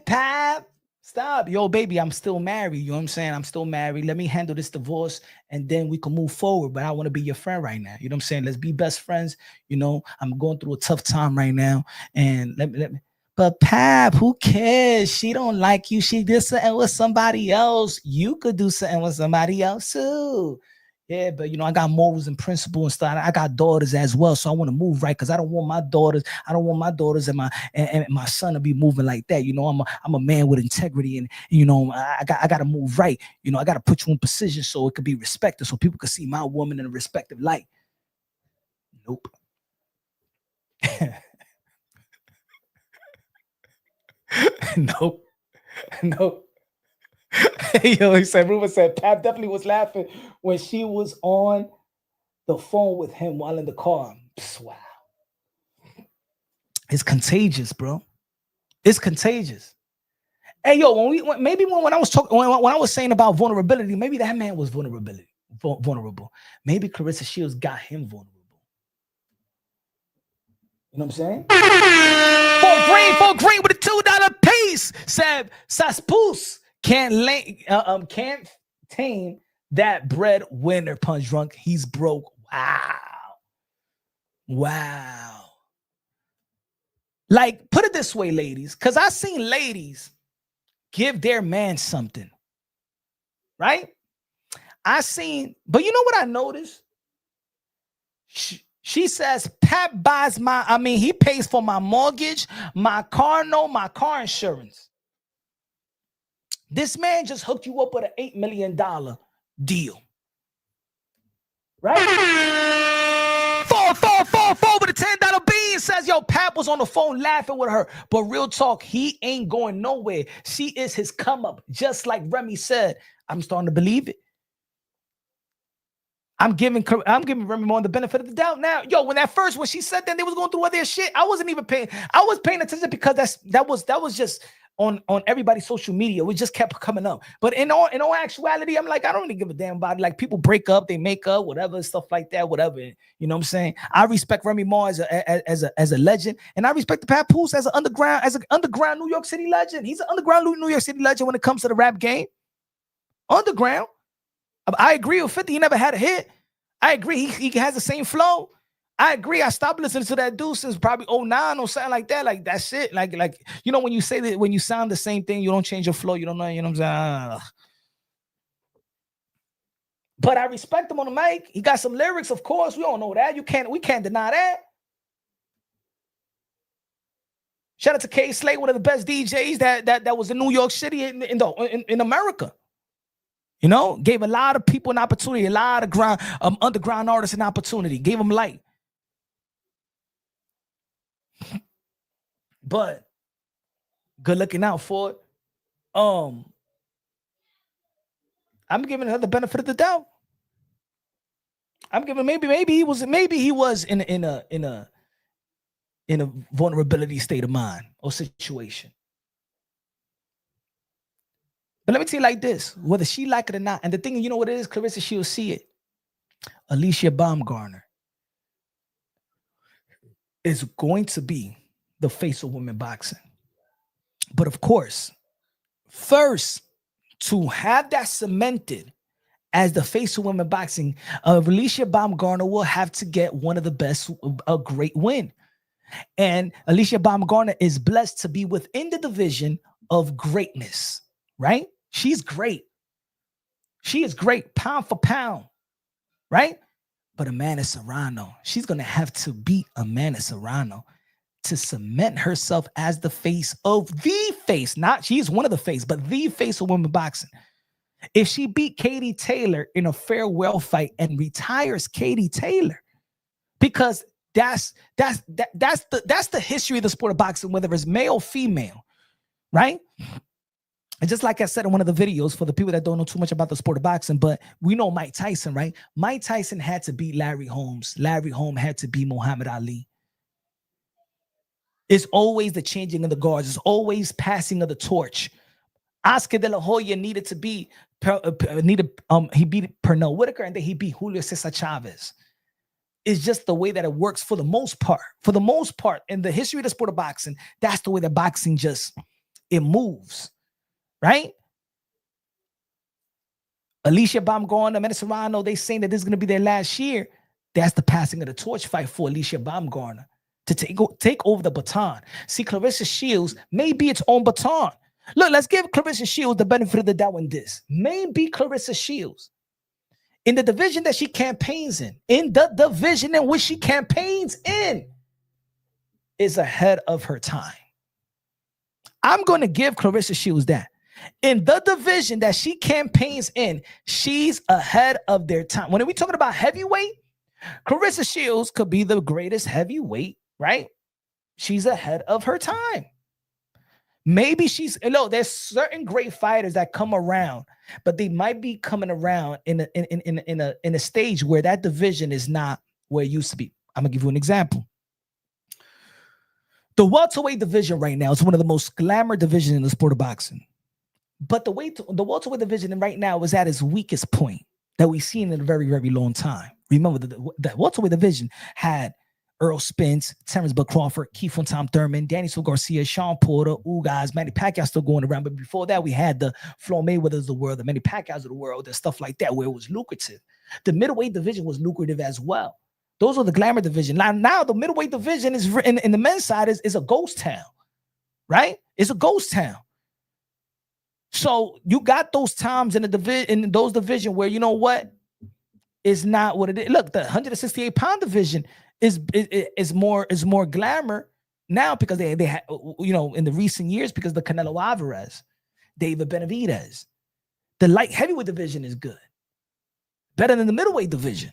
Pap. Stop. Yo, baby, I'm still married. You know what I'm saying? I'm still married. Let me handle this divorce and then we can move forward. But I want to be your friend right now. You know what I'm saying? Let's be best friends. You know, I'm going through a tough time right now. And let me. But Pap, who cares? She don't like you. She did something with somebody else. You could do something with somebody else too. Yeah, but I got morals and principles and stuff. I got daughters as well, so I want to move right because I don't want my daughters. I don't want my daughters and my son to be moving like that. I'm a man with integrity, and I got to move right. I got to put you in position so it could be respected, so people could see my woman in a respective light. Nope. Nope. Nope. He said, Ruben said, Pap definitely was laughing when she was on the phone with him while in the car. Psst, wow. It's contagious, bro. It's contagious. Hey, yo, when I was talking, when I was saying about vulnerability, maybe that man was vulnerable. Maybe Claressa Shields got him vulnerable. You know what I'm saying? For green with a $2 piece, said Saspus can't tame that breadwinner punch drunk. He's broke. Wow. Like, put it this way, ladies, because I seen ladies give their man something, right? But you know what I noticed? She says, Pap buys he pays for my mortgage, my car note, my car insurance. This man just hooked you up with an $8 million deal. Right? Four with a $10 bean says, yo, Pap was on the phone laughing with her. But real talk, he ain't going nowhere. She is his come up. Just like Remy said, I'm starting to believe it. I'm giving Remy more the benefit of the doubt now. Yo, when she said that they was going through all their shit, I wasn't even paying. I was paying attention because that was just on everybody's social media. It just kept coming up. But in all actuality, I'm like, I don't really give a damn about it. Like, people break up, they make up, whatever, stuff like that, whatever. You know what I'm saying? I respect Remy Ma as a legend, and I respect the Papoose as an underground New York City legend. He's an underground New York City legend when it comes to the rap game. Underground. I agree with 50. He never had a hit. I agree. He has the same flow. I agree. I stopped listening to that dude since probably 09 or something like that. Like, that's it. Like, when you say that, when you sound the same thing, you don't change your flow. You don't know. You know what I'm saying? But I respect him on the mic. He got some lyrics, of course. We don't know that. We can't deny that. Shout out to K Slate, one of the best DJs that was in New York City in America. Gave a lot of people an opportunity, a lot of underground artists an opportunity, gave them light. But good looking out for it. I'm giving her the benefit of the doubt. I'm giving maybe he was in a vulnerability state of mind or situation. But let me tell you like this, whether she like it or not, and the thing, you know what it is, Claressa, she'll see it. Alycia Baumgardner is going to be the face of women boxing. But of course, first, to have that cemented as the face of women boxing, Alycia Baumgardner will have to get one of the best, a great win. And Alycia Baumgardner is blessed to be within the division of greatness, right? She's great. She is great, pound for pound, right? But Amanda Serrano, she's going to have to beat Amanda Serrano to cement herself as the face of the face. Not she's one of the face, but the face of women boxing. If she beat Katie Taylor in a farewell fight and retires Katie Taylor, because that's the history of the sport of boxing, whether it's male or female, right? And just like I said in one of the videos, for the people that don't know too much about the sport of boxing, but we know Mike Tyson, right? Mike Tyson had to beat Larry Holmes. Larry Holmes had to beat Muhammad Ali. It's always the changing of the guards. It's always passing of the torch. Oscar De La Hoya needed to beat he beat Pernell Whitaker, and then he beat Julio Cesar Chavez. It's just the way that it works for the most part. For the most part, in the history of the sport of boxing, that's the way that boxing it moves. Right? Alycia Baumgardner, Amanda Serrano, they saying that this is going to be their last year. That's the passing of the torch fight for Alycia Baumgardner. to take over the baton. See, Claressa Shields may be its own baton. Look, let's give Claressa Shields the benefit of the doubt in this. Maybe Claressa Shields, in the division that she campaigns in the division in which she campaigns in, is ahead of her time. I'm going to give Claressa Shields that. In the division that she campaigns in, she's ahead of their time. When are we talking about heavyweight? Claressa Shields could be the greatest heavyweight, right? She's ahead of her time. Maybe there's certain great fighters that come around, but they might be coming around in a stage where that division is not where it used to be. I'm gonna give you an example. The welterweight division right now is one of the most glamour divisions in the sport of boxing. But the welterweight division right now is at its weakest point that we've seen in a very, very long time. Remember, the welterweight division had Earl Spence, Terrence Bud Crawford, Keith von Tom Thurman, Daniel Garcia, Sean Porter, guys, Manny Pacquiao still going around. But before that, we had the Floyd Mayweathers of the world, the Manny Pacquiaos of the world, and stuff like that, where it was lucrative. The middleweight division was lucrative as well. Those are the glamour division. Now the middleweight division is in the men's side is a ghost town, right? It's a ghost town. So you got those times in those division where, you know what, is not what it is. Look, the 168-pound division is more glamour now because they had, you know, in the recent years, because the Canelo Alvarez, David Benavidez. The light heavyweight division is good, better than the middleweight division.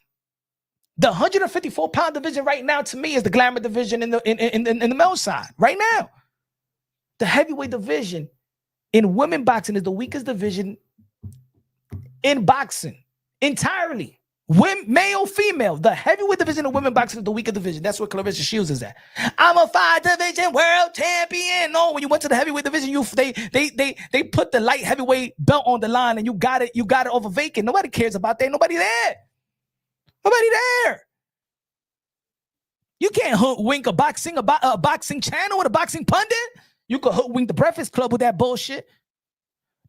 The 154-pound division right now, to me, is the glamour division in the male side right now. The heavyweight division in women boxing is the weakest division in boxing entirely. Male, female. The heavyweight division of women boxing is the weakest division. That's where Claressa Shields is at. I'm a 5-division world champion. No, when you went to the heavyweight division, they put the light heavyweight belt on the line, and you got it over vacant. Nobody cares about that. Nobody there. Nobody there. You can't hoodwink a boxing channel with a boxing pundit. You could hoodwink the Breakfast Club with that bullshit.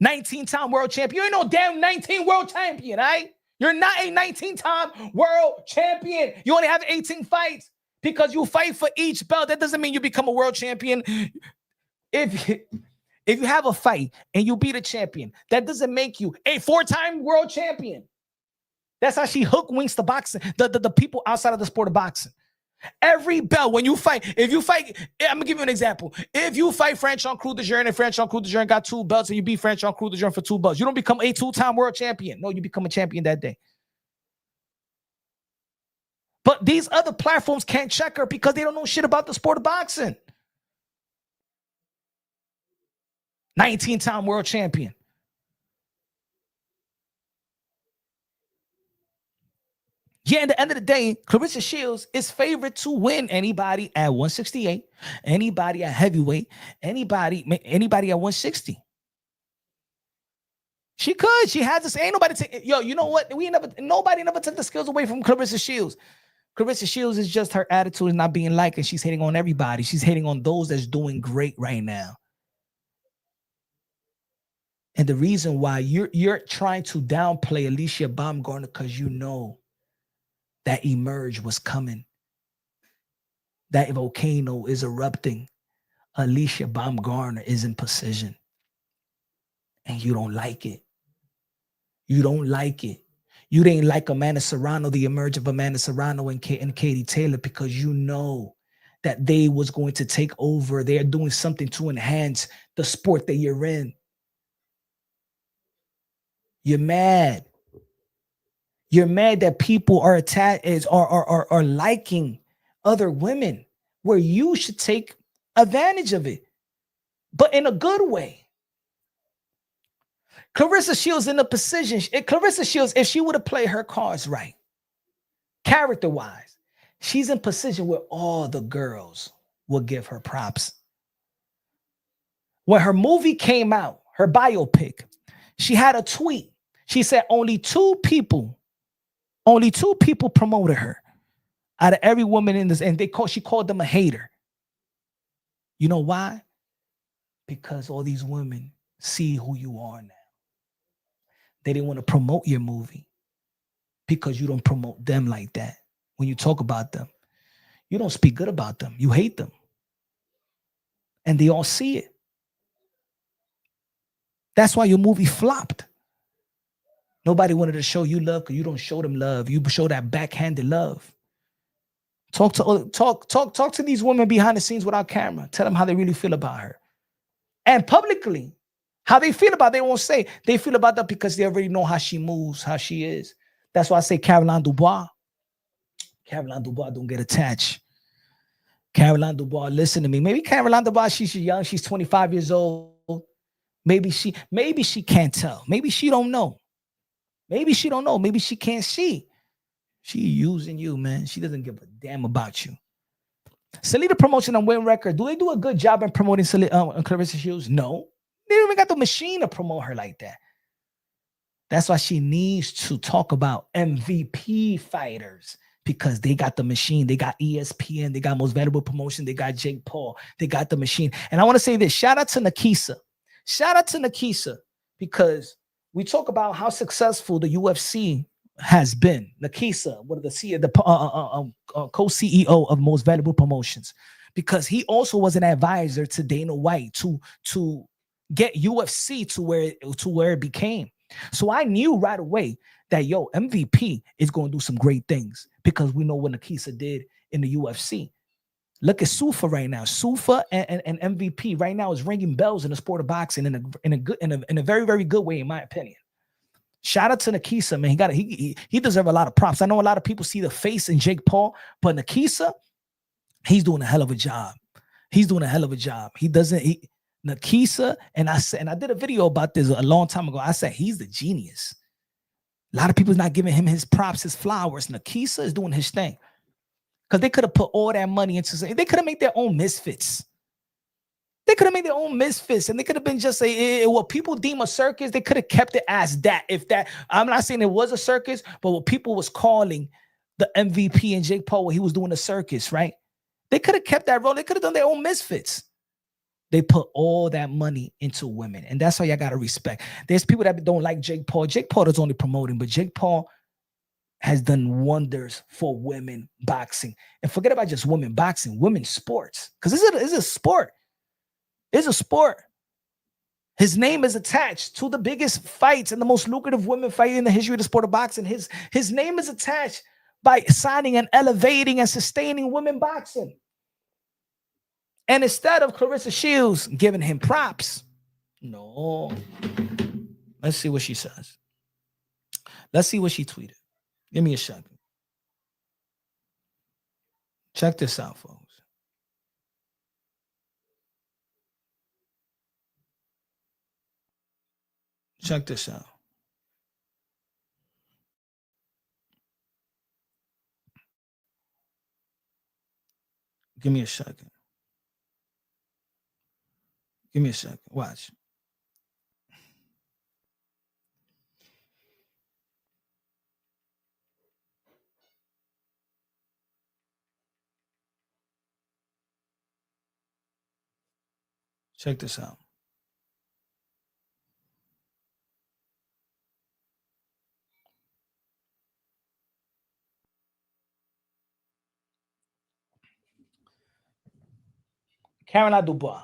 19-time world champion. You ain't no damn 19 world champion, right? You're not a 19-time world champion. You only have 18 fights because you fight for each belt. That doesn't mean you become a world champion. If you have a fight and you beat a champion, that doesn't make you a 4-time world champion. That's how she hoodwinks the boxing, the people outside of the sport of boxing. Every belt, when you fight, I'm gonna give you an example. If you fight Franchon Cruz de Jean and Franchon Cruz de Jean got 2 belts and you beat Franchon Cruz de Jean for 2 belts, you don't become a 2-time world champion. No, you become a champion that day. But these other platforms can't check her because they don't know shit about the sport of boxing. 19-time world champion. Yeah, at the end of the day, Claressa Shields is favored to win anybody at 168, anybody at heavyweight, anybody at 160. She could. She has this. Ain't nobody take. Yo, you know what? Nobody never took the skills away from Claressa Shields. Claressa Shields is just her attitude is not being liked, and she's hating on everybody. She's hating on those that's doing great right now. And the reason why you're trying to downplay Alycia Baumgardner because you know that emerge was coming. That volcano is erupting. Alycia Baumgardner is in position. And you don't like it. You don't like it. You didn't like Amanda Serrano, the emerge of Amanda Serrano and Katie Taylor, because you know that they was going to take over. They're doing something to enhance the sport that you're in. You're mad. You're mad that people are are liking other women, where you should take advantage of it, but in a good way. Claressa Shields in a position. Claressa Shields, if she would have played her cards right, character-wise, she's in position where all the girls will give her props. When her movie came out, her biopic, she had a tweet. She said only two people promoted her out of every woman in this, and she called them a hater. You know why? Because all these women see who you are now. They didn't want to promote your movie because you don't promote them like that when you talk about them. You don't speak good about them. You hate them. And they all see it. That's why your movie flopped. Nobody wanted to show you love because you don't show them love. You show that backhanded love. Talk to these women behind the scenes without camera. Tell them how they really feel about her. And publicly, how they feel about it, they won't say. They feel about that because they already know how she moves, how she is. That's why I say Caroline Dubois. Caroline Dubois don't get attached. Caroline Dubois, listen to me. Maybe Caroline Dubois, she's young. She's 25 years old. Maybe she can't tell. Maybe she don't know. Maybe she don't know. Maybe she can't see. She using you, man. She doesn't give a damn about you. Selena Promotion and Win Record. Do they do a good job in promoting Claressa Shields? No. They don't even got the machine to promote her like that. That's why she needs to talk about MVP fighters because they got the machine. They got ESPN. They got Most Valuable Promotion. They got Jake Paul. They got the machine. And I want to say this. Shout out to Nakisa. Shout out to Nakisa because we talk about how successful the UFC has been. Nakisa, one of the co-CEO of Most Valuable Promotions, because he also was an advisor to Dana White to get UFC to where it became. So I knew right away that MVP is going to do some great things because we know what Nakisa did in the UFC. Look at Sufa right now. Sufa and MVP right now is ringing bells in the sport of boxing in a very, very good way, in my opinion. Shout out to Nakisa, man. He deserves a lot of props. I know a lot of people see the face in Jake Paul, but Nakisa, he's doing a hell of a job. He's doing a hell of a job. Nakisa, and I did a video about this a long time ago. I said he's the genius. A lot of people's not giving him his props, his flowers. Nakisa is doing his thing. Because they could have put all that money into something. They could have made their own misfits. They could have made their own misfits, and they could have been just what people deem a circus. They could have kept it as that. I'm not saying it was a circus, but what people was calling the MVP and Jake Paul, when he was doing a circus, right? They could have kept that role. They could have done their own misfits. They put all that money into women, and that's why y'all gotta respect. There's people that don't like Jake Paul. Jake Paul is only promoting, but Jake Paul has done wonders for women boxing. And forget about just women boxing, women sports, because it's a sport. It's a sport. His name is attached to the biggest fights and the most lucrative women fight in the history of the sport of boxing. His name is attached by signing and elevating and sustaining women boxing. And instead of Claressa Shields giving him props, no. Let's see what she says. Let's see what she tweeted. Give me a second. Check this out, folks. Check this out. Give me a second. Give me a second. Watch. Check this out. Caroline Dubois.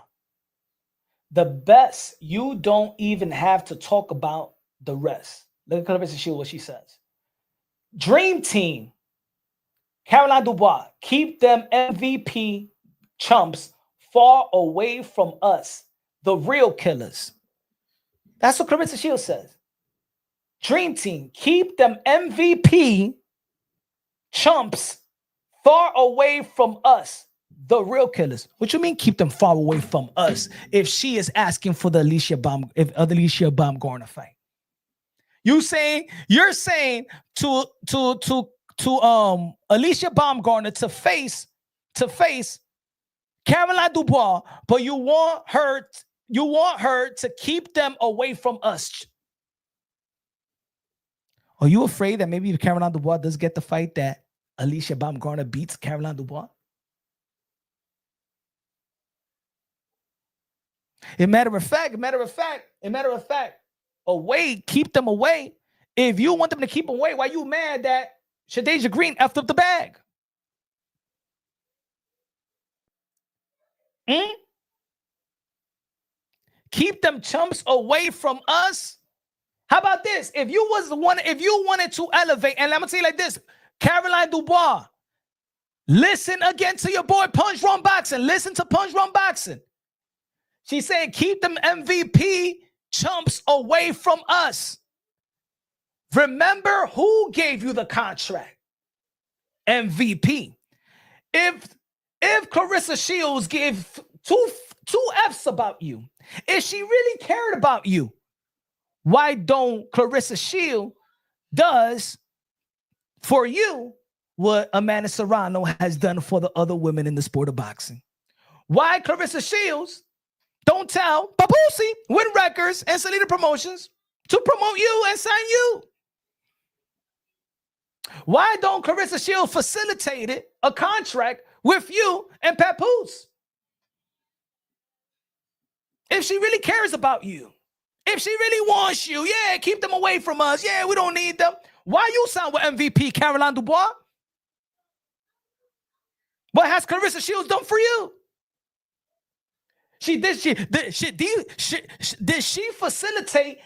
The best, you don't even have to talk about the rest. Look at Claressa Shields, what she says. Dream team, Caroline Dubois, keep them MVP chumps far away from us, the real killers. That's what Claressa Shields says. Dream team, keep them MVP chumps far away from us, the real killers. What you mean keep them far away from us if she is asking for the Alycia Baumgardner fight? You're saying to Alycia Baumgardner to face Caroline Dubois, but you want her to keep them away from us. Are you afraid that maybe if Caroline Dubois does get the fight that Alycia Baumgardner beats Caroline Dubois? As a matter of fact, away, keep them away. If you want them to keep them away, why you mad that Shadia Green effed up the bag? Keep them chumps away from us. How about this? If you wanted to elevate, and I'm gonna say it like this, Caroline Dubois, listen again to your boy Punch Run Boxing. Listen to Punch Run Boxing. She said, keep them MVP chumps away from us. Remember who gave you the contract? MVP. If Claressa Shields gave two F's about you, if she really cared about you, why don't Claressa Shields does for you what Amanda Serrano has done for the other women in the sport of boxing? Why Claressa Shields don't tell Papusi, Win Records, and Salida Promotions to promote you and sign you? Why don't Claressa Shields facilitate a contract with you and Papoose? If she really cares about you, if she really wants you, yeah, keep them away from us. Yeah, we don't need them. Why you sign with MVP, Caroline Dubois? What has Claressa Shields done for you? Did she facilitate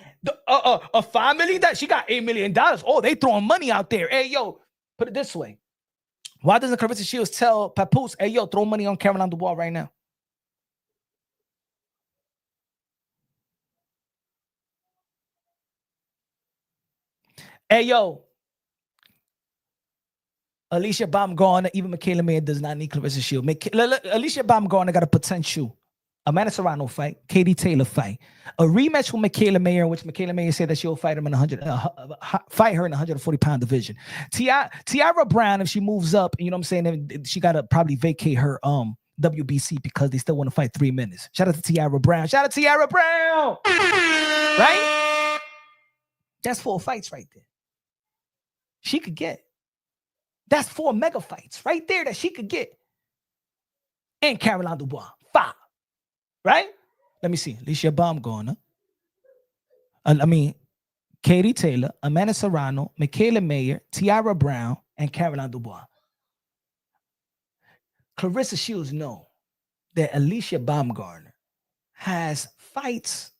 a $5 million? She got $8 million. Oh, they throwing money out there. Hey, yo, put it this way. Why doesn't Claressa Shields tell Papoose, hey, yo, throw money on Caroline Dubois right now? Hey, yo, Alycia Baumgardner, even Michaela Mayer does not need Claressa Shields. Alycia Baumgardner got a potential Amanda Serrano fight, Katie Taylor fight, a rematch with Michaela Mayer, in which Michaela Mayer said that she'll fight him in fight her in the 140-pound division. Tiara Brown, if she moves up, you know what I'm saying, she gotta probably vacate her WBC because they still want to fight 3 minutes. Shout out to Tiara Brown. Shout out to Tiara Brown. Right? That's 4 fights right there. She could get. That's 4 mega fights right there that she could get. And Caroline Dubois, 5. Right? Let me see. Alycia Baumgardner. Katie Taylor, Amanda Serrano, Michaela Mayer, Tiara Brown, and Caroline Dubois. Claressa Shields know that Alycia Baumgardner has fights.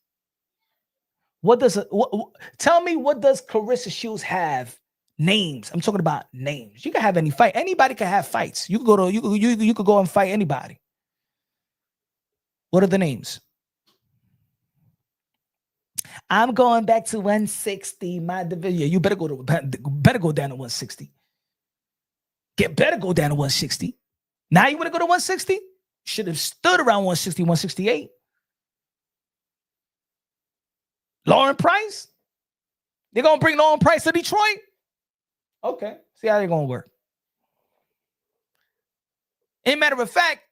Tell me, what does Claressa Shields have? Names. I'm talking about names. You can have any fight. Anybody can have fights. You could go and fight anybody. What are the names? I'm going back to 160. My division. You better go down to 160. Better go down to 160. Now you want to go to 160? Should have stood around 160, 168. Lauren Price? They're gonna bring Lauren Price to Detroit? Okay. See how they're gonna work. As a matter of fact,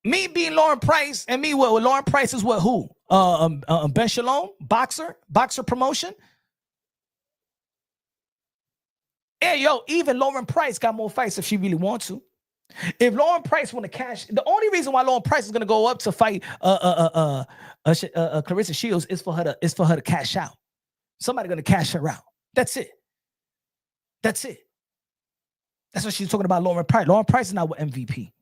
me being Lauren Price and me, what Lauren Price is what? Who? Ben Shalom, boxer promotion. Hey, yo, even Lauren Price got more fights if she really wants to. If Lauren Price want to cash, the only reason why Lauren Price is gonna go up to fight Claressa Shields is for her to cash out. Somebody gonna cash her out. That's it. That's what she's talking about. Lauren Price. Lauren Price is not with MVP.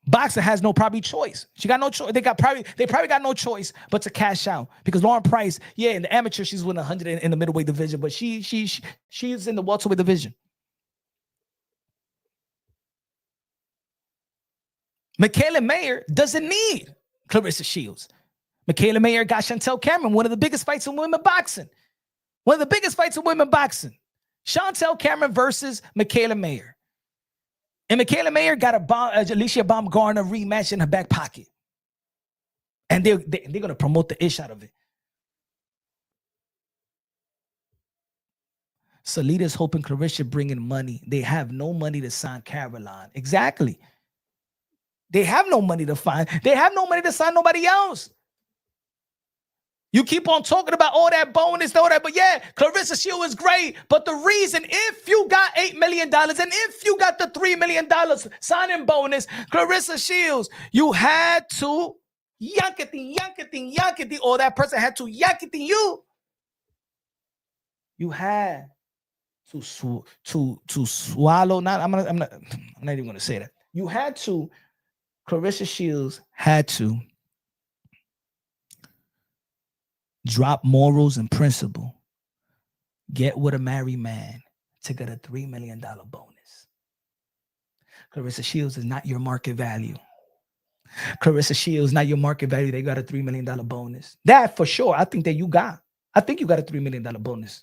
Boxer has probably choice. She got no choice. They probably got no choice but to cash out, because Lauren Price, yeah, in the amateur she's winning 100 in the middleweight division, but she's in the welterweight division. Michaela Mayer doesn't need Claressa Shields. Michaela Mayer got Chantel Cameron, one of the biggest fights in women boxing. Chantel Cameron versus Michaela Mayer. And Michaela Mayer got Alycia Baumgardner rematch in her back pocket. And they're going to promote the ish out of it. Salida's hoping Claressa bring in money. They have no money to sign Caroline. Exactly. They have no money to find. They have no money to sign nobody else. You keep on talking about all that bonus, all that, but yeah, Claressa Shields is great. But the reason, if you got $8 million and if you got the $3 million signing bonus, Claressa Shields, you had to yakety, or that person had to yakety you. You had to swallow. I'm not even gonna say that. You had to. Claressa Shields had to drop morals and principle, get with a married man to get a $3 million bonus. Claressa Shields is not your market value. Claressa Shields not your market value. They got a $3 million bonus. That for sure. I think you got a $3 million bonus.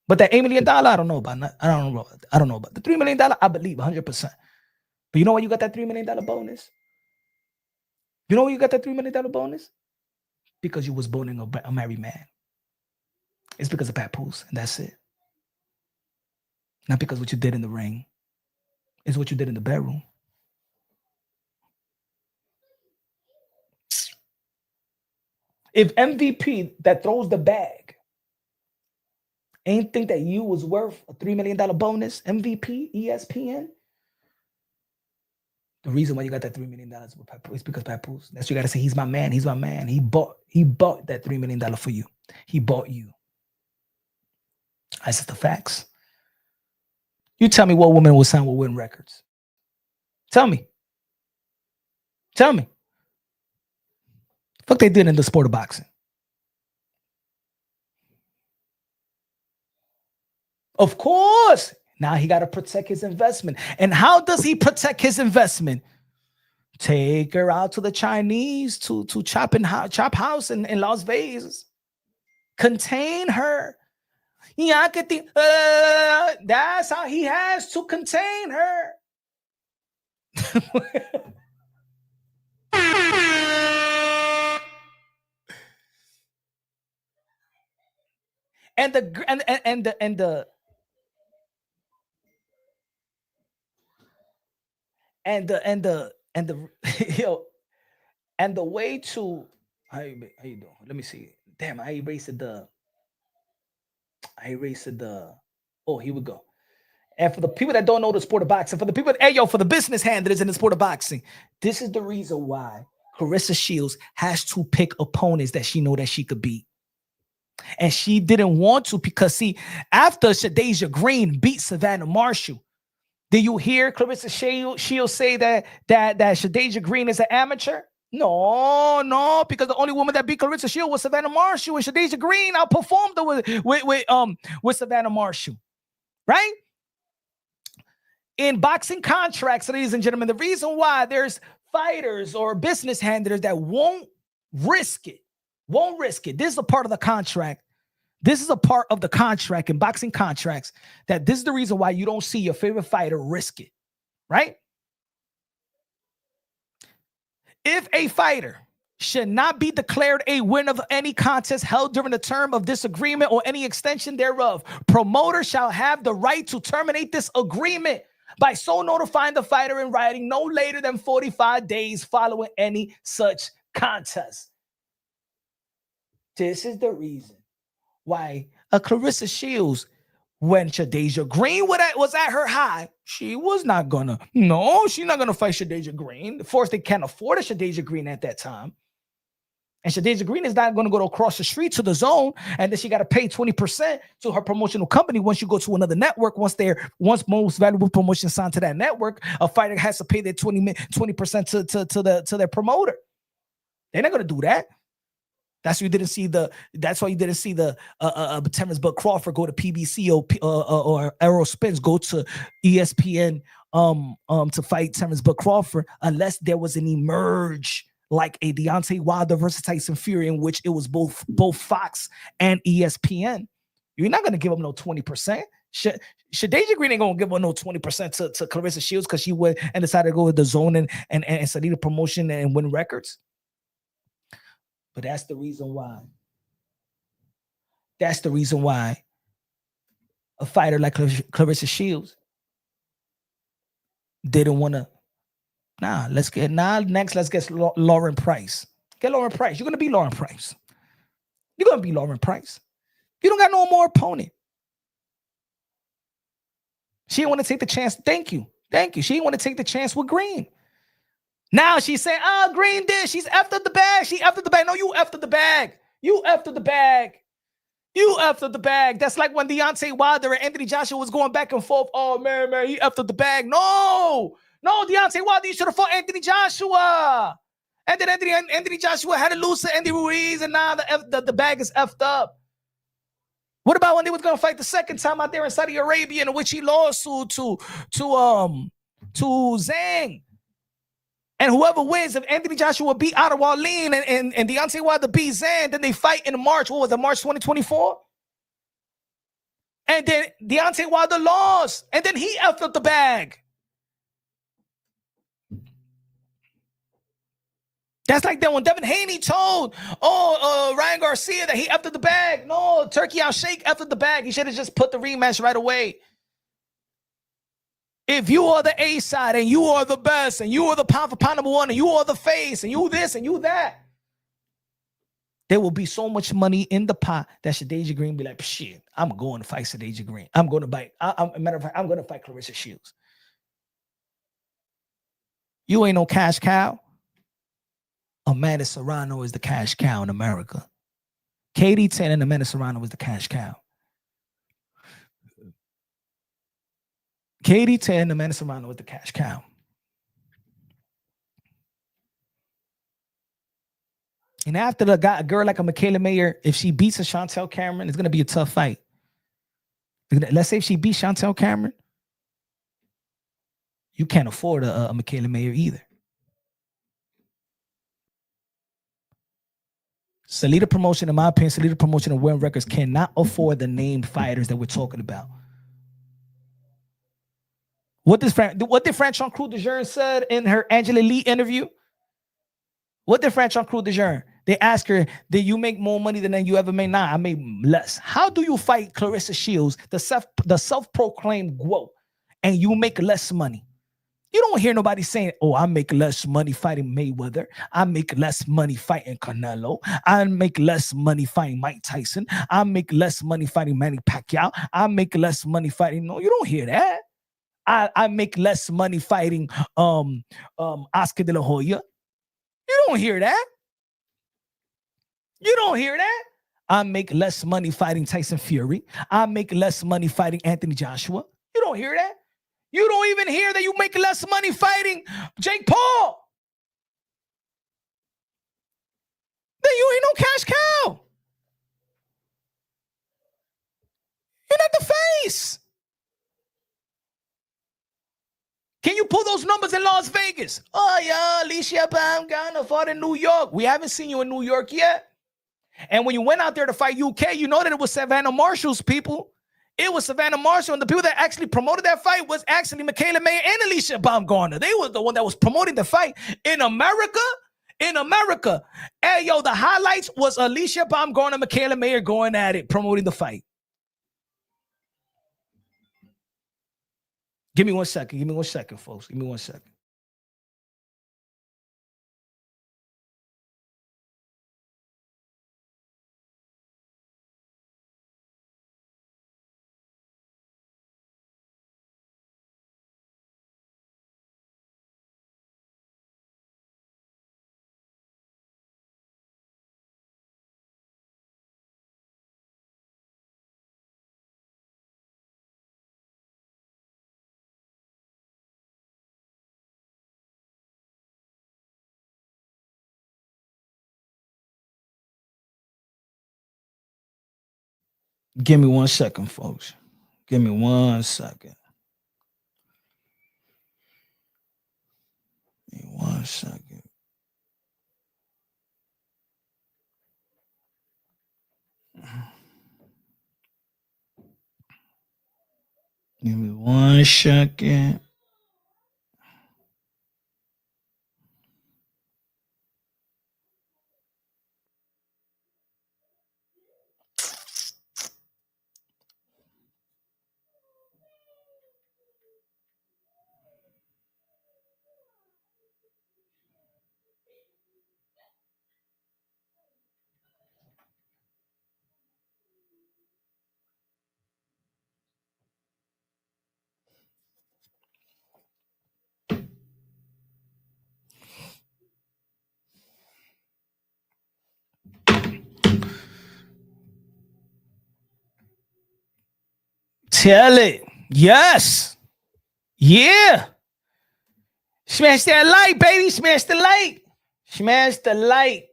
But that $8 million, I don't know about. I don't know about the $3 million. I believe 100%. But you know why you got that $3 million bonus? You know why you got that $3 million bonus? Because you was born in a married man. It's because of papoose, and that's it. Not because what you did in the ring. It's what you did in the bedroom. If MVP that throws the bag ain't think that you was worth a $3 million bonus, MVP, ESPN, the reason why you got that $3 million with Papoose is because Papoose. That's what you got to say. He's my man. He's my man. He bought that $3 million for you. He bought you. That's just the facts. You tell me what woman will sign with Win Records. Tell me. Fuck they did in the sport of boxing. Of course. Now he got to protect his investment. And how does he protect his investment? Take her out to the Chinese to chop house in Las Vegas. Contain her. That's how he has to contain her. and the yo, and the way to how you doing? Let me see. Damn, I erased the. Oh, here we go. And for the people that don't know the sport of boxing, for the business hand that is in the sport of boxing, this is the reason why Claressa Shields has to pick opponents that she know that she could beat. And she didn't want to because, see, after Shadia Green beat Savannah Marshall, did you hear Claressa Shields say that Shadia Green is an amateur? No, because the only woman that beat Claressa Shields was Savannah Marshall, and Shadia Green outperformed her with Savannah Marshall, right? In boxing contracts, ladies and gentlemen, the reason why there's fighters or business handlers that won't risk it. This is a part of the contract. This is a part of the contract in boxing contracts that this is the reason why you don't see your favorite fighter risk it, right? If a fighter should not be declared a winner of any contest held during the term of this agreement or any extension thereof, promoter shall have the right to terminate this agreement by so notifying the fighter in writing no later than 45 days following any such contest. This is the reason why Claressa Shields, when Shadia Green was at her high, she's not gonna fight Shadia Green. Of course, they can't afford a Shadia Green at that time. And Shadia Green is not going to go across the street to the zone, and then she got to pay 20% to her promotional company once you go to another network. Once most valuable promotion signed to that network, a fighter has to pay their 20% to their promoter. They're not going to do that. That's why you didn't see the Terrence Bud Crawford go to PBC or Errol Spence go to ESPN to fight Terrence Bud Crawford unless there was an emerge like a Deontay Wilder versus Tyson Fury, in which it was both Fox and ESPN. You're not going to give them no 20%. Shadia Green ain't going to give them no 20% to Claressa Shields because she went and decided to go with the zone and Salida promotion and Win Records. But that's the reason why. That's the reason why a fighter like Claressa Shields didn't want to. Let's get Lauren Price. Get Lauren Price. You're going to be Lauren Price. You're going to be Lauren Price. You don't got no more opponent. She didn't want to take the chance. Thank you. She didn't want to take the chance with Green. Now she's saying, Green did. She's after the bag. She after the bag. No, you after the bag. You after the bag. You effed up the bag. That's like when Deontay Wilder and Anthony Joshua was going back and forth. Oh, man, he effed up the bag. No, Deontay Wilder, you should have fought Anthony Joshua. And then Anthony Joshua had to lose to Andy Ruiz, and now the bag is effed up. What about when they was going to fight the second time out there in Saudi Arabia, in which he lost to Zhang? And whoever wins, if Anthony Joshua beat Ottawa Lean and Deontay Wilder beat Zhang, then they fight in March. What was it, March 2024? And then Deontay Wilder lost. And then he effed up the bag. That's like that when Devin Haney told Ryan Garcia that he effed up the bag. No, Turkey Al Sheikh effed up the bag. He should have just put the rematch right away. If you are the A side and you are the best and you are the pound for pound number one and you are the face and you this and you that, there will be so much money in the pot that Shadia Green be like, shit, I'm going to fight Shadia Green. I'm going to fight. Matter of fact, I'm going to fight Claressa Shields. You ain't no cash cow. Amanda Serrano is the cash cow in America. Katie 10 and Amanda Serrano is the cash cow. Katie 10, Amanda Serrano with the cash cow. And after a girl like a Michaela Mayer, if she beats a Chantel Cameron, it's going to be a tough fight. Let's say if she beats Chantel Cameron, you can't afford a Michaela Mayer either. Salida Promotion, in my opinion, Salida Promotion and Win Records cannot afford the named fighters that we're talking about. What did Franchon Crew de Jeune said in her Angela Lee interview? What did Franchon Crew de Jeune? They asked her, did you make more money than you ever made? Nah, I made less. How do you fight Claressa Shields, the self-proclaimed GWO, and you make less money? You don't hear nobody saying, oh, I make less money fighting Mayweather. I make less money fighting Canelo. I make less money fighting Mike Tyson. I make less money fighting Manny Pacquiao. I make less money fighting. No, you don't hear that. I make less money fighting Oscar De La Hoya. You don't hear that. You don't hear that. I make less money fighting Tyson Fury. I make less money fighting Anthony Joshua. You don't hear that. You don't even hear that you make less money fighting Jake Paul. Then you ain't no cash cow. You're not the face. Can you pull those numbers in Las Vegas? Oh, yeah, Alycia Baumgardner fought in New York. We haven't seen you in New York yet. And when you went out there to fight UK, you know that it was Savannah Marshall's people. It was Savannah Marshall, and the people that actually promoted that fight was actually Michaela Mayer and Alycia Baumgardner. They were the one that was promoting the fight. In America, hey, yo, the highlights was Alycia Baumgardner, Michaela Mayer going at it, promoting the fight. Give me 1 second. Give me 1 second, folks. Give me 1 second. Give me 1 second, folks. Give me 1 second. Give me 1 second. Give me 1 second. Tell it. Yes. Yeah. Smash that light, baby. Smash the light. Smash the light.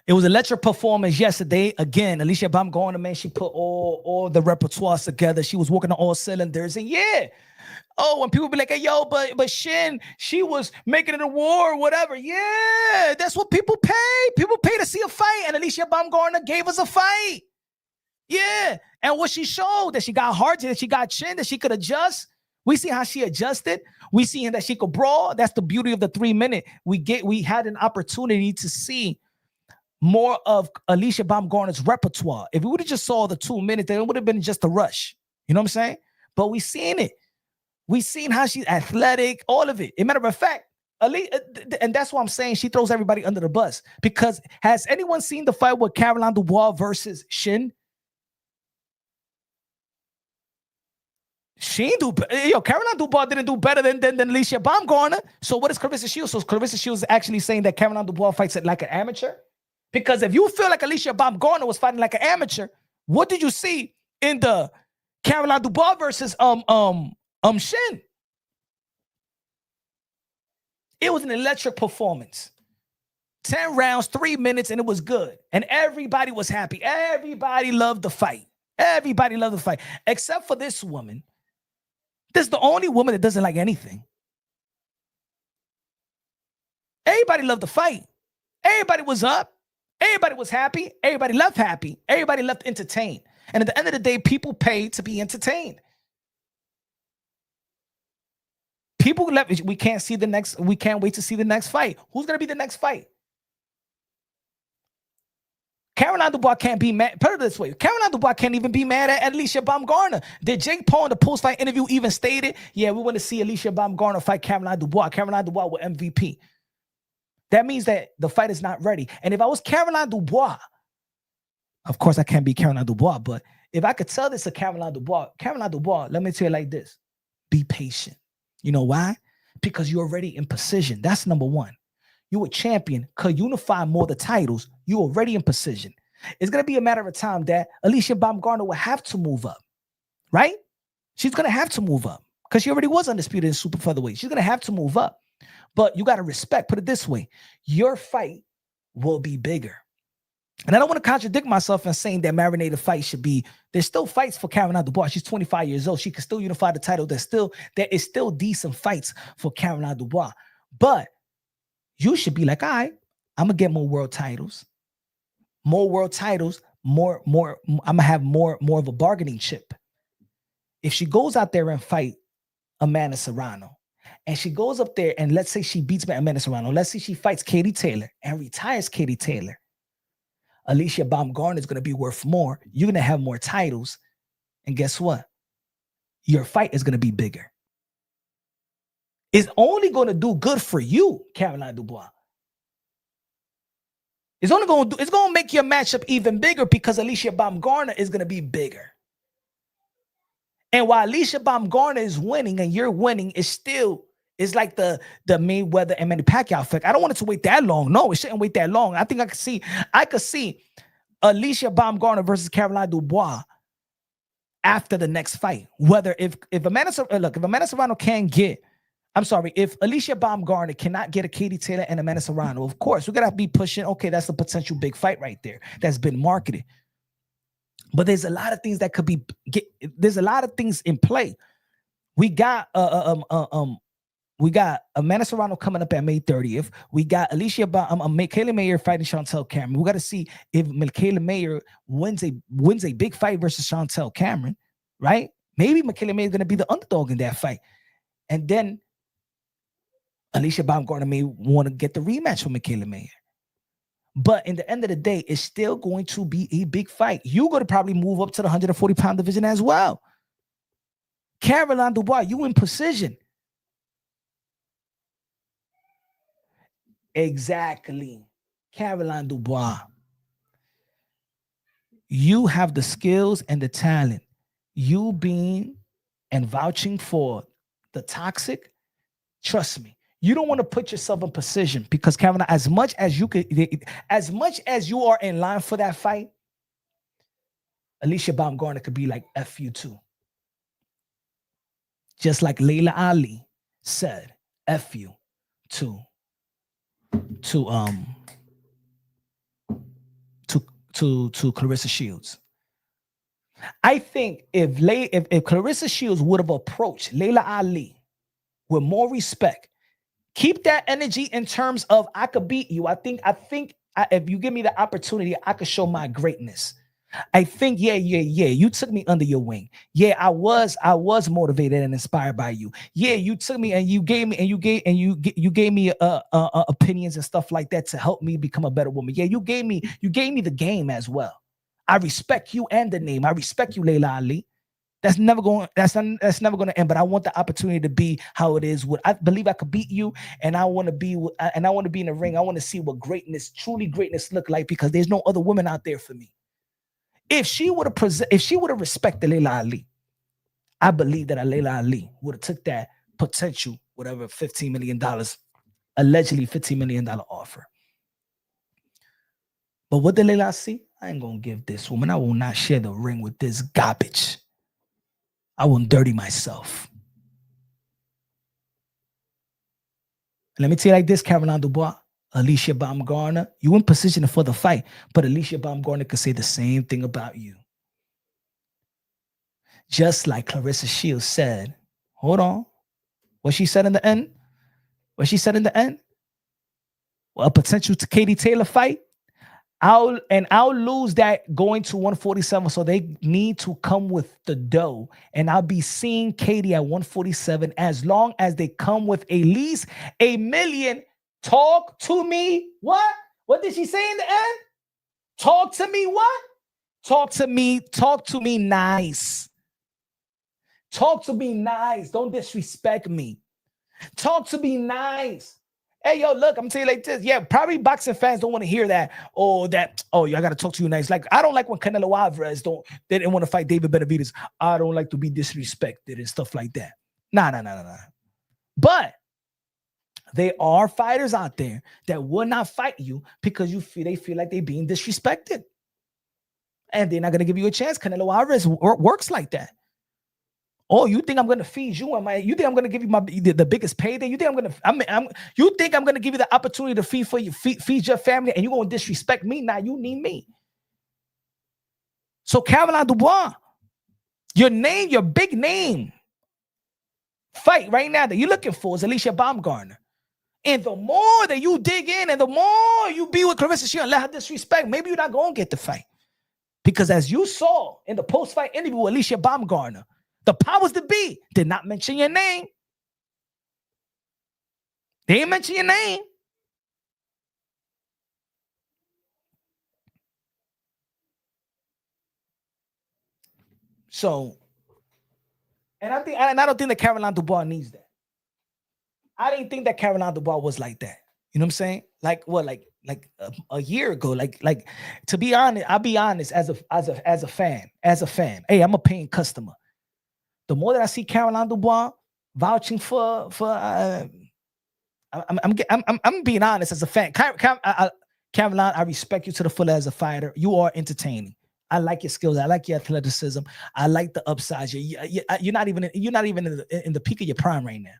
It was an electric performance yesterday. Again, Alycia Baumgardner, man, she put all the repertoire together. She was working on all cylinders. And yeah, when people be like, hey, yo, but Shin, she was making it a war or whatever. Yeah, that's what people pay. People pay to see a fight. And Alycia Baumgardner gave us a fight. Yeah. And what she showed, that she got heart, that she got chin, that she could adjust. We see how she adjusted. We see that she could brawl. That's the beauty of the 3 minute. We had an opportunity to see more of Alycia Baumgardner's repertoire. If we would have just saw the 2 minutes, then it would have been just a rush. You know what I'm saying? But we seen it. We seen how she's athletic, all of it. As a matter of fact, and that's why I'm saying she throws everybody under the bus. Because has anyone seen the fight with Caroline Dubois versus Shin? Caroline Dubois didn't do better than Alycia Baumgardner. So what is Claressa Shields? So Claressa Shields is actually saying that Caroline Dubois fights like an amateur? Because if you feel like Alycia Baumgardner was fighting like an amateur, what did you see in the Caroline Dubois versus Shin? It was an electric performance. 10 rounds, 3 minutes, and it was good. And everybody was happy. Everybody loved the fight. Everybody loved the fight. Except for this woman. This is the only woman that doesn't like anything. Everybody loved the fight. Everybody was up. Everybody was happy. Everybody left happy. Everybody left entertained. And at the end of the day, people pay to be entertained. People left. We can't wait to see the next fight. Who's going to be the next fight? Caroline Dubois can't be mad. Put it this way. Caroline Dubois can't even be mad at Alycia Baumgardner. Did Jake Paul in the post-fight interview even stated, yeah, we want to see Alycia Baumgardner fight Caroline Dubois. Caroline Dubois with MVP. That means that the fight is not ready. And if I was Caroline Dubois, of course I can't be Caroline Dubois, but if I could tell this to Caroline Dubois, let me tell you like this. Be patient. You know why? Because you're already in position. That's number one. You a champion, could unify more of the titles. You're already in position. It's going to be a matter of time that Alycia Baumgardner will have to move up, right? She's going to have to move up because she already was undisputed in super featherweight. She's going to have to move up. But you got to respect, put it this way, your fight will be bigger. And I don't want to contradict myself in saying that marinated fight should be, there's still fights for Caroline Dubois. She's 25 years old. She can still unify the title. There is still decent fights for Caroline Dubois. But you should be like, all right, I'm going to get more world titles. More world titles, more, I'm going to have more of a bargaining chip. If she goes out there and fight Amanda Serrano, and she goes up there and let's say she beats Amanda Serrano, let's say she fights Katie Taylor and retires Katie Taylor, Alycia Baumgardner is going to be worth more. You're going to have more titles. And guess what? Your fight is going to be bigger. It's only going to do good for you, Caroline Dubois. It's going to make your matchup even bigger because Alycia Baumgardner is going to be bigger. And while Alycia Baumgardner is winning and you're winning, it's like the Mayweather and Manny Pacquiao effect. I don't want it to wait that long. No, it shouldn't wait that long. I think I could see Alycia Baumgardner versus Caroline Dubois after the next fight. Whether if Amanda Serrano can't get, if Alycia Baumgardner cannot get a Katie Taylor and Amanda Serrano, of course, we're going to be pushing, okay, that's a potential big fight right there that's been marketed. But there's a lot of things that could be, there's a lot of things in play. We got Amanda Serrano coming up at May 30th. We got Michaela Mayer fighting Chantel Cameron. We got to see if Michaela Mayer wins a big fight versus Chantel Cameron, right? Maybe Michaela Mayer is going to be the underdog in that fight. And then Alycia Baumgardner may want to get the rematch with Michaela Mayer. But in the end of the day, it's still going to be a big fight. You're going to probably move up to the 140-pound division as well. Caroline Dubois, you in precision. Exactly. Caroline Dubois. You have the skills and the talent. You being and vouching for the toxic, trust me, You don't want to put yourself in position because Kevin, as much as you are in line for that fight, Alycia Baumgardner could be like F you too. Just like Layla Ali said, F you to Claressa Shields. I think if Claressa Shields would have approached Layla Ali with more respect, keep that energy in terms of I could beat you. I think if you give me the opportunity, I could show my greatness. I think, yeah. You took me under your wing. Yeah, I was motivated and inspired by you. Yeah, you took me and you gave me opinions and stuff like that to help me become a better woman. Yeah, you gave me the game as well. I respect you and the name. I respect you, Layla Ali. That's never going to end. But I want the opportunity to be how it is. I believe I could beat you, and I want to be in the ring. I want to see what truly greatness look like because there's no other women out there for me. If she would have respected Layla Ali, I believe that Layla Ali would have took that potential, whatever, $15 million, allegedly $15 million offer. But what did Layla see? I ain't gonna give this woman. I will not share the ring with this garbage. I won't dirty myself. Let me tell you like this, Caroline Dubois, Alycia Baumgardner, you in position for the fight, but Alycia Baumgardner could say the same thing about you. Just like Claressa Shields said, hold on, what she said in the end? Well, a potential to Katie Taylor fight. I'll lose that going to 147. So they need to come with the dough. And I'll be seeing Katie at 147 as long as they come with at least $1 million. Talk to me. What? What did she say in the end? Talk to me what? Talk to me nice. Talk to me nice. Don't disrespect me. Talk to me nice. Hey, yo, look, I'm telling you like this. Yeah, probably boxing fans don't want to hear that. Oh, I got to talk to you nice. Like, I don't like when Canelo Alvarez they didn't want to fight David Benavidez. I don't like to be disrespected and stuff like that. Nah. But there are fighters out there that will not fight you because they feel like they're being disrespected. And they're not going to give you a chance. Canelo Alvarez works like that. Oh, you think I'm going to feed you? You think I'm going to give you the biggest payday? You think you think I'm going to give you the opportunity to feed your family and you're going to disrespect me? Now you need me. So Caroline Dubois, your big name fight right now that you're looking for is Alycia Baumgardner. And the more that you dig in and the more you be with Claressa Shields and let her disrespect, maybe you're not going to get the fight. Because as you saw in the post-fight interview with Alycia Baumgardner, the powers that be did not mention your name. They didn't mention your name. So, and I don't think that Caroline Dubois needs that. I didn't think that Caroline Dubois was like that. You know what I'm saying? Like what? Like a year ago. Like to be honest, I'll be honest as a fan. Hey, I'm a paying customer. The more that I see Caroline Dubois vouching for I'm being honest as a fan. Caroline, I respect you to the full as a fighter. You are entertaining. I like your skills. I like your athleticism. I like the upside. You're not even in the peak of your prime right now.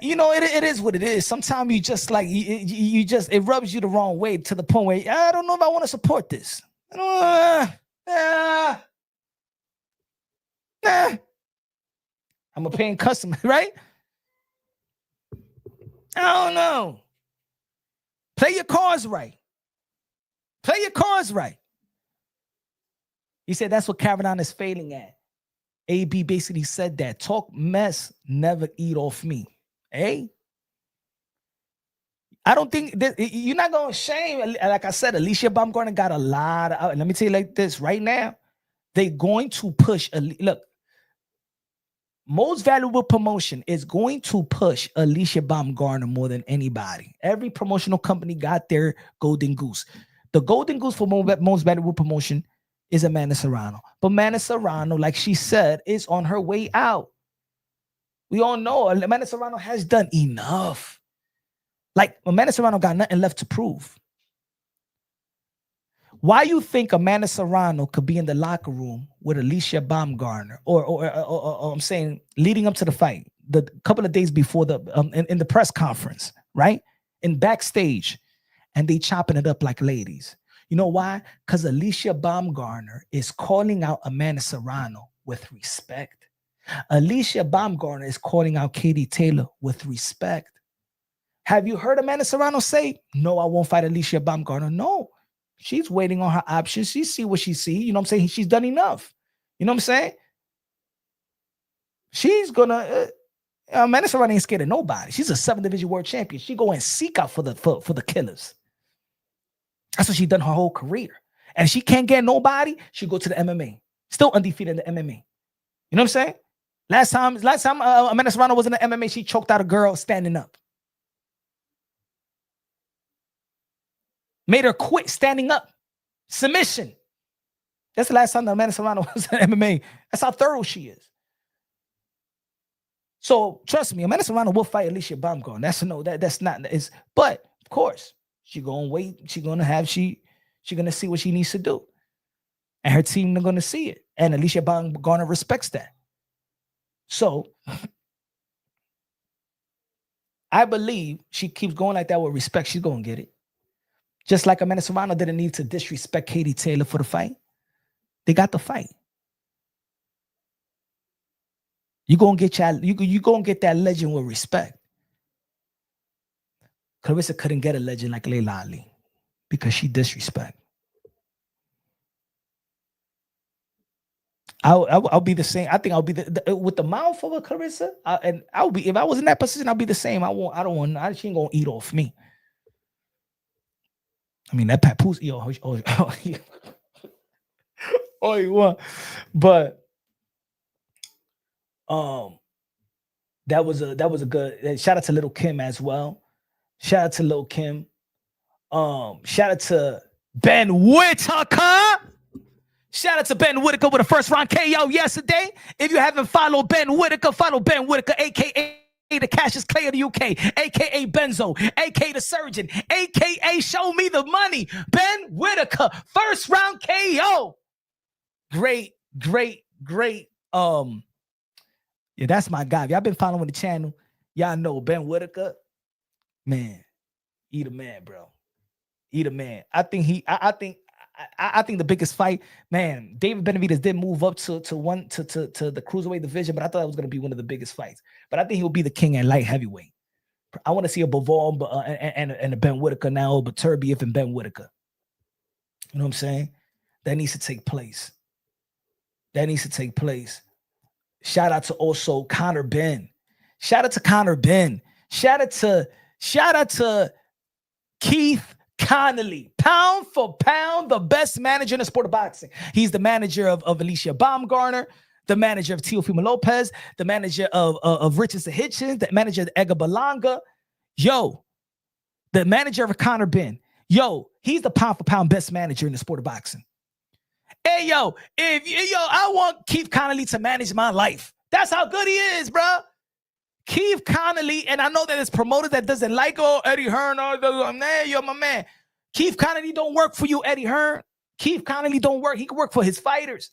It is what it is. Sometimes you just like it rubs you the wrong way to the point where I don't know if I want to support this. I'm a paying customer, right? I don't know. Play your cards right. He said that's what Caroline is failing at. AB basically said that. Talk mess, never eat off me. Hey, I don't think that you're not going to shame. Like I said, Alycia Baumgardner got a lot of, let me tell you like this right now. They're going to push. Look, most valuable promotion is going to push Alycia Baumgardner more than anybody. Every promotional company got their golden goose. The golden goose for most valuable promotion is Amanda Serrano. But Amanda Serrano, like she said, is on her way out. We all know Amanda Serrano has done enough. Like, Amanda Serrano got nothing left to prove. Why you think Amanda Serrano could be in the locker room with Alycia Baumgardner, or I'm saying leading up to the fight, the couple of days before the in the press conference, right? In backstage, and they chopping it up like ladies. You know why? Because Alycia Baumgardner is calling out Amanda Serrano with respect. Alycia Baumgardner is calling out Katie Taylor with respect. Have you heard Amanda Serrano say, no, I won't fight Alycia Baumgardner? No. She's waiting on her options. She see what she see. You know what I'm saying? She's done enough. You know what I'm saying? She's gonna Amanda Serrano ain't scared of nobody. She's a 7th division world champion. She go and seek out for the killers. That's what she done her whole career. And if she can't get nobody, she go to the MMA. Still undefeated in the MMA. You know what I'm saying? Last time Amanda Serrano was in the MMA, she choked out a girl standing up. Made her quit standing up. Submission. That's the last time that Amanda Serrano was in MMA. That's how thorough she is. So trust me, Amanda Serrano will fight Alycia Baumgardner. That's no, that's not. But of course, she gonna wait. She gonna see what she needs to do, and her team are gonna see it. And Alycia Baumgardner respects that. So I believe she keeps going like that with respect. She's gonna get it. Just like Amanda Serrano didn't need to disrespect Katie Taylor for the fight. They got the fight. You gonna get that legend with respect. Claressa couldn't get a legend like Layla Ali because she disrespect. I'll be the same. I think I'll be with the mouth of a Claressa, and I'll be, if I was in that position, I'll be the same. She ain't gonna eat off me. I mean, that papoose, you want. But that was a good shout out to Little Kim as well. Shout out to Lil Kim. Shout out to Ben Whitaker. Shout out to Ben Whitaker with a first round KO yesterday. If you haven't followed Ben Whitaker, follow Ben Whitaker, aka the Cassius Clay of the UK, aka Benzo, aka the Surgeon, aka Show Me the Money. Ben Whitaker, first round KO. Great. Yeah, that's my guy. If y'all been following the channel, y'all know Ben Whitaker. Man, he the man, bro. He the man. I think the biggest fight, man. David Benavidez did move up to the cruiserweight division, but I thought it was going to be one of the biggest fights. But I think he'll be the king at light heavyweight. I want to see a Bivol and a Ben Whitaker now, but Turbiev and Ben Whitaker. You know what I'm saying? That needs to take place. Shout out to also Conor Benn. Shout out to Conor Benn. Shout out to Keith Connolly, pound for pound, the best manager in the sport of boxing. He's the manager of Alycia Baumgardner, the manager of Teofimo Lopez, the manager of Richardson Hitchens, the manager of Edgar Berlanga. Yo, the manager of Conor Benn. Yo, he's the pound for pound best manager in the sport of boxing. Hey, yo, I want Keith Connolly to manage my life. That's how good he is, bro. Keith Connolly, and I know that there's promoters that doesn't like, Eddie Hearn, man, you're my man. Keith Connolly don't work for you, Eddie Hearn. Keith Connolly don't work. He can work for his fighters.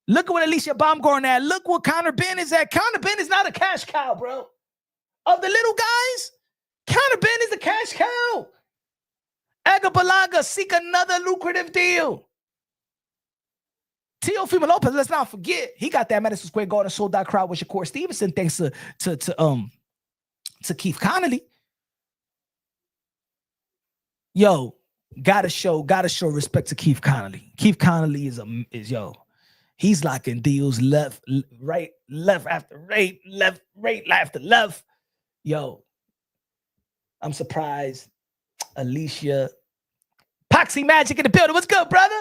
Look at what Alycia Baumgardner at. Look what Conor Benn is at. Conor Benn is not a cash cow, bro. Of the little guys, Conor Benn is the cash cow. Edgar Berlanga, seek another lucrative deal. Teofimo Lopez, let's not forget, he got that Madison Square Garden sold out crowd with Shakur Stevenson thanks to Keith Connolly. Yo, gotta show respect to Keith Connolly. Keith Connolly is he's locking deals left after right, right after left. Yo, I'm surprised. Alycia, Poxy Magic in the building. What's good, brother?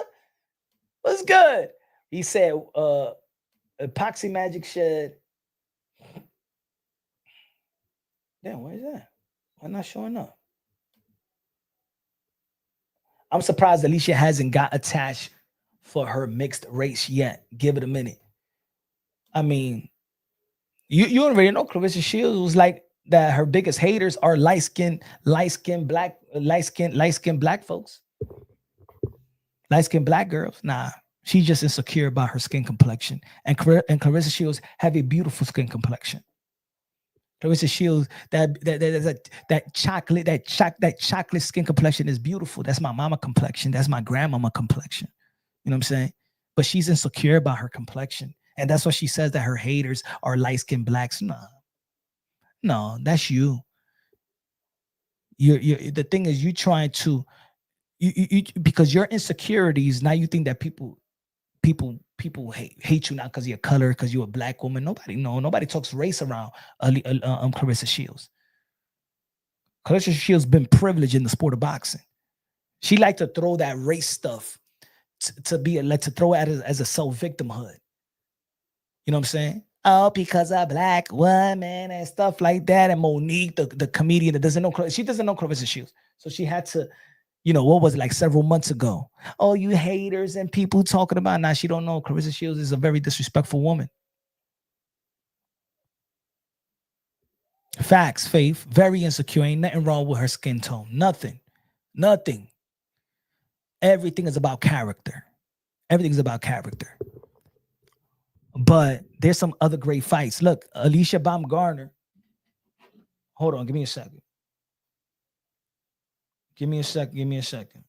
What's good? He said, Epoxy Magic said, damn, where is that? Why not showing up? I'm surprised Alycia hasn't got attached for her mixed race yet. Give it a minute. I mean, you already know Claressa Shields was like that. Her biggest haters are light skinned black folks, light skinned black girls. Nah, she's just insecure about her skin complexion. And Claressa Shields have a beautiful skin complexion. Claressa Shields, that chocolate skin complexion is beautiful. That's my mama complexion. That's my grandmama complexion. You know what I'm saying? But she's insecure about her complexion. And that's why she says that her haters are light-skinned blacks. No, that's you. You're the thing is you trying to you because your insecurities, now you think that people hate you now because you're color, because you're a black woman. Nobody talks race around Claressa Shields. Claressa Shields been privileged in the sport of boxing. She like to throw that race stuff to throw it as a self-victimhood. You know what I'm saying? Oh, because a black woman and stuff like that. And Monique, the comedian that doesn't know, she doesn't know Claressa Shields. So she had to, what was it, like several months ago? Oh, you haters and people talking about, now she don't know. Claressa Shields is a very disrespectful woman. Facts, Faith. Very insecure. Ain't nothing wrong with her skin tone. Nothing. Everything is about character. Everything's about character. But there's some other great fights. Look, Alycia Baumgardner. Hold on, give me a second. Give me a second.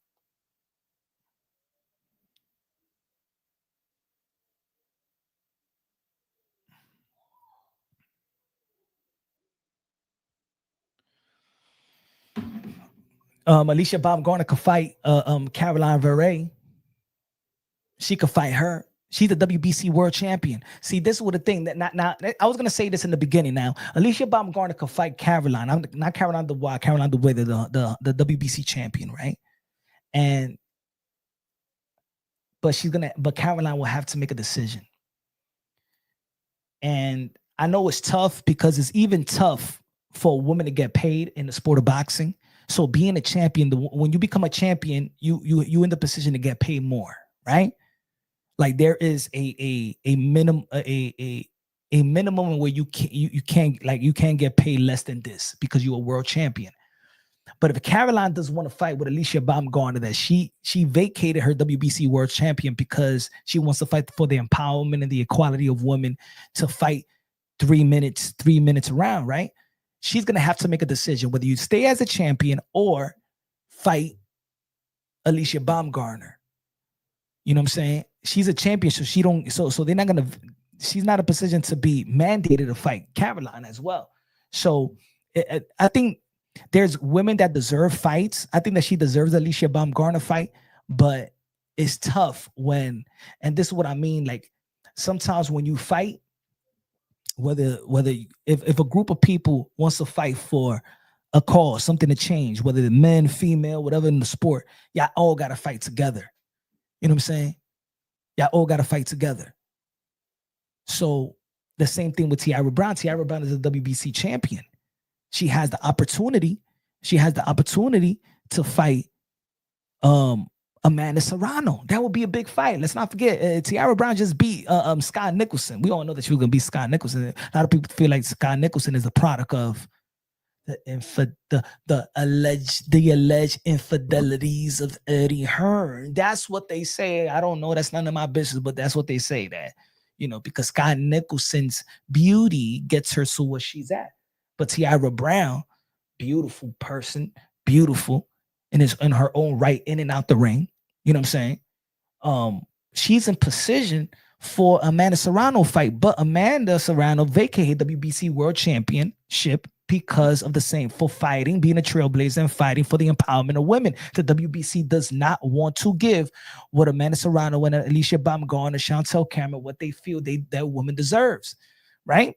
Alycia Baumgardner could fight Caroline Verret. She could fight her. She's the WBC world champion. See, this was the thing that now I was gonna say this in the beginning. Now, Alycia Baumgardner could fight Caroline. I'm not Caroline Dubois, Caroline Dubois, the WBC champion, right? But Caroline will have to make a decision. And I know it's tough because it's even tough for a woman to get paid in the sport of boxing. So being a champion, when you become a champion, you in the position to get paid more, right? Like there is a minimum where you can't get paid less than this because you're a world champion. But if Caroline doesn't want to fight with Alycia Baumgardner, that she vacated her WBC world champion because she wants to fight for the empowerment and the equality of women to fight 3 minutes around, right? She's gonna have to make a decision whether you stay as a champion or fight Alycia Baumgardner. You know what I'm saying? She's a champion, so they're not gonna. She's not in a position to be mandated to fight Caroline as well. So I think there's women that deserve fights. I think that she deserves the Alycia Baumgardner fight, but it's tough when, and this is what I mean. Like sometimes when you fight, if a group of people wants to fight for a cause, something to change, whether the men, female, whatever in the sport, y'all all gotta fight together. You know what I'm saying? Y'all all gotta fight together. So the same thing with Tiara Brown. Tiara Brown is a WBC champion. She has the opportunity to fight Amanda Serrano. That would be a big fight. Let's not forget, Tiara Brown just beat Scott Nicholson. We all know that she was gonna beat Scott Nicholson. A lot of people feel like Scott Nicholson is a product of the alleged infidelities of Eddie Hearn. That's what they say. I don't know. That's none of my business, but that's what they say, that, because Scott Nicholson's beauty gets her to where she's at. But Tiara Brown, beautiful person, beautiful, and is in her own right, in and out the ring. You know what I'm saying? She's in position for Amanda Serrano fight, but Amanda Serrano vacated WBC World Championship because of the same, for fighting, being a trailblazer and fighting for the empowerment of women. The WBC does not want to give what Amanda Serrano and Alycia Baumgardner and Chantel Cameron, what they feel that woman deserves, right?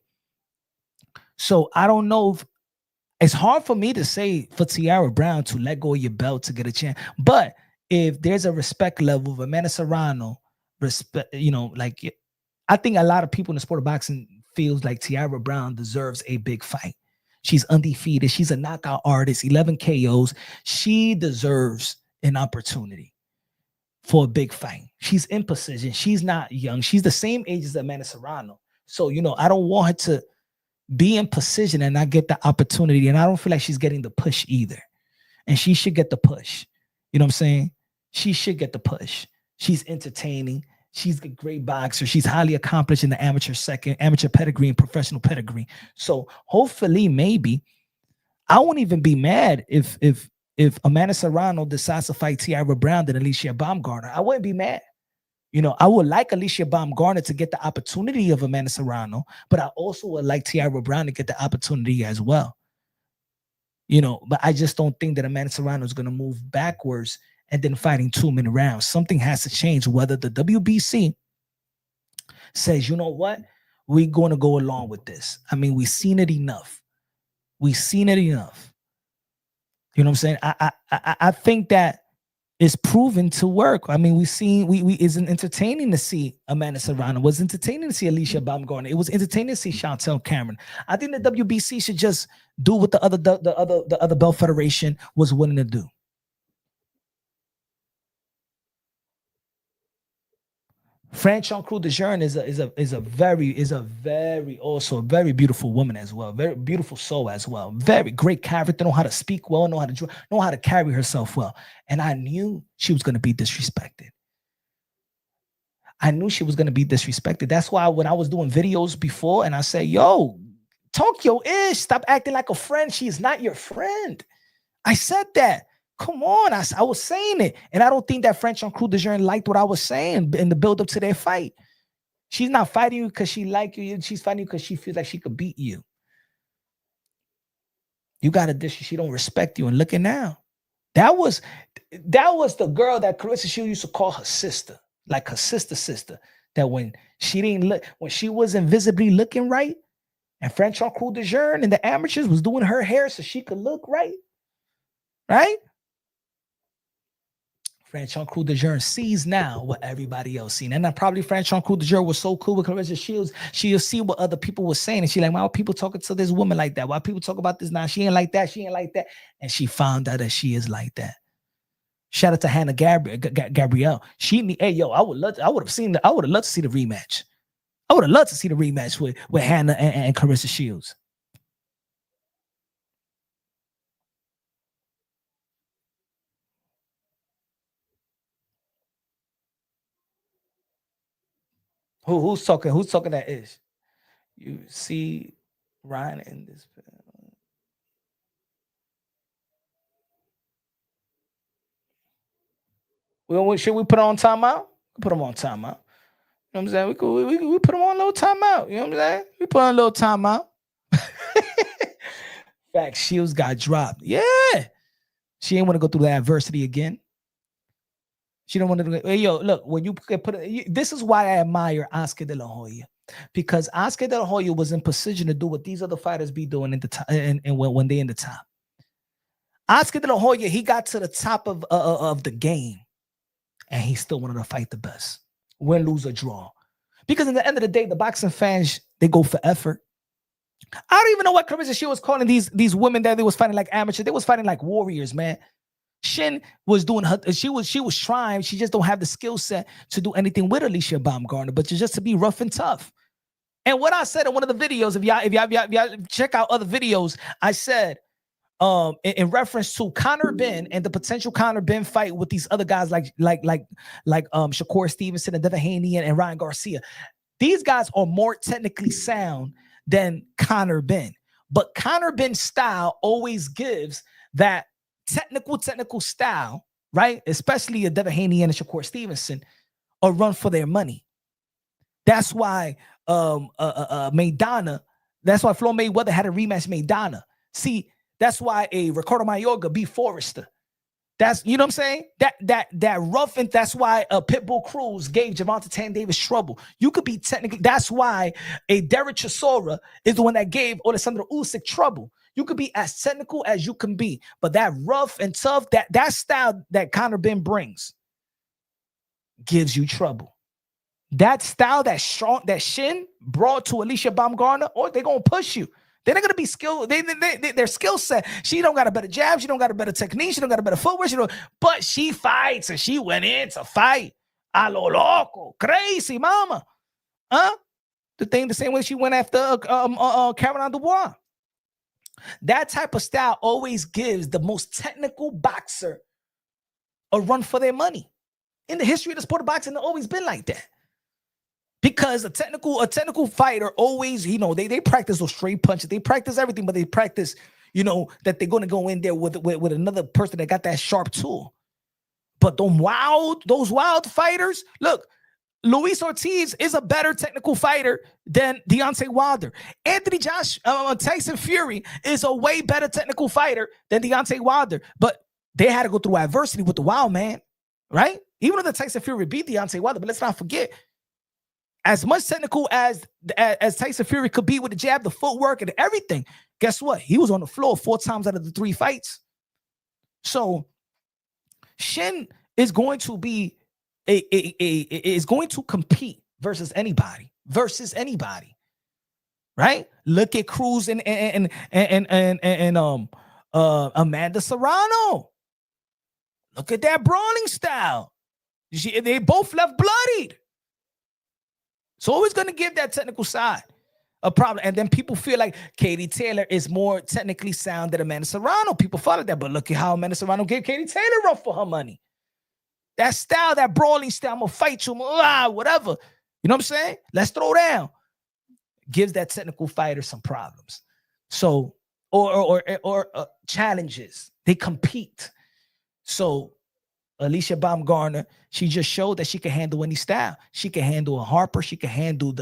So I don't know if it's hard for me to say for Tiara Brown to let go of your belt to get a chance. But if there's a respect level of Amanda Serrano, I think a lot of people in the sport of boxing feels like Tiara Brown deserves a big fight. She's undefeated. She's a knockout artist, 11 KOs. She deserves an opportunity for a big fight. She's in position. She's not young. She's the same age as Amanda Serrano. So, I don't want her to be in position and not get the opportunity. And I don't feel like she's getting the push either. And she should get the push. You know what I'm saying? She should get the push. She's entertaining. She's a great boxer. She's highly accomplished in the amateur pedigree and professional pedigree. So hopefully, maybe, I won't even be mad if Amanda Serrano decides to fight Tiara Brown than Alycia Baumgardner. I wouldn't be mad. I would like Alycia Baumgardner to get the opportunity of Amanda Serrano, but I also would like Tiara Brown to get the opportunity as well. But I just don't think that Amanda Serrano is going to move backwards and then fighting 2-minute rounds. Something has to change, whether the WBC says, you know what, we're going to go along with this. I mean, we've seen it enough. We've seen it enough. You know what I'm saying? I think that it's proven to work. I mean, it's entertaining to see Amanda Serrano. It was entertaining to see Alycia Baumgardner. It was entertaining to see Chantel Cameron. I think the WBC should just do what the other belt federation was willing to do. Franchon Crew de Jeune is a very beautiful woman as well. Very beautiful soul as well. Very great character. Know how to speak well. Know how to carry herself well. And I knew she was going to be disrespected. That's why when I was doing videos before and I say, yo, talk your ish. Stop acting like a friend. She is not your friend. I said that. Come on, I was saying it. And I don't think that Franchon Crew de Jeune liked what I was saying in the build-up to their fight. She's not fighting you because she likes you. She's fighting you because she feels like she could beat you. You got a dish. She don't respect you. And look at now. That was the girl that Claressa Shields used to call her sister. Like her sister. That when she wasn't visibly looking right, and Franchon Crew de Jeune and the amateurs was doing her hair so she could look right. Right? Franchon Crew de Jeune sees now what everybody else seen. And probably Franchon Crew de Jeune was so cool with Claressa Shields, she'll see what other people were saying. And she's like, why are people talking to this woman like that? Why people talk about this now? She ain't like that. And she found out that she is like that. Shout out to Hannah Gabrielle. I would have loved to see the rematch. I would have loved to see the rematch with Hannah and Claressa Shields. Who's talking? Who's talking that is? You see Ryan in this. Should we put on timeout? Put them on timeout. You know what I'm saying? We put them on a little timeout. You know what I'm saying? We put on a little timeout. Fact, Shields got dropped. Yeah. She ain't want to go through the adversity again. She don't want to. Hey, yo, look, when you put it, this is why I admire Oscar De La Hoya, because Oscar De La Hoya was in position to do what these other fighters be doing in the top, and when they in the top. Oscar De La Hoya, he got to the top of the game, and he still wanted to fight the best, win, lose, or draw, because at the end of the day, the boxing fans, they go for effort. I don't even know what Claressa Shields was calling these women that they was fighting like amateurs. They was fighting like warriors, man. Shin was doing her, she was trying, she just don't have the skill set to do anything with Alycia Baumgardner, but just to be rough and tough. And what I said in one of the videos, if y'all check out other videos, I said in reference to Conor Benn and the potential Conor Benn fight with these other guys like Shakur Stevenson and Devin Haney and Ryan Garcia. These guys are more technically sound than Conor Benn, but Conor Benn's style always gives that technical style, right? Especially a Devin Haney and a Shakur Stevenson, a run for their money. That's why Maidana, that's why Floyd Mayweather had a rematch Maidana. See, that's why a Ricardo Mayorga beat Forrester. That's, you know what I'm saying? That rough, and that's why a Pitbull Cruz gave Gervonta Tank Davis trouble. You could be technically, that's why a Derek Chisora is the one that gave Alexander Usyk trouble. You could be as technical as you can be, but that rough and tough, that style that Conor Benn brings gives you trouble. That style, that strong, that Shin brought to Alycia Baumgardner, or they're gonna push you. They're not gonna be skilled. Their skill set. She don't got a better jab. She don't got a better technique. She don't got a better footwork. But she fights, and she went in to fight. A lo loco, crazy mama, huh? The same way she went after Caroline Dubois. That type of style always gives the most technical boxer a run for their money. In the history of the sport of boxing, it's always been like that. Because a technical fighter always, they practice those straight punches. They practice everything, but they practice, that they're going to go in there with another person that got that sharp tool. But those wild fighters, look, Luis Ortiz is a better technical fighter than Deontay Wilder. Tyson Fury is a way better technical fighter than Deontay Wilder. But they had to go through adversity with the Wild Man, right? Even though the Tyson Fury beat Deontay Wilder, but let's not forget, as much technical as Tyson Fury could be with the jab, the footwork, and everything, guess what? He was on the floor 4 times out of the 3 fights. So Shin is going to be is going to compete versus anybody, right? Look at Cruz and Amanda Serrano. Look at that brawling style. They both left bloodied. So always going to give that technical side a problem. And then people feel like Katie Taylor is more technically sound than Amanda Serrano. People follow that, but look at how Amanda Serrano gave Katie Taylor run for her money. That style, that brawling style, I'm going to fight you, whatever. You know what I'm saying? Let's throw down. Gives that technical fighter some problems. So, or challenges. They compete. So Alycia Baumgardner, she just showed that she can handle any style. She can handle a Harper. She can handle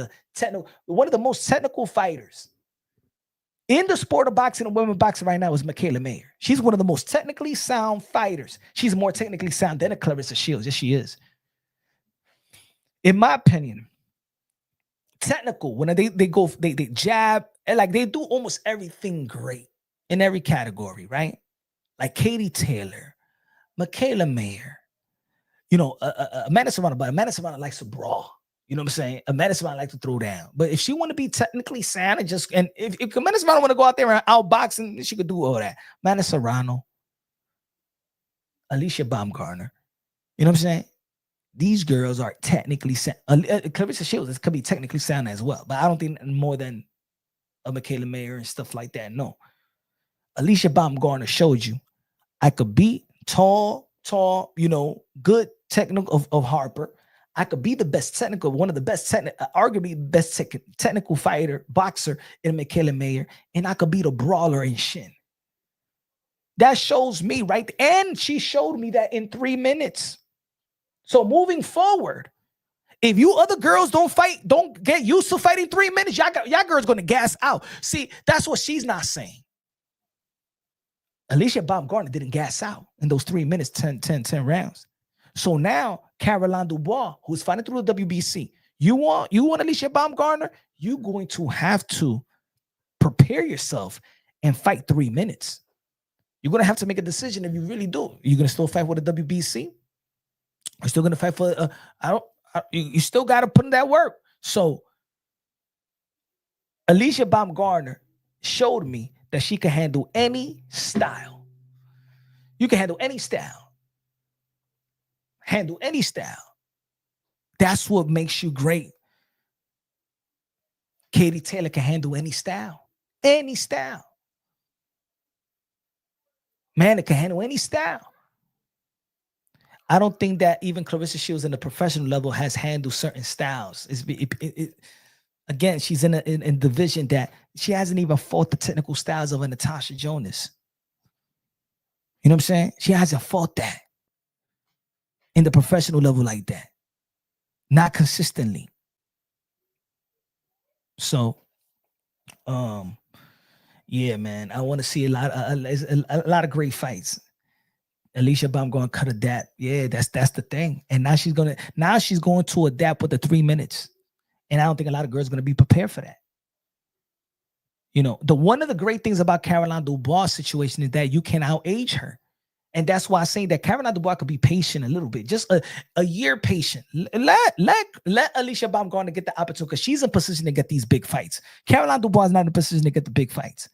one of the most technical fighters in the sport of boxing and women's boxing right now is Michaela Mayer. She's one of the most technically sound fighters. She's more technically sound than a Claressa Shields. Yes, she is. In my opinion, technical, when they jab, and like they do almost everything great in every category, right? Like Katie Taylor, Michaela Mayer, Amanda Serrano, but Amanda Serrano likes to brawl. You know what I'm saying? Amanda Serrano likes to throw down. But if she want to be technically sound and if Amanda Serrano want to go out there and outbox, and she could do all that. Amanda Serrano, Alycia Baumgardner, you know what I'm saying? These girls are technically sound. Claressa Shields could be technically sound as well, but I don't think more than a Michaela Mayer and stuff like that. No. Alycia Baumgardner showed you I could be tall, good technical of Harper. I could be the best technical, one of the best arguably the best technical fighter, boxer in Michaela Mayer, and I could be the brawler in Shin. That shows me, right? And she showed me that in 3 minutes. So moving forward, if you other girls don't get used to fighting 3 minutes, y'all girls gonna gas out. See, that's what she's not saying. Alycia Baumgardner didn't gas out in those 3 minutes, 10 rounds. So now Caroline Dubois, who's fighting through the WBC, you want Alycia Baumgardner, you're going to have to prepare yourself and fight 3 minutes. You're going to have to make a decision if you really do. You're going to still fight for the WBC? You're still going to fight for you still got to put in that work. So Alycia Baumgardner showed me that she can handle any style. You can handle any style. Handle any style. That's what makes you great. Katie Taylor can handle any style. Any style. Man, it can handle any style. I don't think that even Claressa Shields in the professional level has handled certain styles. Again, she's in a division that she hasn't even fought the technical styles of a Natasha Jonas. You know what I'm saying? She hasn't fought that in the professional level like that. Not consistently. So, yeah, man, I want to see a lot of great fights. Alycia Baumgardner cut a dap. Yeah, that's the thing. And now she's going to adapt with the 3 minutes. And I don't think a lot of girls are going to be prepared for that. One of the great things about Caroline Dubois' situation is that you can out-age her. And that's why I say that Caroline Dubois could be patient a little bit, just a year patient. Let Alycia Baumgardner get the opportunity because she's in position to get these big fights. Caroline Dubois is not in position to get the big fights.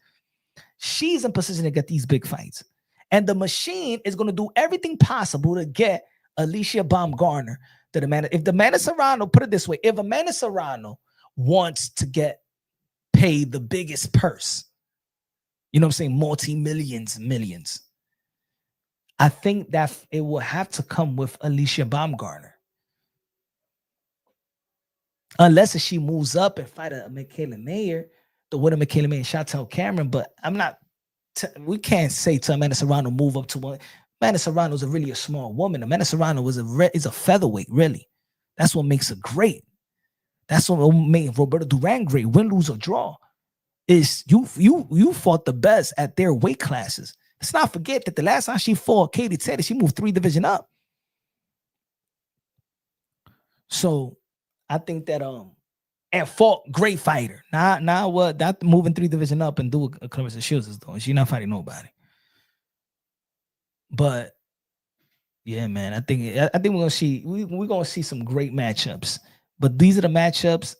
She's in position to get these big fights. And the machine is going to do everything possible to get Alycia Baumgardner to the man. If the man of Serrano, put it this way, if a man of Serrano wants to get paid the biggest purse, you know what I'm saying, multi-millions, millions, I think that it will have to come with Alycia Baumgardner. Unless she moves up and fight a Michaela Mayer, the winner Michaela Mayer and Chantel Cameron. But I'm not, we can't say to Amanda Serrano move up to one. Amanda Serrano is really a small woman. Amanda Serrano is a featherweight, really. That's what makes her great. That's what made Roberta Duran great. Win, lose, or draw. Is you fought the best at their weight classes. Let's not forget that the last time she fought Katie Taylor, she moved 3 divisions up. So I think that and fought great fighter. Now what? Not moving 3 divisions up and do a Claressa Shields is doing. She's not fighting nobody. But yeah, man, I think we're gonna see some great matchups. But these are the matchups.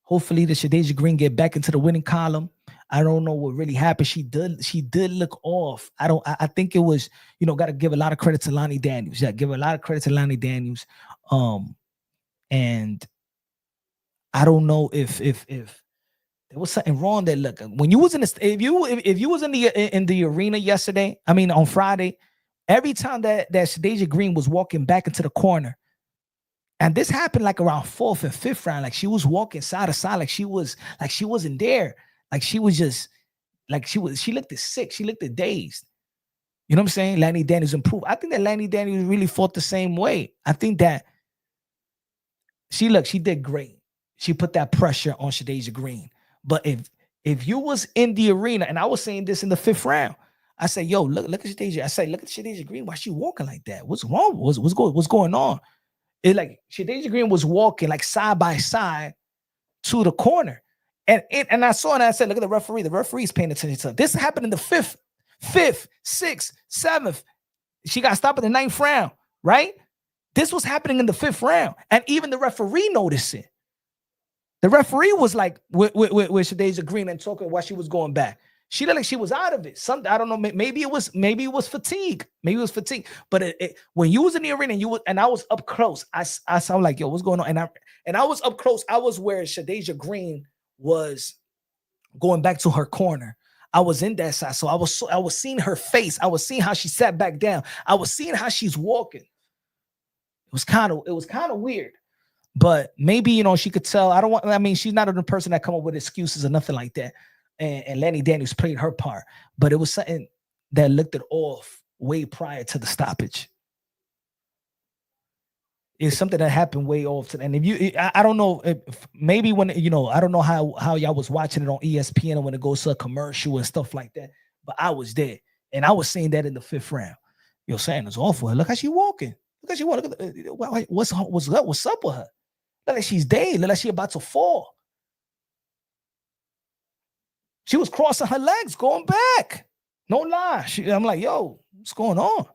Hopefully, the Shadia Green get back into the winning column. I don't know what really happened. She did look off. I think it was, got to give a lot of credit to Lonnie Daniels. Yeah, give a lot of credit to Lonnie Daniels. And I don't know if there was something wrong there. Look, when you was in the if you was in the arena yesterday, I mean on Friday, every time that Shadia Green was walking back into the corner, and this happened like around 4th and 5th round, like she was walking side to side, like she wasn't there. Like she was just, she looked sick. She looked dazed. You know what I'm saying? Lanny Daniels improved. I think that Lanny Daniels really fought the same way. I think that she did great. She put that pressure on Shadia Green. But if you was in the arena, and I was saying this in the 5th round, I said, yo, look at Shadia. I said, look at Shadia Green. Why she walking like that? What's wrong? What's going on? It like Shadia Green was walking like side by side to the corner. And I saw it and I said, look at the referee. The referee's paying attention to it. This happened in the 5th, 6th, 7th. She got stopped in the 9th round, right? This was happening in the 5th round. And even the referee noticed it. The referee was like with Shadia Green and talking while she was going back. She looked like she was out of it. I don't know. Maybe it was fatigue. Maybe it was fatigue. But when you was in the arena and I was up close, I saw like, yo, what's going on? And I was up close. I was where Shadia Green was going back to her corner. I was in that side. So I was seeing her face. I was seeing how she sat back down. I was seeing how she's walking. It was kind of weird. But maybe, she could tell. She's not the person that come up with excuses or nothing like that. And Lanny Daniels played her part. But it was something that looked it off way prior to the stoppage. It's something that happened way off. And if I don't know, if maybe when, I don't know how y'all was watching it on ESPN and when it goes to a commercial and stuff like that. But I was there. And I was seeing that in the 5th round. You're saying it's awful. Look how she walking. Look how she walking. What's up with her? Look like she's dead. Look like she about to fall. She was crossing her legs, going back. No lie. I'm like, yo, what's going on?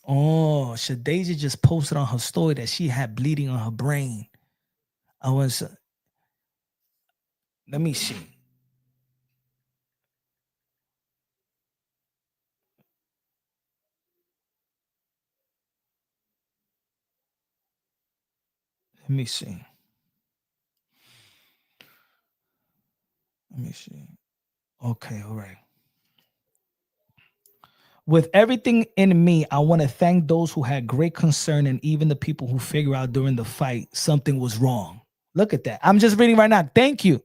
Oh, Shadia just posted on her story that she had bleeding on her brain. Let me see. Let me see. Okay, all right. With everything in me, I want to thank those who had great concern and even the people who figure out during the fight something was wrong. Look at that. I'm just reading right now. Thank you.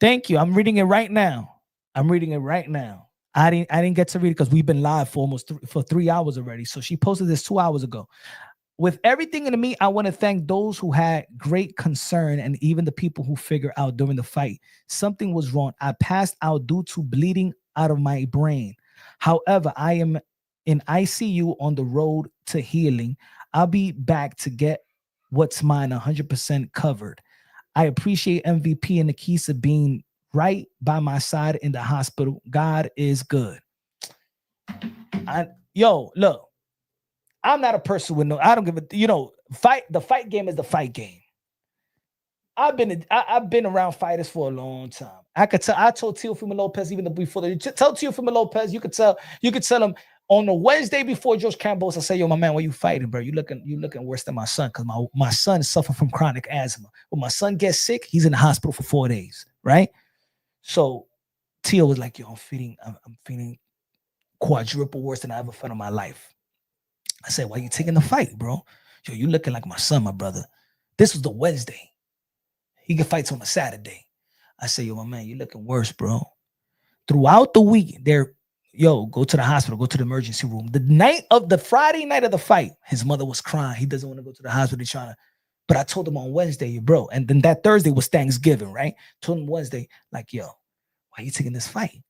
I'm reading it right now. I didn't get to read it because we've been live for for 3 hours already. So she posted this 2 hours ago. With everything in me, I want to thank those who had great concern and even the people who figured out during the fight something was wrong. I passed out due to bleeding out of my brain. However, I am in ICU on the road to healing. I'll be back to get what's mine 100% covered. I appreciate MVP and Nikisa being right by my side in the hospital. God is good. Look, I'm not a person with I don't give a, the fight game is the fight game. I've been around fighters for a long time. I told Teofimo Lopez even before tell Teofimo Lopez, you could tell him on the Wednesday before George Campos, I say, yo, my man, why you fighting, bro? You looking worse than my son, because my son suffers from chronic asthma. When my son gets sick, he's in the hospital for 4 days, right? So Teo was like, yo, I'm feeling quadruple worse than I ever felt in my life. I said, why you taking the fight, bro? Yo, you looking like my son, my brother. This was the Wednesday. He can fight on a Saturday. I say, yo, my man, you looking worse, bro. Throughout the week, go to the hospital, go to the emergency room. The Friday night of the fight, his mother was crying. He doesn't want to go to the hospital. But I told him on Wednesday, bro. And then that Thursday was Thanksgiving, right? Told him Wednesday, like, yo, why are you taking this fight?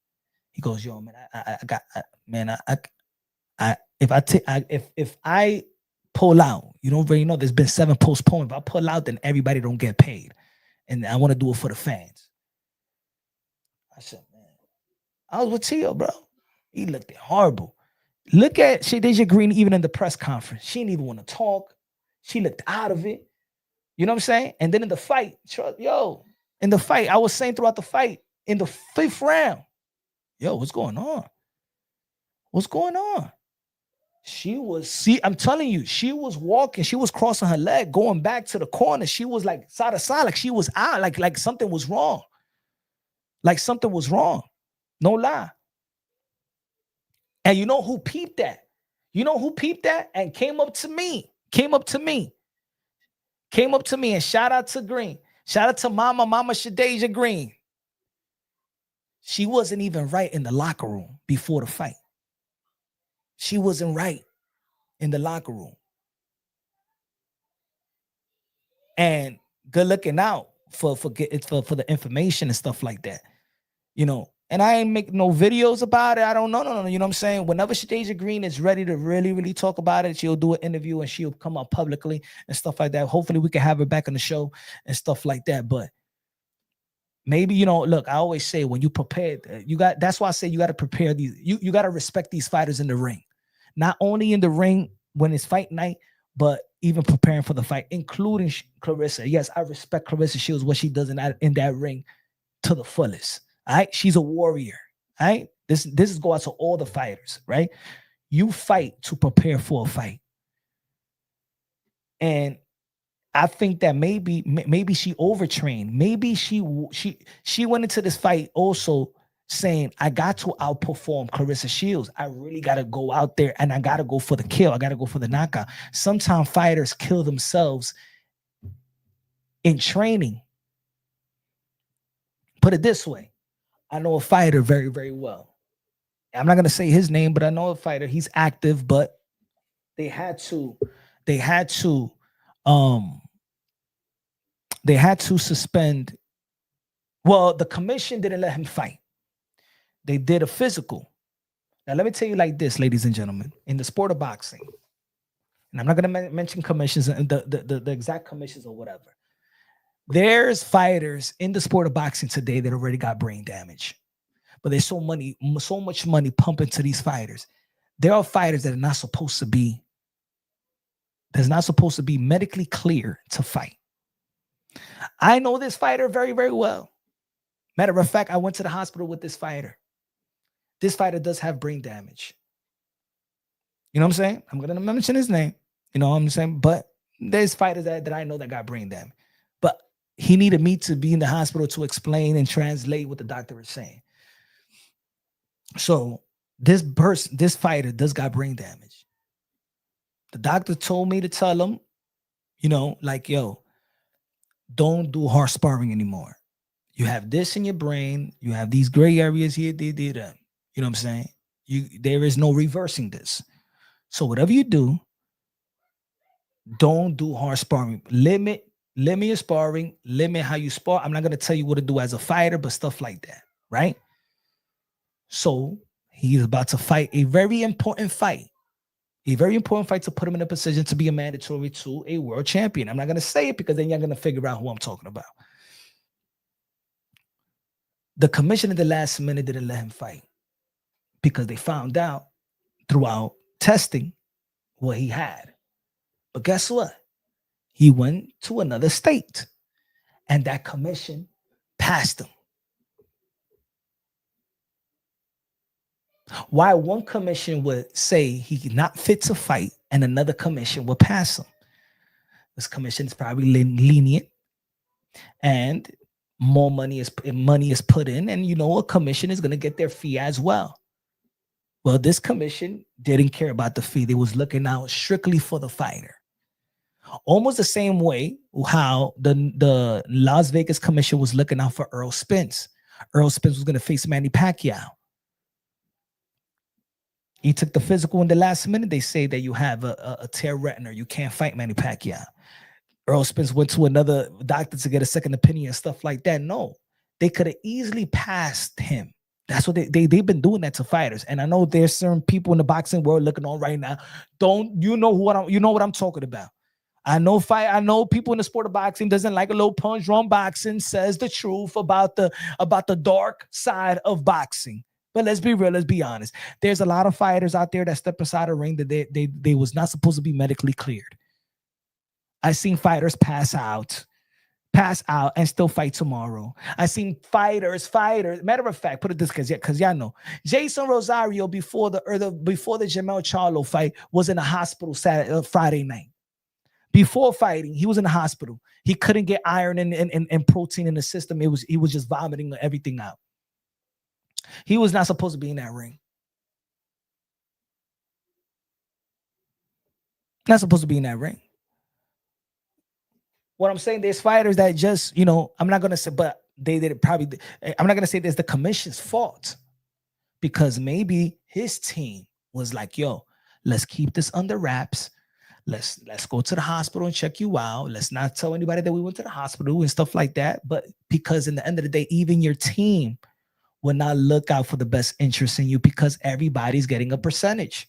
He goes, yo, man, if I pull out, you don't really know. There's been 7 postponed. If I pull out, then everybody don't get paid. And I want to do it for the fans. I said, man, I was with Tio, bro. He looked horrible. Look at Shadia Green even in the press conference. She didn't even want to talk. She looked out of it. You know what I'm saying? And then in the fight, I was saying throughout the fight, in the 5th round, yo, what's going on? What's going on? I'm telling you, she was walking, she was crossing her leg, going back to the corner. She was like side to side, like she was out, like something was wrong. Like something was wrong. No lie. And you know who peeped that? And came up to me. And shout out to Green. Shout out to Mama Shadia Green. She wasn't even right in the locker room before the fight. She wasn't right in the locker room. And good looking out for the information and stuff like that. And I ain't making no videos about it. I don't know. No. You know what I'm saying? Whenever Shadia Green is ready to really, really talk about it, she'll do an interview and she'll come out publicly and stuff like that. Hopefully we can have her back on the show and stuff like that. But maybe, look, I always say when you prepare, that's why I say you got to prepare these. You got to respect these fighters in the ring. Not only in the ring when it's fight night, but even preparing for the fight, including Claressa. Yes, I respect Claressa Shields, what she does in that ring to the fullest. All right, she's a warrior. All right, this is go out to all the fighters. Right, you fight to prepare for a fight, and I think that maybe she overtrained. Maybe she went into this fight also saying, I got to outperform Claressa Shields. I really got to go out there and I got to go for the kill. I got to go for the knockout. Sometimes fighters kill themselves in training. Put it this way. I know a fighter very, very well. I'm not going to say his name, but I know a fighter. He's active, but they had to suspend. Well, the commission didn't let him fight. They did a physical. Now, let me tell you like this, ladies and gentlemen, in the sport of boxing, and I'm not going to mention commissions and the exact commissions or whatever. There's fighters in the sport of boxing today that already got brain damage, but there's so much money pumping to these fighters. There are fighters that are not supposed to be medically clear to fight. I know this fighter very, very well. Matter of fact, I went to the hospital with this fighter. This fighter does have brain damage. You know what I'm saying? I'm going to mention his name. You know what I'm saying? But there's fighters that I know that got brain damage. But he needed me to be in the hospital to explain and translate what the doctor is saying. So this fighter does got brain damage. The doctor told me to tell him, yo, don't do hard sparring anymore. You have this in your brain. You have these gray areas here, there. You know what I'm saying? There is no reversing this. So whatever you do, don't do hard sparring. Limit your sparring. Limit how you spar. I'm not going to tell you what to do as a fighter, but stuff like that, right? So he's about to fight a very important fight. A very important fight to put him in a position to be a mandatory to a world champion. I'm not going to say it because then you're going to figure out who I'm talking about. The commission at the last minute didn't let him fight because they found out throughout testing what he had. But guess what? He went to another state and that commission passed him. Why one commission would say he's not fit to fight and another commission would pass him? This commission is probably lenient and more money is put in, and a commission is going to get their fee as well. Well, this commission didn't care about the fee. They was looking out strictly for the fighter. Almost the same way how the Las Vegas commission was looking out for Errol Spence. Errol Spence was going to face Manny Pacquiao. He took the physical in the last minute. They say that you have a tear retina. You can't fight Manny Pacquiao. Errol Spence went to another doctor to get a second opinion and stuff like that. No, they could have easily passed him. That's what they've been doing that to fighters. And I know there's certain people in the boxing world looking on right now. You know what I'm talking about. I know people in the sport of boxing doesn't like a little punch drunk boxing, says the truth about the dark side of boxing. But let's be real, let's be honest. There's a lot of fighters out there that step inside a ring that they was not supposed to be medically cleared. I've seen fighters pass out and still fight tomorrow. I've seen fighters. Matter of fact, put it this because y'all know Jason Rosario before the Jamel Charlo fight was in a hospital Friday night. Before fighting, he was in the hospital. He couldn't get iron and protein in the system. He was just vomiting everything out. He was not supposed to be in that ring. Not supposed to be in that ring. What I'm saying, there's fighters that just, I'm not going to say, but they did it probably. I'm not going to say there's the commission's fault because maybe his team was like, yo, let's keep this under wraps. Let's go to the hospital and check you out. Let's not tell anybody that we went to the hospital and stuff like that. But because in the end of the day, even your team will not look out for the best interest in you because everybody's getting a percentage.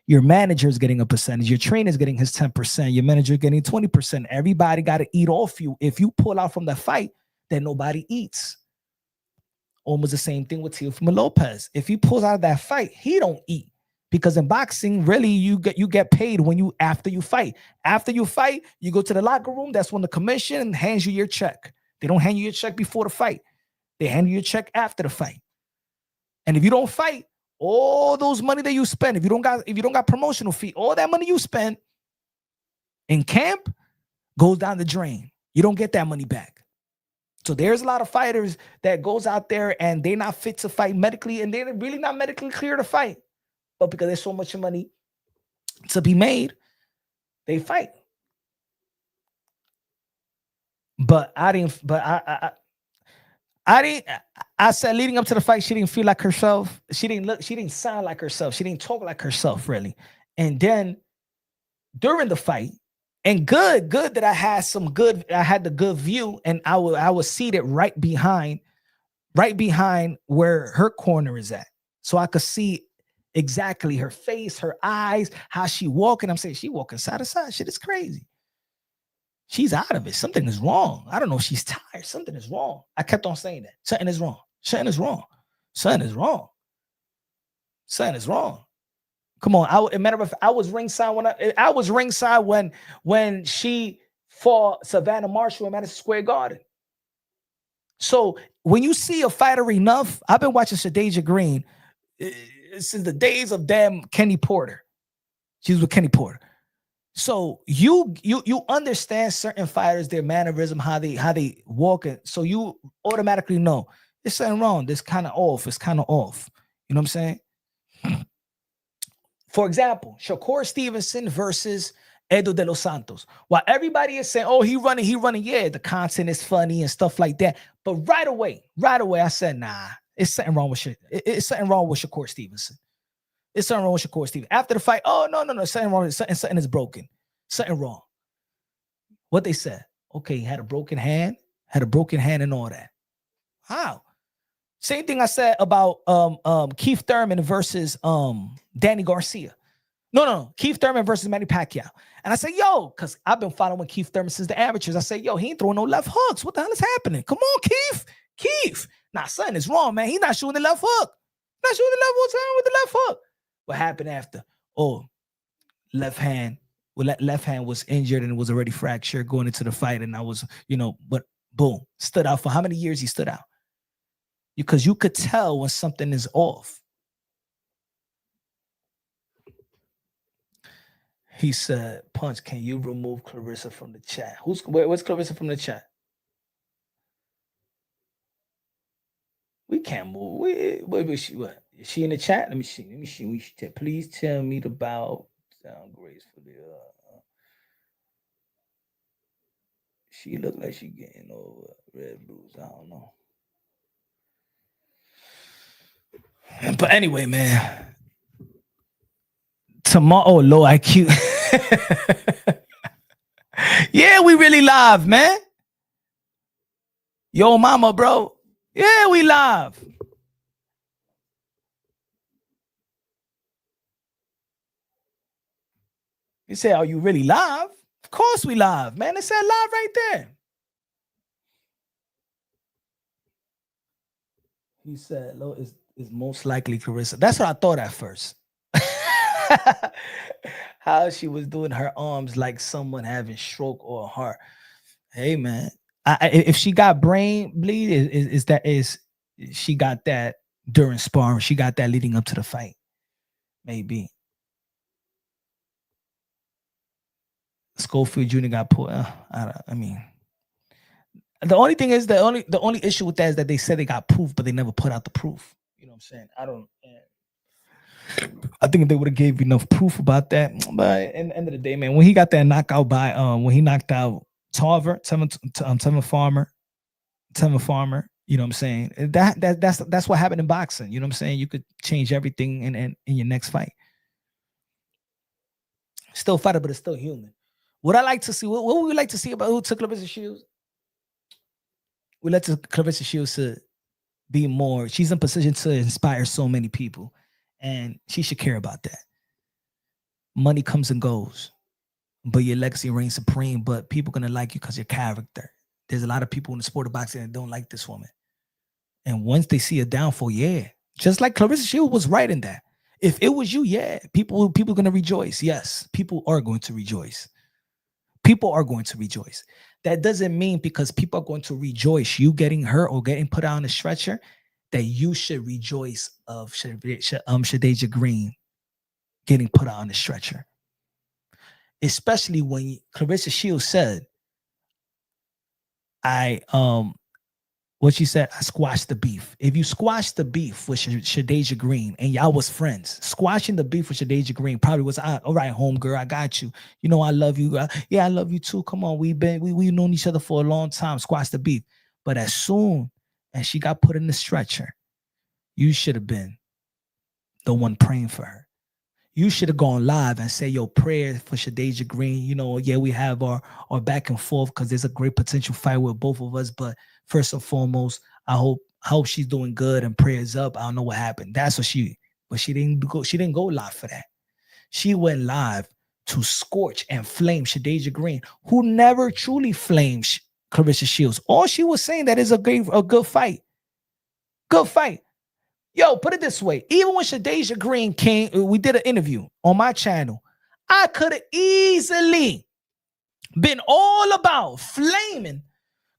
Your manager is getting a percentage. Your trainer is getting his 10%. Your manager getting 20%. Everybody got to eat off you. If you pull out from the fight, then nobody eats. Almost the same thing with Teofimo Lopez. If he pulls out of that fight, he don't eat. Because in boxing, really, you get paid after you fight. After you fight, you go to the locker room. That's when the commission hands you your check. They don't hand you your check before the fight. They hand you your check after the fight. And if you don't fight, all those money that you spend, if you don't got promotional fee, all that money you spend in camp goes down the drain. You don't get that money back. So there's a lot of fighters that goes out there and they're not fit to fight medically, and they're really not medically clear to fight. But because there's so much money to be made, they fight. But I said leading up to the fight, she didn't feel like herself. She didn't sound like herself. She didn't talk like herself, really. And then during the fight, and good that I had the good view, and I was seated right behind where her corner is at. So I could see exactly her face, her eyes, how she walking. I'm saying she walking side to side. Shit is crazy. She's out of it. Something is wrong. I don't know if she's tired. Something is wrong. I kept on saying that. Something is wrong. Something is wrong. Something is wrong. Something is wrong. Come on. Matter of fact, I was ringside when she fought Savannah Marshall in Madison Square Garden. So when you see a fighter enough, I've been watching Shadia Green since the days of damn Kenny Porter. She was with Kenny Porter. So you understand certain fighters, their mannerism, how they walk, so you automatically know there's something wrong. This kind of off. It's kind of off. You know what I'm saying? For example, Shakur Stevenson versus Edo de los Santos. While everybody is saying, "Oh, he running," yeah, the content is funny and stuff like that. But right away, I said, "Nah, it's something wrong with shit. It's something wrong with Shakur Stevenson. It's something wrong with Shakur Stevenson." After the fight, "Oh, no, something wrong. Something is broken. Something wrong." What they said? Okay, he had a broken hand and all that. How? Same thing I said about Keith Thurman versus Danny Garcia. No, Keith Thurman versus Manny Pacquiao. And I said, yo, because I've been following Keith Thurman since the amateurs. I said, yo, he ain't throwing no left hooks. What the hell is happening? Come on, Keith. Nah, son, it's wrong, man. He's not shooting the left hook. Not shooting the left hook, son, with the left hook. What happened after? Oh, left hand. Well, left hand was injured and was already fractured going into the fight. And I was, but boom, stood out for how many years he stood out? Because you could tell when something is off. He said, Punch, can you remove Claressa from the chat? Where's Claressa from the chat? We can't move. What? Is she in the chat? Let me see. Please tell me about sound gracefully. She look like she getting over red blues. I don't know. But anyway, man. Tomorrow, low IQ. Yeah, we really live, man. Yo, mama, bro. Yeah, we live. You say, are you really live? Of course we live, man. It said live right there. He said, Lo is most likely Claressa. That's what I thought at first. How she was doing her arms like someone having stroke or heart. Hey, man. If she got brain bleed, is she got that during sparring? She got that leading up to the fight. Maybe. Schofield Jr. got put. I mean, the only thing is the only issue with that is that they said they got proof, but they never put out the proof. You know what I'm saying? I think they would have gave enough proof about that. But at the end of the day, man, when he got that knockout by when he knocked out Tevin Farmer, you know what I'm saying? That's what happened in boxing. You know what I'm saying? You could change everything in your next fight. Still fighter, but it's still human. What I like to see, what would we like to see about who took Claressa Shields? We like to Claressa Shields to be more. She's in position to inspire so many people, and she should care about that. Money comes and goes, but your legacy reigns supreme. But people gonna like you because your character. There's a lot of people in the sport of boxing that don't like this woman, and once they see a downfall, yeah, just like Claressa Shields was right in that. If it was you, yeah, people are gonna rejoice. Yes, people are going to rejoice. People are going to rejoice. That doesn't mean because people are going to rejoice you getting hurt or getting put out on a stretcher that you should rejoice of Shadia Green getting put out on the stretcher. Especially when Claressa Shields said, what she said, I squashed the beef. If you squash the beef with Shadia Green and y'all was friends, squashing the beef with Shadia Green probably was, all right, homegirl, I got you. You know I love you. Yeah, I love you too. Come on, we known each other for a long time. Squash the beef. But as soon as she got put in the stretcher, you should have been the one praying for her. You should have gone live and say your prayer for Shadia Green. You know, yeah, we have our back and forth because there's a great potential fight with both of us. But first and foremost, I hope she's doing good and prayers up. I don't know what happened. That's what but she didn't go live for that. She went live to scorch and flame Shadia Green, who never truly flamed Claressa Shields. All she was saying that is a good fight. Good fight. Yo, put it this way. Even when Shadia Green came, we did an interview on my channel. I could have easily been all about flaming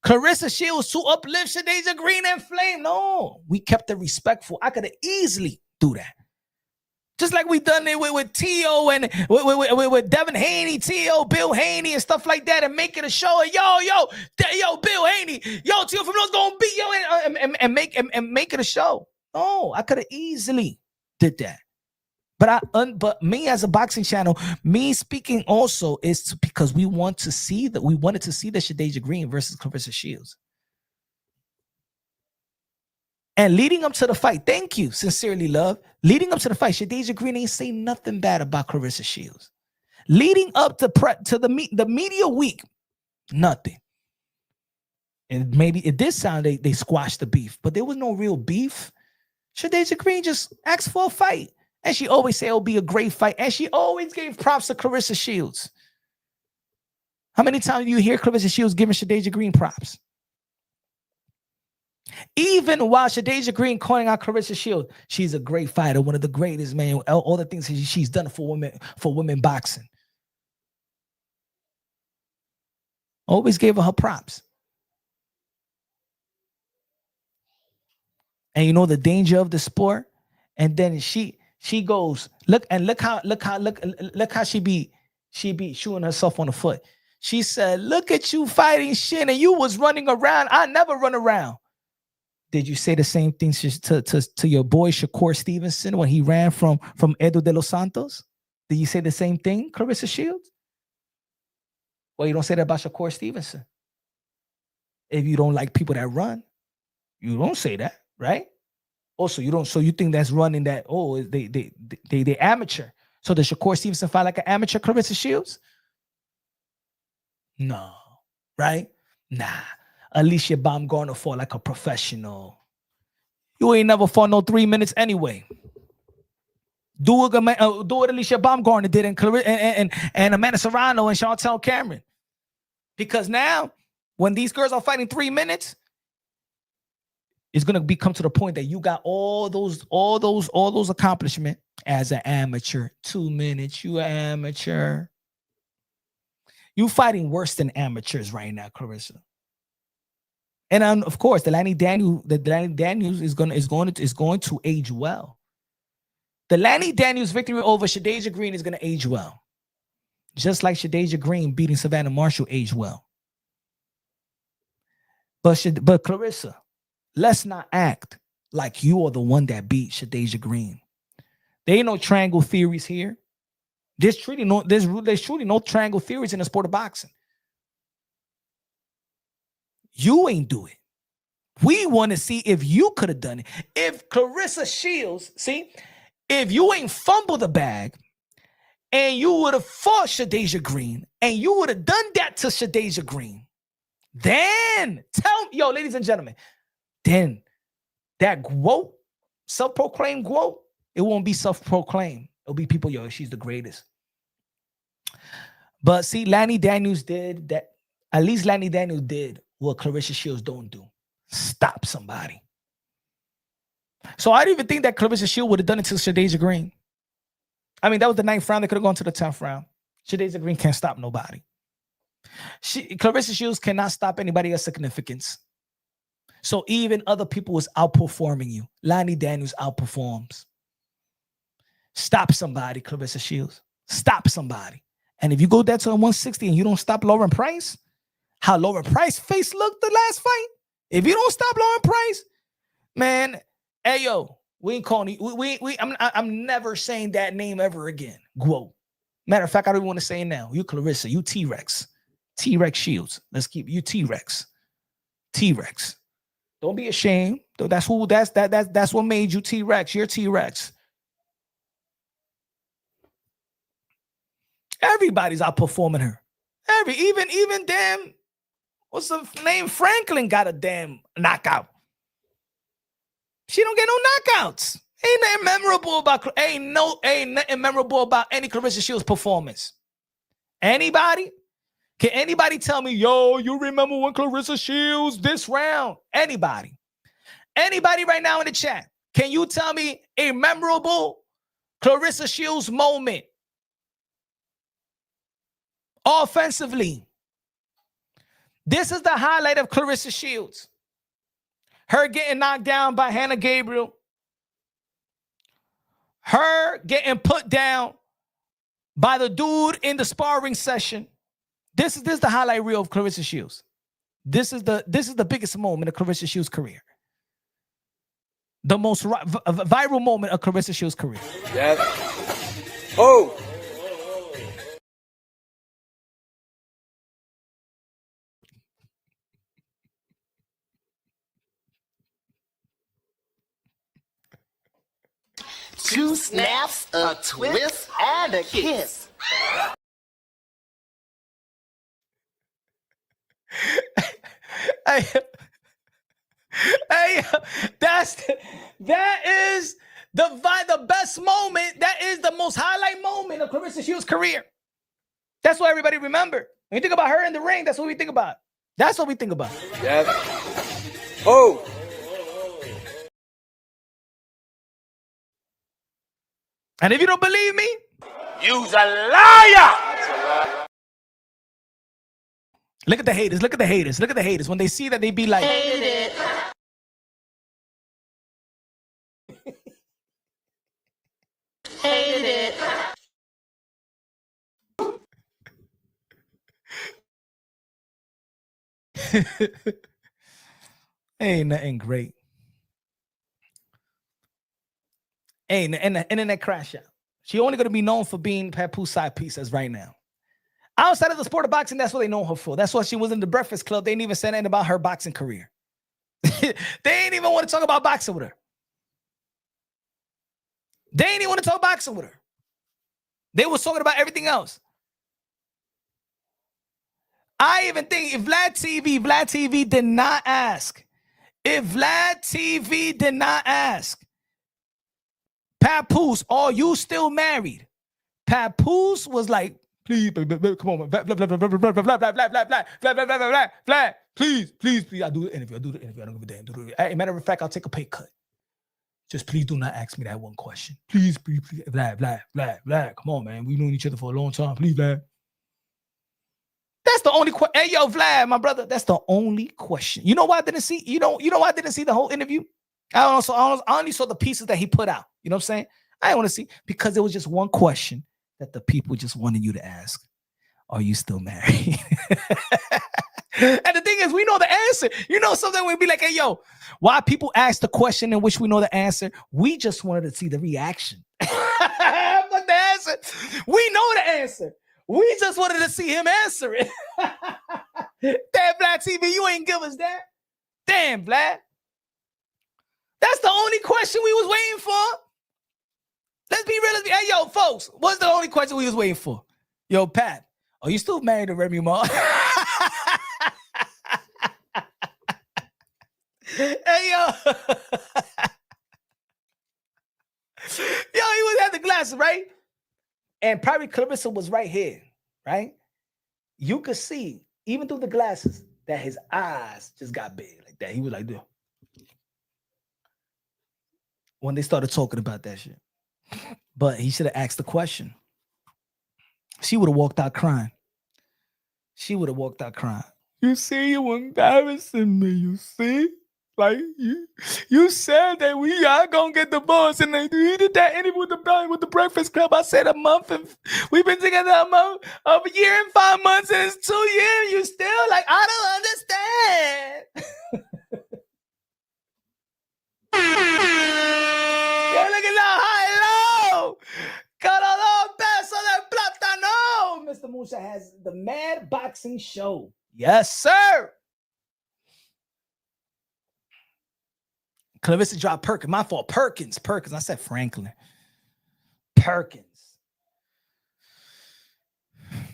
Claressa Shields to uplift Shadia Green and flame. No, we kept it respectful. I could have easily do that. Just like we done it with T.O. and with Devin Haney, T.O., Bill Haney and stuff like that and making a show. And yo, Bill Haney, yo, T.O. from those gonna beat yo and make it a show. No, I could have easily did that. But me as a boxing channel, me speaking also is because we wanted to see the Shadia Green versus Claressa Shields. And leading up to the fight, thank you, sincerely, love. Leading up to the fight, Shadia Green ain't say nothing bad about Claressa Shields. Leading up to the media week, nothing. And maybe it did sound they squashed the beef, but there was no real beef. Shadia Green just asked for a fight. And she always said it'll be a great fight. And she always gave props to Claressa Shields. How many times do you hear Claressa Shields giving Shadia Green props? Even while Shadia Green calling out Claressa Shields, she's a great fighter, one of the greatest, man. All the things she's done for women boxing. Always gave her props. And you know the danger of the sport. And then she goes, look how she be shooting herself on the foot. She said, "Look at you fighting shit, and you was running around. I never run around." Did you say the same thing to your boy Shakur Stevenson when he ran from Edu de los Santos? Did you say the same thing, Claressa Shields? Well, you don't say that about Shakur Stevenson. If you don't like people that run, you don't say that, right? Also, you don't. So you think that's running that? Oh, they amateur. So does Shakur Stevenson fight like an amateur, Claressa Shields? No, right? Nah. Alycia Baumgardner fought like a professional. You ain't never fought no 3 minutes anyway. Do what Alycia Baumgardner did and Amanda Serrano and Chantel Cameron. Because now, when these girls are fighting 3 minutes, it's gonna come to the point that you got all those accomplishments as an amateur. 2 minutes, you an amateur. You fighting worse than amateurs right now, Claressa. And of course, the Lanny Daniels is going to age well. The Lanny Daniels victory over Shadia Green is going to age well, just like Shadia Green beating Savannah Marshall aged well. But Claressa, let's not act like you are the one that beat Shadia Green. There ain't no triangle theories here. There's truly no triangle theories in the sport of boxing. You ain't do it. We want to see if you could have done it. If Claressa Shields, if you ain't fumbled the bag and you would have fought Shadia Green and you would have done that to Shadia Green, then tell me, ladies and gentlemen, then that GWOAT, self-proclaimed GWOAT, it won't be self-proclaimed. It'll be people, she's the greatest. But see, Lanny Daniels did that. At least Lanny Daniels did what Claressa Shields don't do. Stop somebody. So I don't even think that Claressa Shields would have done it to Shadia Green. I mean, that was the 9th round. They could have gone to the 10th round. Shadia Green can't stop nobody. Claressa Shields cannot stop anybody of significance. So even other people was outperforming you. Lanny Daniels outperforms. Stop somebody, Claressa Shields. Stop somebody. And if you go down to 160 and you don't stop Lauren Price, how Lauren Price face looked the last fight, if you don't stop Lauren Price, man, hey yo, we ain't calling you. I'm never saying that name ever again. GWOAT. Matter of fact, I don't even want to say it now. You Claressa, you T-Rex. T-Rex Shields. Let's keep you T-Rex. T-Rex. Don't be ashamed. That's what made you T-Rex. You're T-Rex. Everybody's outperforming her. Even damn, what's the name? Franklin got a damn knockout. She don't get no knockouts. Ain't nothing memorable about any Claressa Shields performance. Anybody? Can anybody tell me, you remember when Claressa Shields this round? Anybody? Anybody right now in the chat? Can you tell me a memorable Claressa Shields moment? Offensively. This is the highlight of Claressa Shields. Her getting knocked down by Hannah Gabriel. Her getting put down by the dude in the sparring session. This is the highlight reel of Claressa Shields. This is the biggest moment of Claressa Shields' career. The most viral moment of Claressa Shields' career. Yes. Oh. Two snaps, a twist, and a kiss. Hey, that is the best moment. That is the most highlight moment of Claressa Shields' career. That's what everybody remember. When you think about her in the ring, that's what we think about. That's what we think about. Yes. Oh. And if you don't believe me, You's a liar. look at the haters. Look at the haters. Look at the haters. When they see that, they be like, Hated it. Hated it. ain't nothing great. Ain't and the internet crash out. She only going to be known for being Papoose side piece as right now. Outside of the sport of boxing, that's what they know her for. That's why she was in the Breakfast Club. They didn't even say anything about her boxing career. They ain't even want to talk about boxing with her. They ain't even want to talk boxing with her. They was talking about everything else. I even think if Vlad TV did not ask, Papoose, are you still married? Papoose was like, please, baby, come on, Vlad, please, I'll do the interview, I don't give a damn. Hey, matter of fact, I'll take a pay cut. Just please do not ask me that one question. Please, Vlad, come on, man. We've known each other for a long time. Please, Vlad. That's the only question. Hey, yo, Vlad, my brother, that's the only question. You know why I didn't see? You know why I didn't see the whole interview? I only saw the pieces that he put out. You know what I'm saying? I didn't want to see because there was just one question that the people just wanted you to ask. Are you still married? And the thing is, we know the answer. You know, something we'd be like, hey, yo, why people ask the question in which we know the answer? We just wanted to see the reaction. But the answer, we know the answer. We just wanted to see him answer it. Damn, Vlad TV, you ain't give us that. Damn, Vlad. That's the only question we was waiting for. Let's be real. Hey, yo, folks, what's the only question we was waiting for? Yo, Pat, are you still married to Remy Ma? Hey, yo. Yo, he was at the glasses, right? And probably Claressa was right here, right? You could see, even through the glasses, that his eyes just got big like that. He was like, dude. When they started talking about that shit. But he should have asked the question. She would have walked out crying. You see, you embarrassing me, you see? Like, you said that we are going to get divorced. And you did that interview with the Breakfast Club. I said a month. And we've been together a year and 5 months. And it's 2 years. You still like, I don't understand. Yo, look at that high low. Cada dos pesos de plátano. Mr. Musa has the Mad Boxing Show. Yes, sir. Claressa dropped Perkins. My fault. Perkins. I said Franklin. Perkins.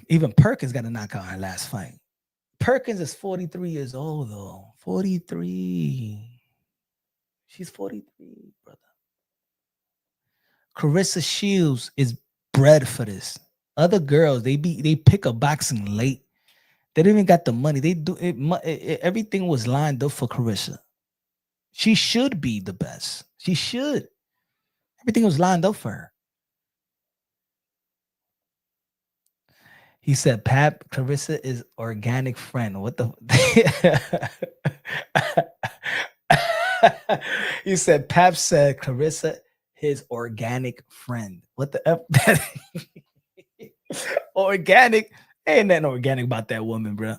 Even Perkins got a knockout in her last fight. Perkins is 43 years old, though. 43. She's 43, brother. Claressa Shields is bred for this. Other girls, they pick up boxing late. They don't even got the money. They do it. Everything was lined up for Claressa. She should be the best. She should. Everything was lined up for her. He said, Pap, Claressa is organic friend. What the? He said, Pap said Claressa his organic friend. What the F? Organic? Ain't nothing organic about that woman, bro.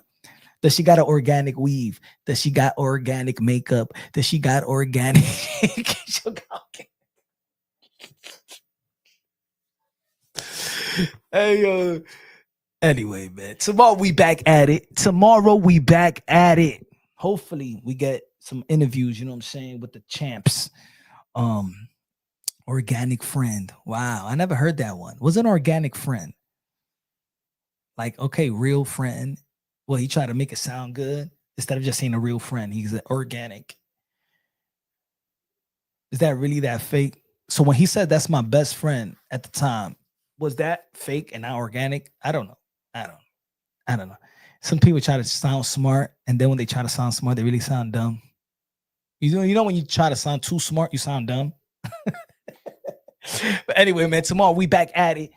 Does she got an organic weave? Does she got organic makeup? Does she got organic? Hey, anyway, man. Tomorrow we back at it. Hopefully we get some interviews, you know what I'm saying, with the champs. Organic friend. Wow, I never heard that one. What's an organic friend? Like, okay, real friend. Well, he tried to make it sound good instead of just saying a real friend. He's organic. Is that really that fake? So when he said that's my best friend at the time, was that fake and not organic? I don't know. Some people try to sound smart, and then when they try to sound smart, they really sound dumb. You know when you try to sound too smart, you sound dumb. But anyway, man, tomorrow we back at it.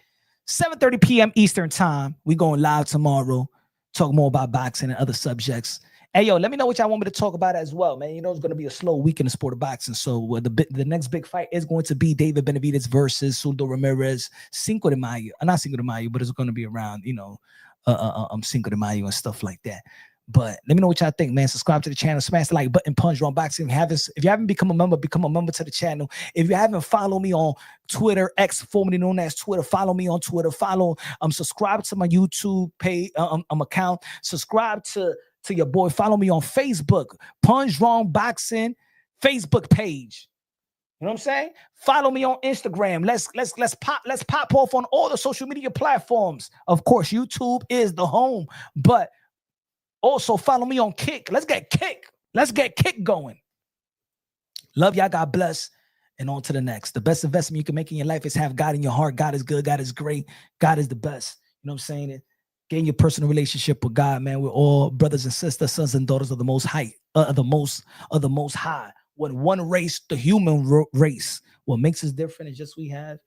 7:30 p.m. Eastern time. We going live tomorrow. Talk more about boxing and other subjects. Hey, yo, let me know what y'all want me to talk about as well, man. You know, it's going to be a slow week in the sport of boxing. So the next big fight is going to be David Benavidez versus Suldo Ramirez. Cinco de Mayo. Not Cinco de Mayo, but it's going to be around, you know, Cinco de Mayo and stuff like that. But let me know what y'all think, man. Subscribe to the channel, smash the like button, Punch Wrong Boxing. If you haven't become a member to the channel. If you haven't followed me on Twitter, X, formerly known as Twitter, follow me on Twitter. Subscribe to my YouTube page, account. Subscribe to your boy. Follow me on Facebook, Punch Wrong Boxing Facebook page. You know what I'm saying? Follow me on Instagram. Let's pop off on all the social media platforms. Of course, YouTube is the home, but also follow me on Kick. Let's get Kick going. Love y'all. God bless. And on to the next. The best investment you can make in your life is have God in your heart. God is good. God is great. God is the best. You know what I'm saying? Get in your personal relationship with God, man. We're all brothers and sisters, sons and daughters of the Most High. The Most High. When one race, the human race. What makes us different is just we have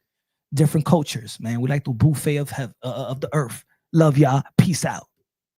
different cultures, man. We like the buffet of the earth. Love y'all. Peace out.